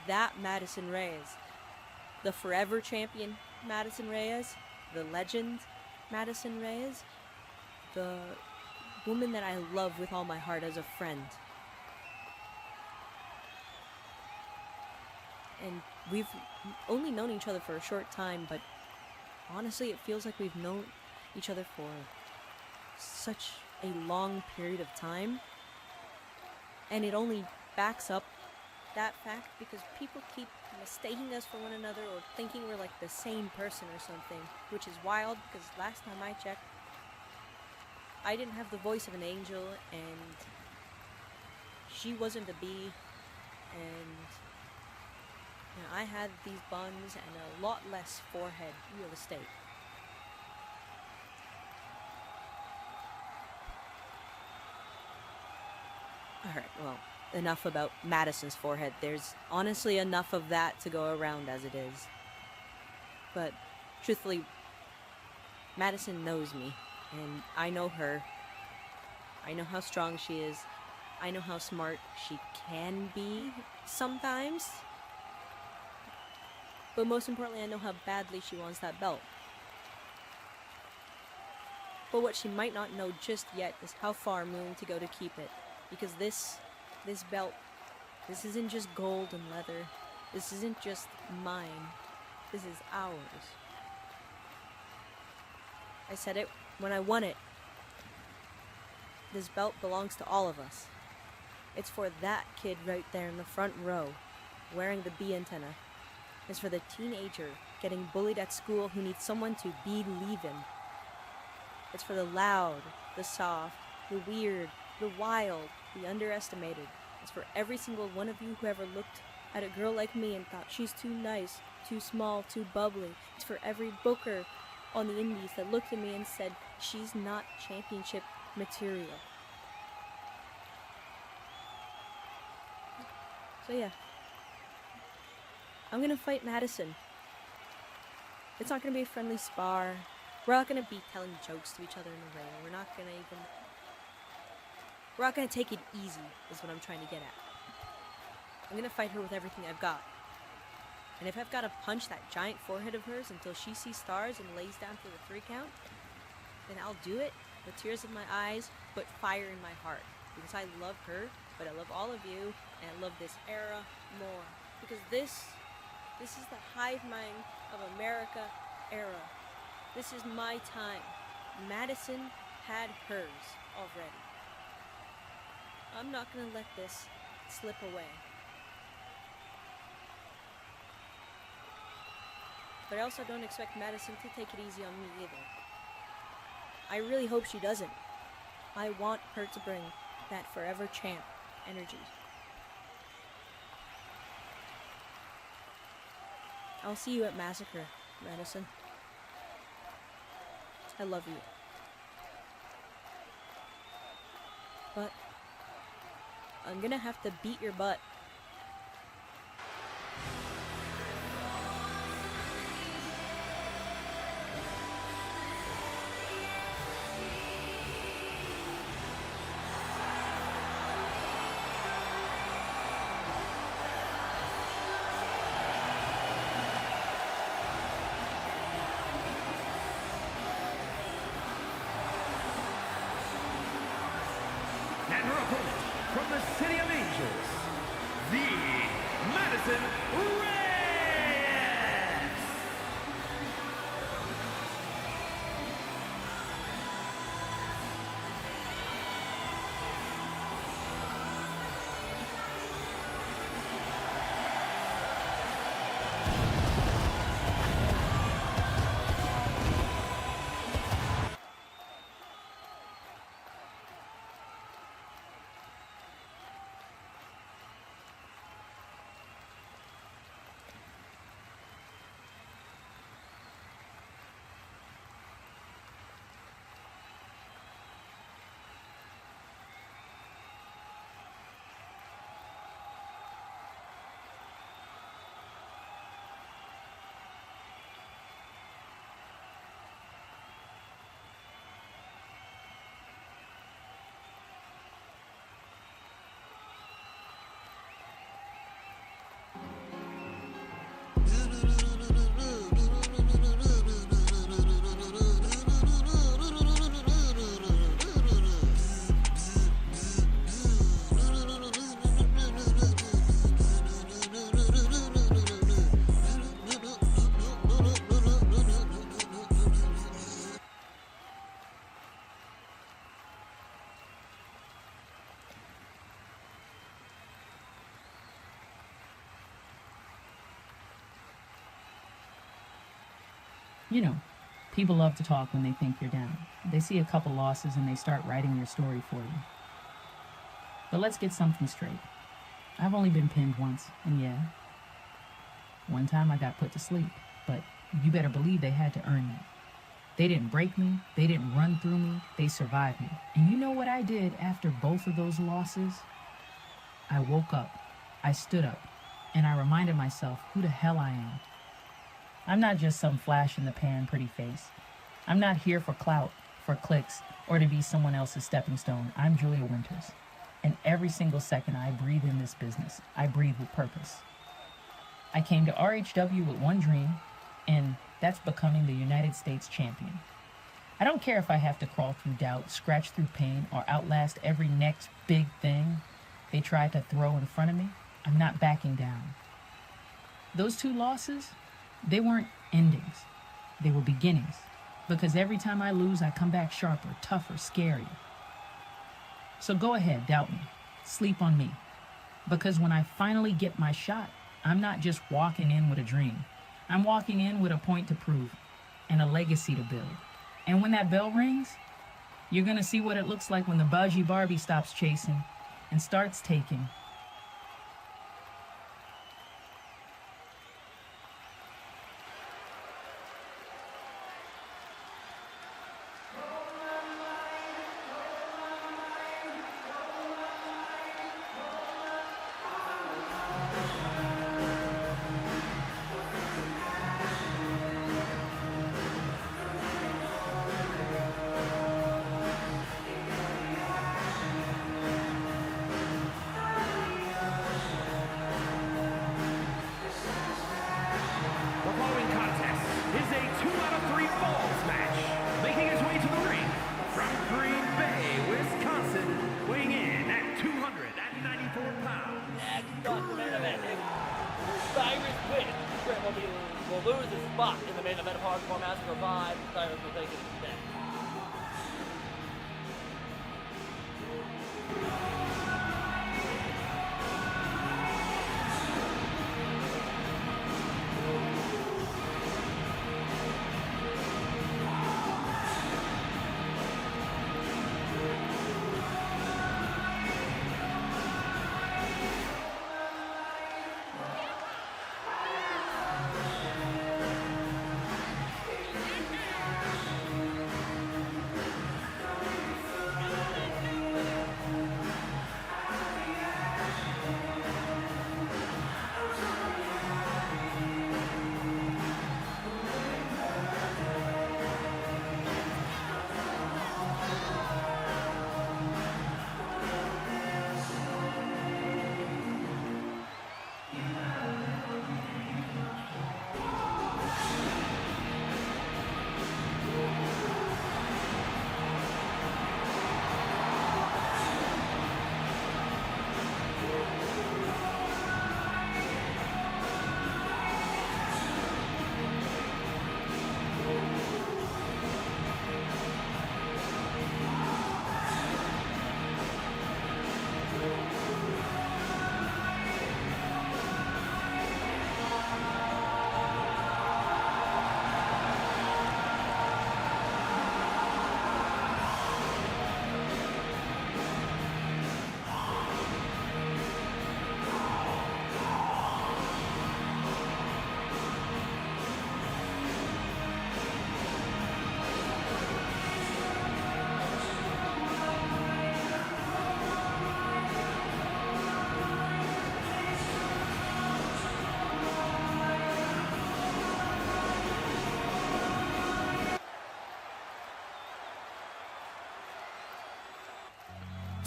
that Madison Reyes. The forever champion Madison Reyes, the legend Madison Reyes, the woman that I love with all my heart as a friend. And we've only known each other for a short time, but honestly it feels like we've known each other for such a long period of time. And it only backs up that fact because people keep mistaking us for one another or thinking we're like the same person or something, which is wild because last time I checked, I didn't have the voice of an angel and she wasn't a bee, and you know, I had these buns and a lot less forehead real estate. Alright, well, enough about Madison's forehead. There's honestly enough of that to go around as it is. But, truthfully, Madison knows me, and I know her. I know how strong she is. I know how smart she can be sometimes. But most importantly, I know how badly she wants that belt. But what she might not know just yet is how far I'm willing to go to keep it. Because this belt, this isn't just gold and leather. This isn't just mine. This is ours. I said it when I won it. This belt belongs to all of us. It's for that kid right there in the front row, wearing the bee antenna. It's for the teenager getting bullied at school who needs someone to believe in. It's for the loud, the soft, the weird, the wild, the underestimated. It's for every single one of you who ever looked at a girl like me and thought she's too nice, too small, too bubbly. It's for every booker on the indies that looked at me and said, she's not championship material. So yeah. I'm gonna fight Madison. It's not gonna be a friendly spar. We're not gonna be telling jokes to each other in the ring. We're not gonna take it easy, is what I'm trying to get at. I'm gonna fight her with everything I've got. And if I've gotta punch that giant forehead of hers until she sees stars and lays down for the 3 count, then I'll do it with tears in my eyes, but fire in my heart. Because I love her, but I love all of you, and I love this era more. Because this is the hive mind of America era. This is my time. Madison had hers already. I'm not gonna let this slip away. But I also don't expect Madison to take it easy on me either. I really hope she doesn't. I want her to bring that forever champ energy. I'll see you at Massacre, Madison. I love you. But I'm gonna have to beat your butt. And her opponent, from the City of Angels, Madison, Reyes! You know, people love to talk when they think you're down. They see a couple losses and they start writing your story for you. But let's get something straight. I've only been pinned once, and yeah, one time I got put to sleep, but you better believe they had to earn that. They didn't break me, they didn't run through me, they survived me. And you know what I did after both of those losses? I woke up, I stood up, and I reminded myself who the hell I am. I'm not just some flash in the pan pretty face. I'm not here for clout, for clicks, or to be someone else's stepping stone. I'm Julia Winters. And every single second I breathe in this business, I breathe with purpose. I came to RHW with one dream, and that's becoming the United States champion. I don't care if I have to crawl through doubt, scratch through pain, or outlast every next big thing they try to throw in front of me. I'm not backing down. Those two losses, they weren't endings. They were beginnings. Because every time I lose, I come back sharper, tougher, scarier. So go ahead, doubt me. Sleep on me. Because when I finally get my shot, I'm not just walking in with a dream. I'm walking in with a point to prove and a legacy to build. And when that bell rings, you're gonna see what it looks like when the bougie Barbie stops chasing and starts taking. Cyrus wins. Grim will lose his spot in the main event of Hardcore Massacre V. Cyrus will take it instead.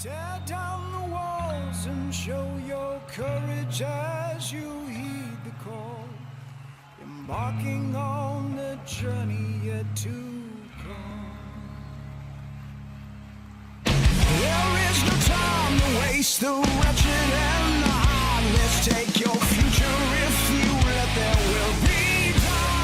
Tear down the walls and show your courage as you heed the call. Embarking on the journey yet to come. There is no time to waste, the wretched and the heartless take your future if you let. There will be time.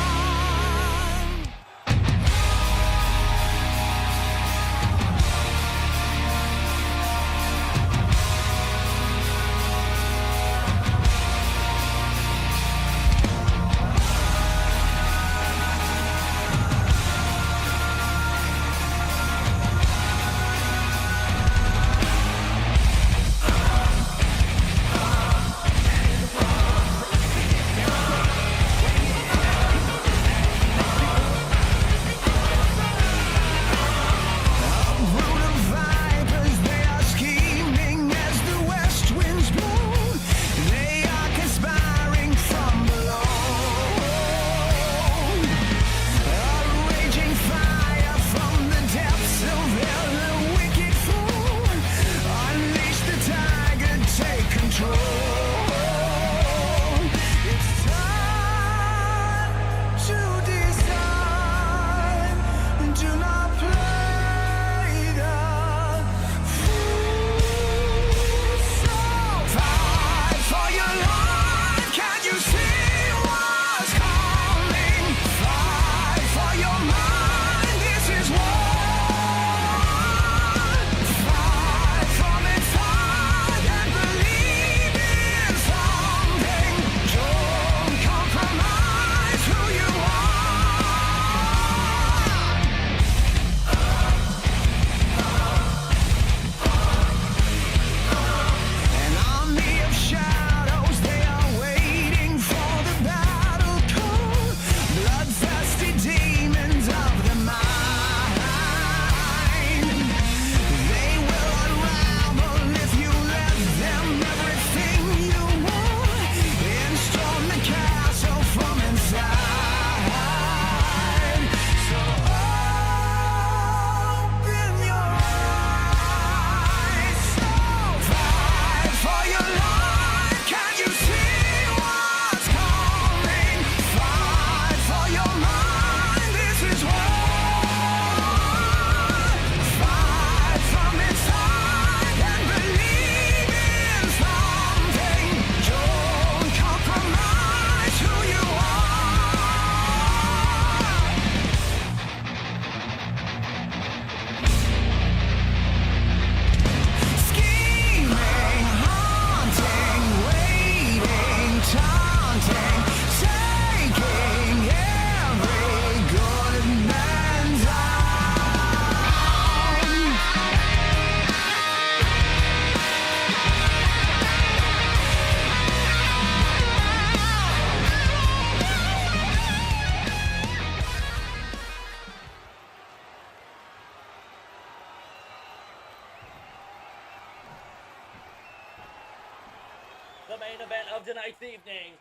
The main event of tonight's evening.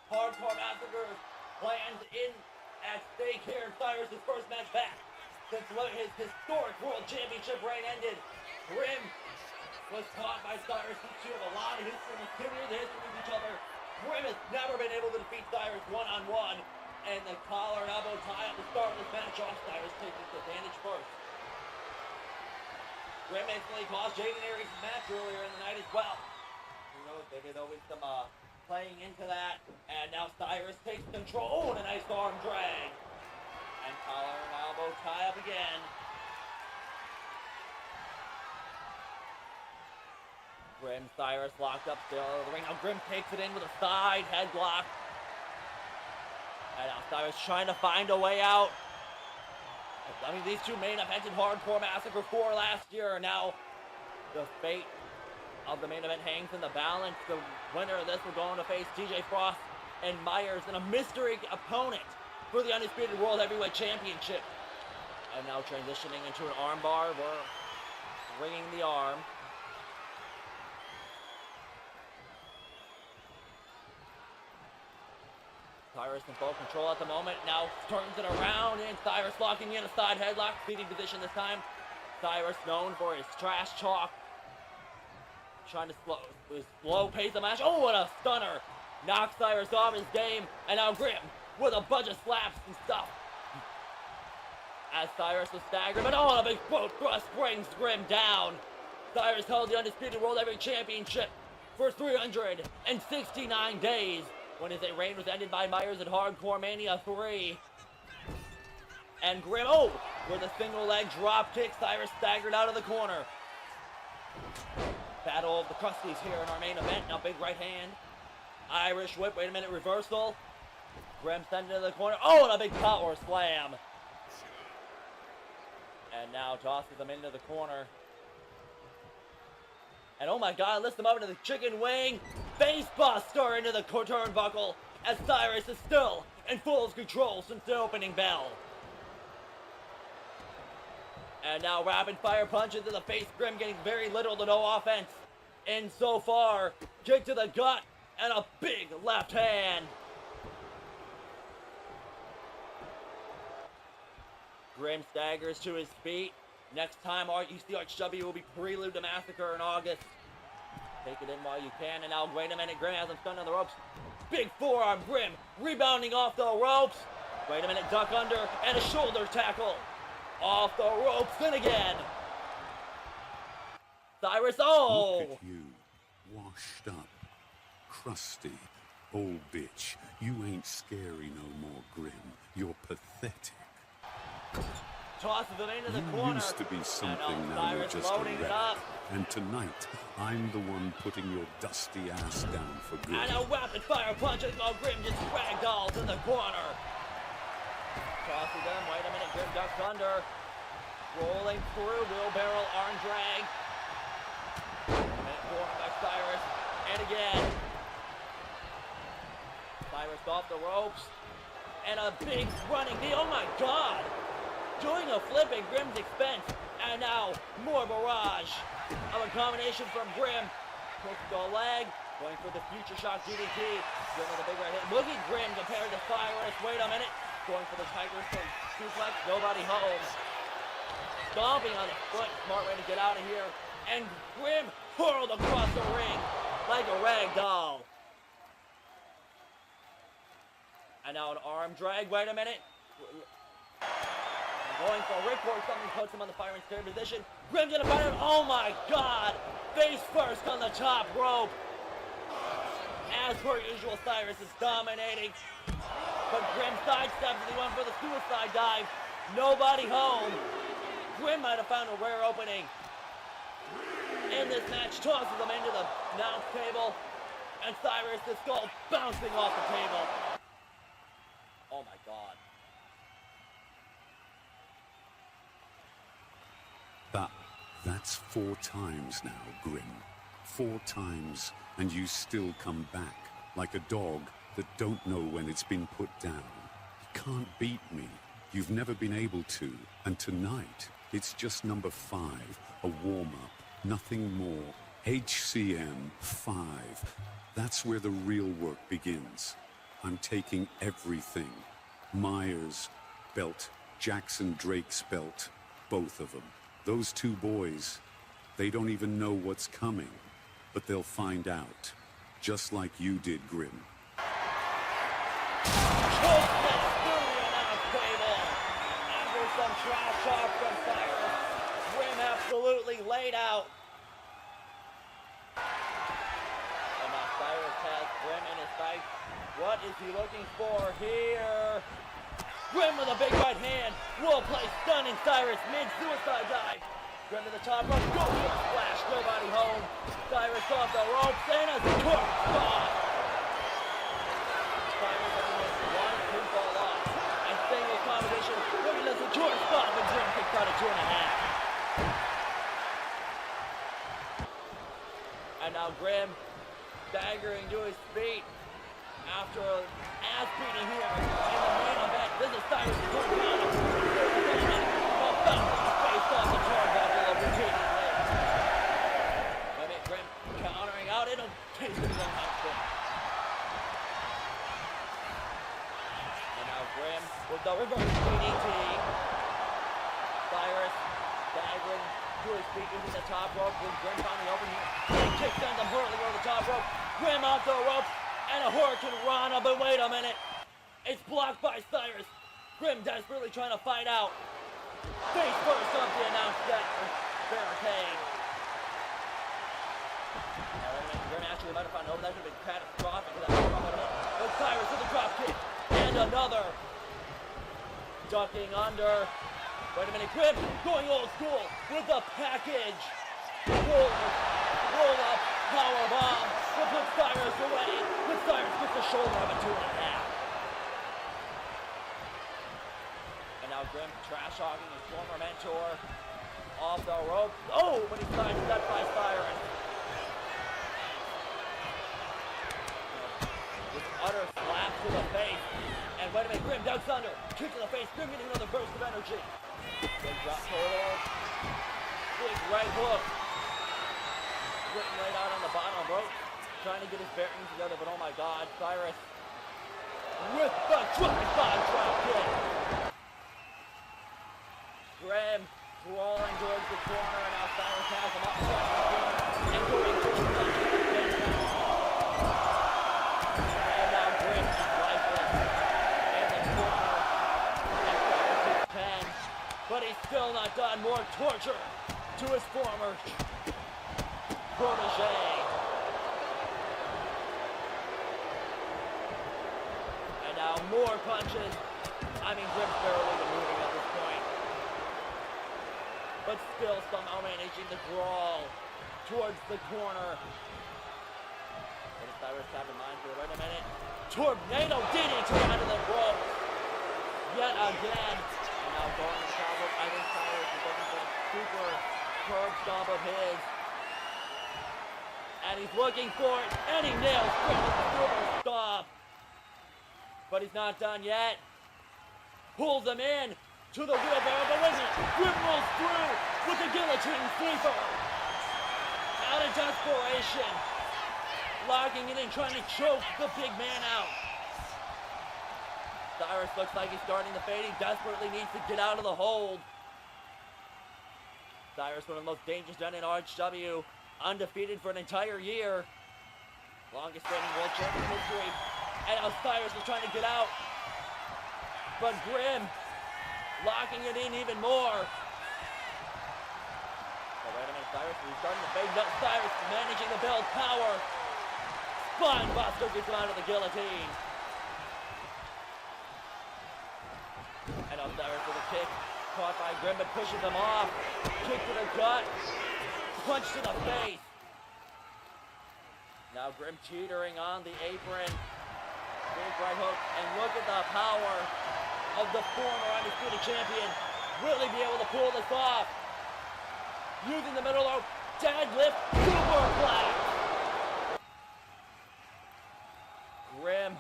Hardcore Massacre lands in at stake here in Cyrus' first match back since his historic World Championship reign ended. Grim was caught by Cyrus. These two have a lot of history, similar to history with each other. Grim has never been able to defeat Cyrus one-on-one, and the collar and elbow tie at the start of this match off. Cyrus takes this advantage first. Grim instantly caused Jaden Aries' match earlier in the night as well. Who knows, maybe there'll be some playing into that. And now Cyrus takes control and a nice arm drag. And collar and elbow tie up again. Grim, Cyrus locked up still in the ring. Now Grim takes it in with a side headlock. And now Cyrus trying to find a way out. I mean, these two main evented Hardcore Massacre 4 last year, and now the fate of the main event hangs in the balance. The winner of this will go on to face TJ Frost and Myers in a mystery opponent for the Undisputed World Heavyweight Championship. And now transitioning into an armbar. We're ringing the arm. Cyrus in full control at the moment. Now turns it around, and Cyrus locking in a side headlock. Seating position this time. Cyrus known for his trash talk trying to slow pace the match. Oh, what a stunner. Knocks Cyrus off his game. And now Grim with a bunch of slaps and stuff. As Cyrus was staggered, but oh, a big boat thrust brings Grim down. Cyrus held the undisputed World Heavyweight Championship for 369 days when his reign was ended by Myers at Hardcore Mania 3. And Grim, oh, with a single leg drop kick, Cyrus staggered out of the corner. Battle of the Crusties here in our main event. Now big right hand. Irish whip, wait a minute, reversal. Grim sent into the corner. Oh, and a big power slam. And now tosses him into the corner. And oh my god, lifts him up into the chicken wing. Face buster into the turnbuckle as Cyrus is still in full control since the opening bell. And now rapid fire punches to the face. Grim getting very little to no offense in so far. Kick to the gut and a big left hand. Grim staggers to his feet. Next time UC RHW will be Prelude to Massacre in August. Take it in while you can. And now, wait a minute, Grim has him stunned on the ropes. Big forearm, Grim rebounding off the ropes. Wait a minute, duck under and a shoulder tackle. Off the ropes and again. Cyrus, oh! Look at you, washed up, crusty, old bitch. You ain't scary no more, Grim. You're pathetic. Tosses him into the corner. You used to be something, now you're just a wreck. And tonight, I'm the one putting your dusty ass down for good. And a rapid fire punch as Grim just ragdolls in the corner. Tosses him, wait a minute, Grim ducks under. Rolling through, wheelbarrow, arm drag. And forward by Cyrus. And again. Cyrus off the ropes. And a big running knee, oh my god! Doing a flip at Grim's expense. And now, more barrage of a combination from Grim. Push the leg, going for the future shock DDT. Grim with a big right hit. Look at Grim compared to Cyrus. Wait a minute. Going for the Tiger suplex. Nobody home. Stomping on the foot. Smart way to get out of here. And Grim hurled across the ring like a rag doll. And now an arm drag. Wait a minute. Going for a ripcord. Something puts him on the fire and scare position. Grim gonna fight him. Oh my god. Face first on the top rope. As per usual, Cyrus is dominating. But Grim sidesteps as he went for the suicide dive. Nobody home. Grim might have found a rare opening in this match. Tosses him into the announce table. And Cyrus, the skull bouncing off the table. Oh my god. That's 4 times now, Grim. 4 times, and you still come back like a dog that don't know when it's been put down. You can't beat me. You've never been able to. And tonight, it's just number 5, a warm-up, nothing more. HCM 5. That's where the real work begins. I'm taking everything. Myers' belt, Jackson Drake's belt, both of them. Those 2 boys, they don't even know what's coming, but they'll find out, just like you did, Grim. After some trash talk from Cyrus, Grim absolutely laid out. And now Cyrus has Grim in his sights. What is he looking for here? Grim with a big right hand. Will play stunning Cyrus mid-suicide dive. Grim to the top rope. Go for a splash. Nobody home. Cyrus off the ropes. And a torque spot. Cyrus has missed 1 pinfall loss. And single combination. Looking at the torque spot. But Grim kicks out at 2.5. And now Grim staggering to his feet. After an ass beating here in the main event, this is Cyrus going down. Face off the turnbuckle repeatedly. Wait, Grim countering out. It'll taste his own outfit. And now Grim with the reverse DDT. Cyrus staggering to his feet using the top rope. Grim finally over here. He kicks sends him hurtling over the top rope. Grim off the ropes and a Hurricane Rana, but wait a minute. It's blocked by Cyrus. Grim desperately trying to fight out. Face first up the announced barricade. Grim actually might have found over. That could have been catastrophic. But Cyrus with a drop kick. And another. Ducking under. Wait a minute. Grim going old school with the package. Roll up. Power bomb. To put Cyrus away. But Cyrus gets the shoulder of a 2.5. And now Grim trash-talking his former mentor. Off the rope. Oh, but he's sidestepped by Cyrus. Utter slap to the face. And wait a minute, Grim ducks under. Kick to the face. Grim getting another burst of energy. Big drop total. Big right hook. Grim laid out on the bottom rope. Trying to get his bearings together, but oh my god, Cyrus with the drive-by drop kick. Grim crawling towards the corner, and now Cyrus has him up the corner. And going towards the but he's still not done. More torture to his former protege. And now more punches. I mean, Grim's barely even moving at this point. But still somehow managing to crawl towards the corner. What does Cyrus have in mind for? Wait a minute. Tornado DDT out of the ropes. Yet again. Now going to the top rope. I think Cyrus is looking for a super curb stomp of his. And he's looking for it. And he nails Grim with the super stomp. But he's not done yet. Pulls him in to the wheelbarrow. But wait a minute. Grim rolls through with the guillotine sleeper. Out of desperation. Locking it in, trying to choke the big man out. Cyrus looks like he's starting to fade. He desperately needs to get out of the hold. Cyrus, one of the most dangerous done in RHW. Undefeated for an entire year. Longest reigning world champion in history. And now Cyrus is trying to get out. But Grim locking it in even more. Oh, wait a minute, Cyrus, he's starting to fade. No, Cyrus managing to build power. Spine buster gets him out of the guillotine. And now Cyrus with a kick, caught by Grim, but pushes him off. Kick to the gut, punch to the face. Now Grim teetering on the apron. Big right hook, and look at the power of the former undisputed champion. Will he be able to pull this off? Using the middle rope, deadlift, superplex. Grim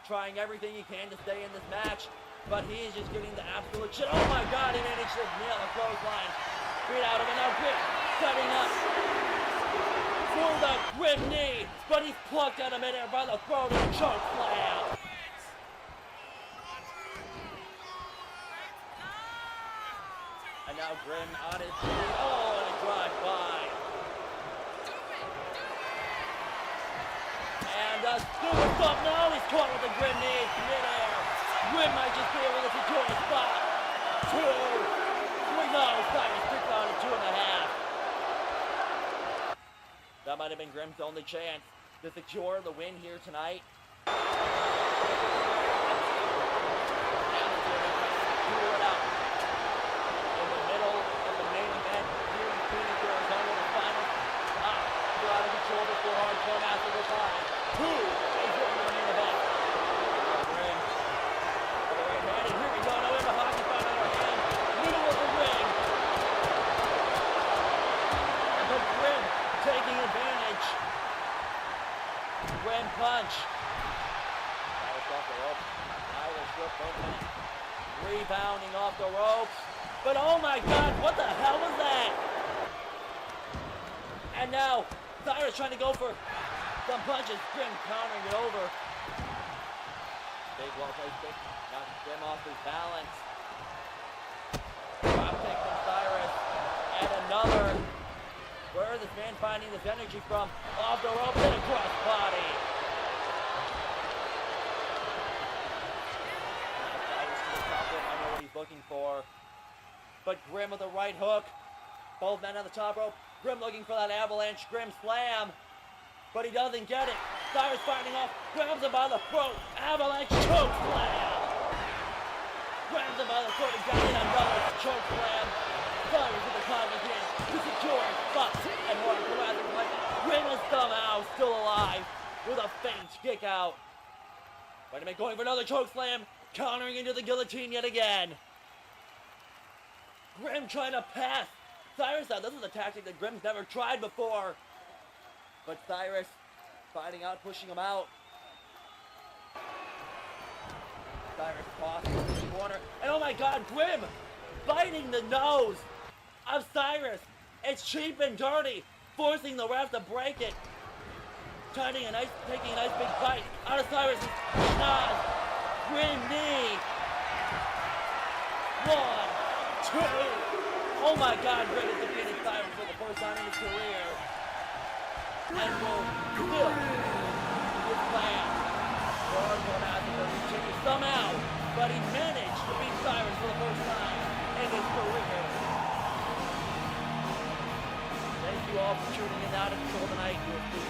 trying everything he can to stay in this match. But he is just getting the absolute shit. Oh my god, he managed to nail a clothesline. Beat out of it. Now Grim setting up for the Grim knee. But he's plucked out of midair by the throat and choke slam. And now Grim on his feet. Oh, and a drive by. And a super stomp. Now he's caught with the Grim knee midair. Grim might just be able to secure a spot. 2, 3, no, Cyrus took down at 2.5. That might have been Grim's only chance to secure the win here tonight. And it out. In the middle of the main event here in Phoenix, Arizona, the final go out of control before Hardcore Massacre V. Who is winning the main event? Grim. And here we go, now in the hockey fight on our hand, middle of the ring. But Grim taking advantage. Grim punch. Cyrus off the ropes. Irish whip both men. Rebounding off the ropes. But oh my god, what the hell was that? And now, Cyrus trying to go for some punches. Grim countering it over. Big well placed kick. Knocks Grim off his balance. Drop kick from Cyrus. And another Where is this man finding this energy from? Off the rope and a cross body. I know what he's looking for. But Grim with a right hook. Both men on the top rope. Grim looking for that avalanche. Grim slam. But he doesn't get it. Cyrus fighting off. Grabs him by the throat. Avalanche choke slam. Grabs him by the throat and got in another choke slam. Cyrus with the climbing pin to secure his spot. And Hardcore Massacre like Grim is somehow still alive with a faint kick out. Raney going for another choke slam. Countering into the guillotine yet again. Grim trying to pass Cyrus out. This is a tactic that Grim's never tried before. But Cyrus fighting out, pushing him out. Cyrus tosses in the corner. And oh my god, Grim biting the nose of Cyrus. It's cheap and dirty, forcing the ref to break it. Taking a nice big bite out of Cyrus' nose. Grim knee. 1, 2. Oh my god, Grim has defeated Cyrus for the first time in his career. And will still his plan for Hardcore Massacre continue somehow, but he managed to beat Cyrus for the first time in his career. Thank you all for tuning in out until tonight. You'll see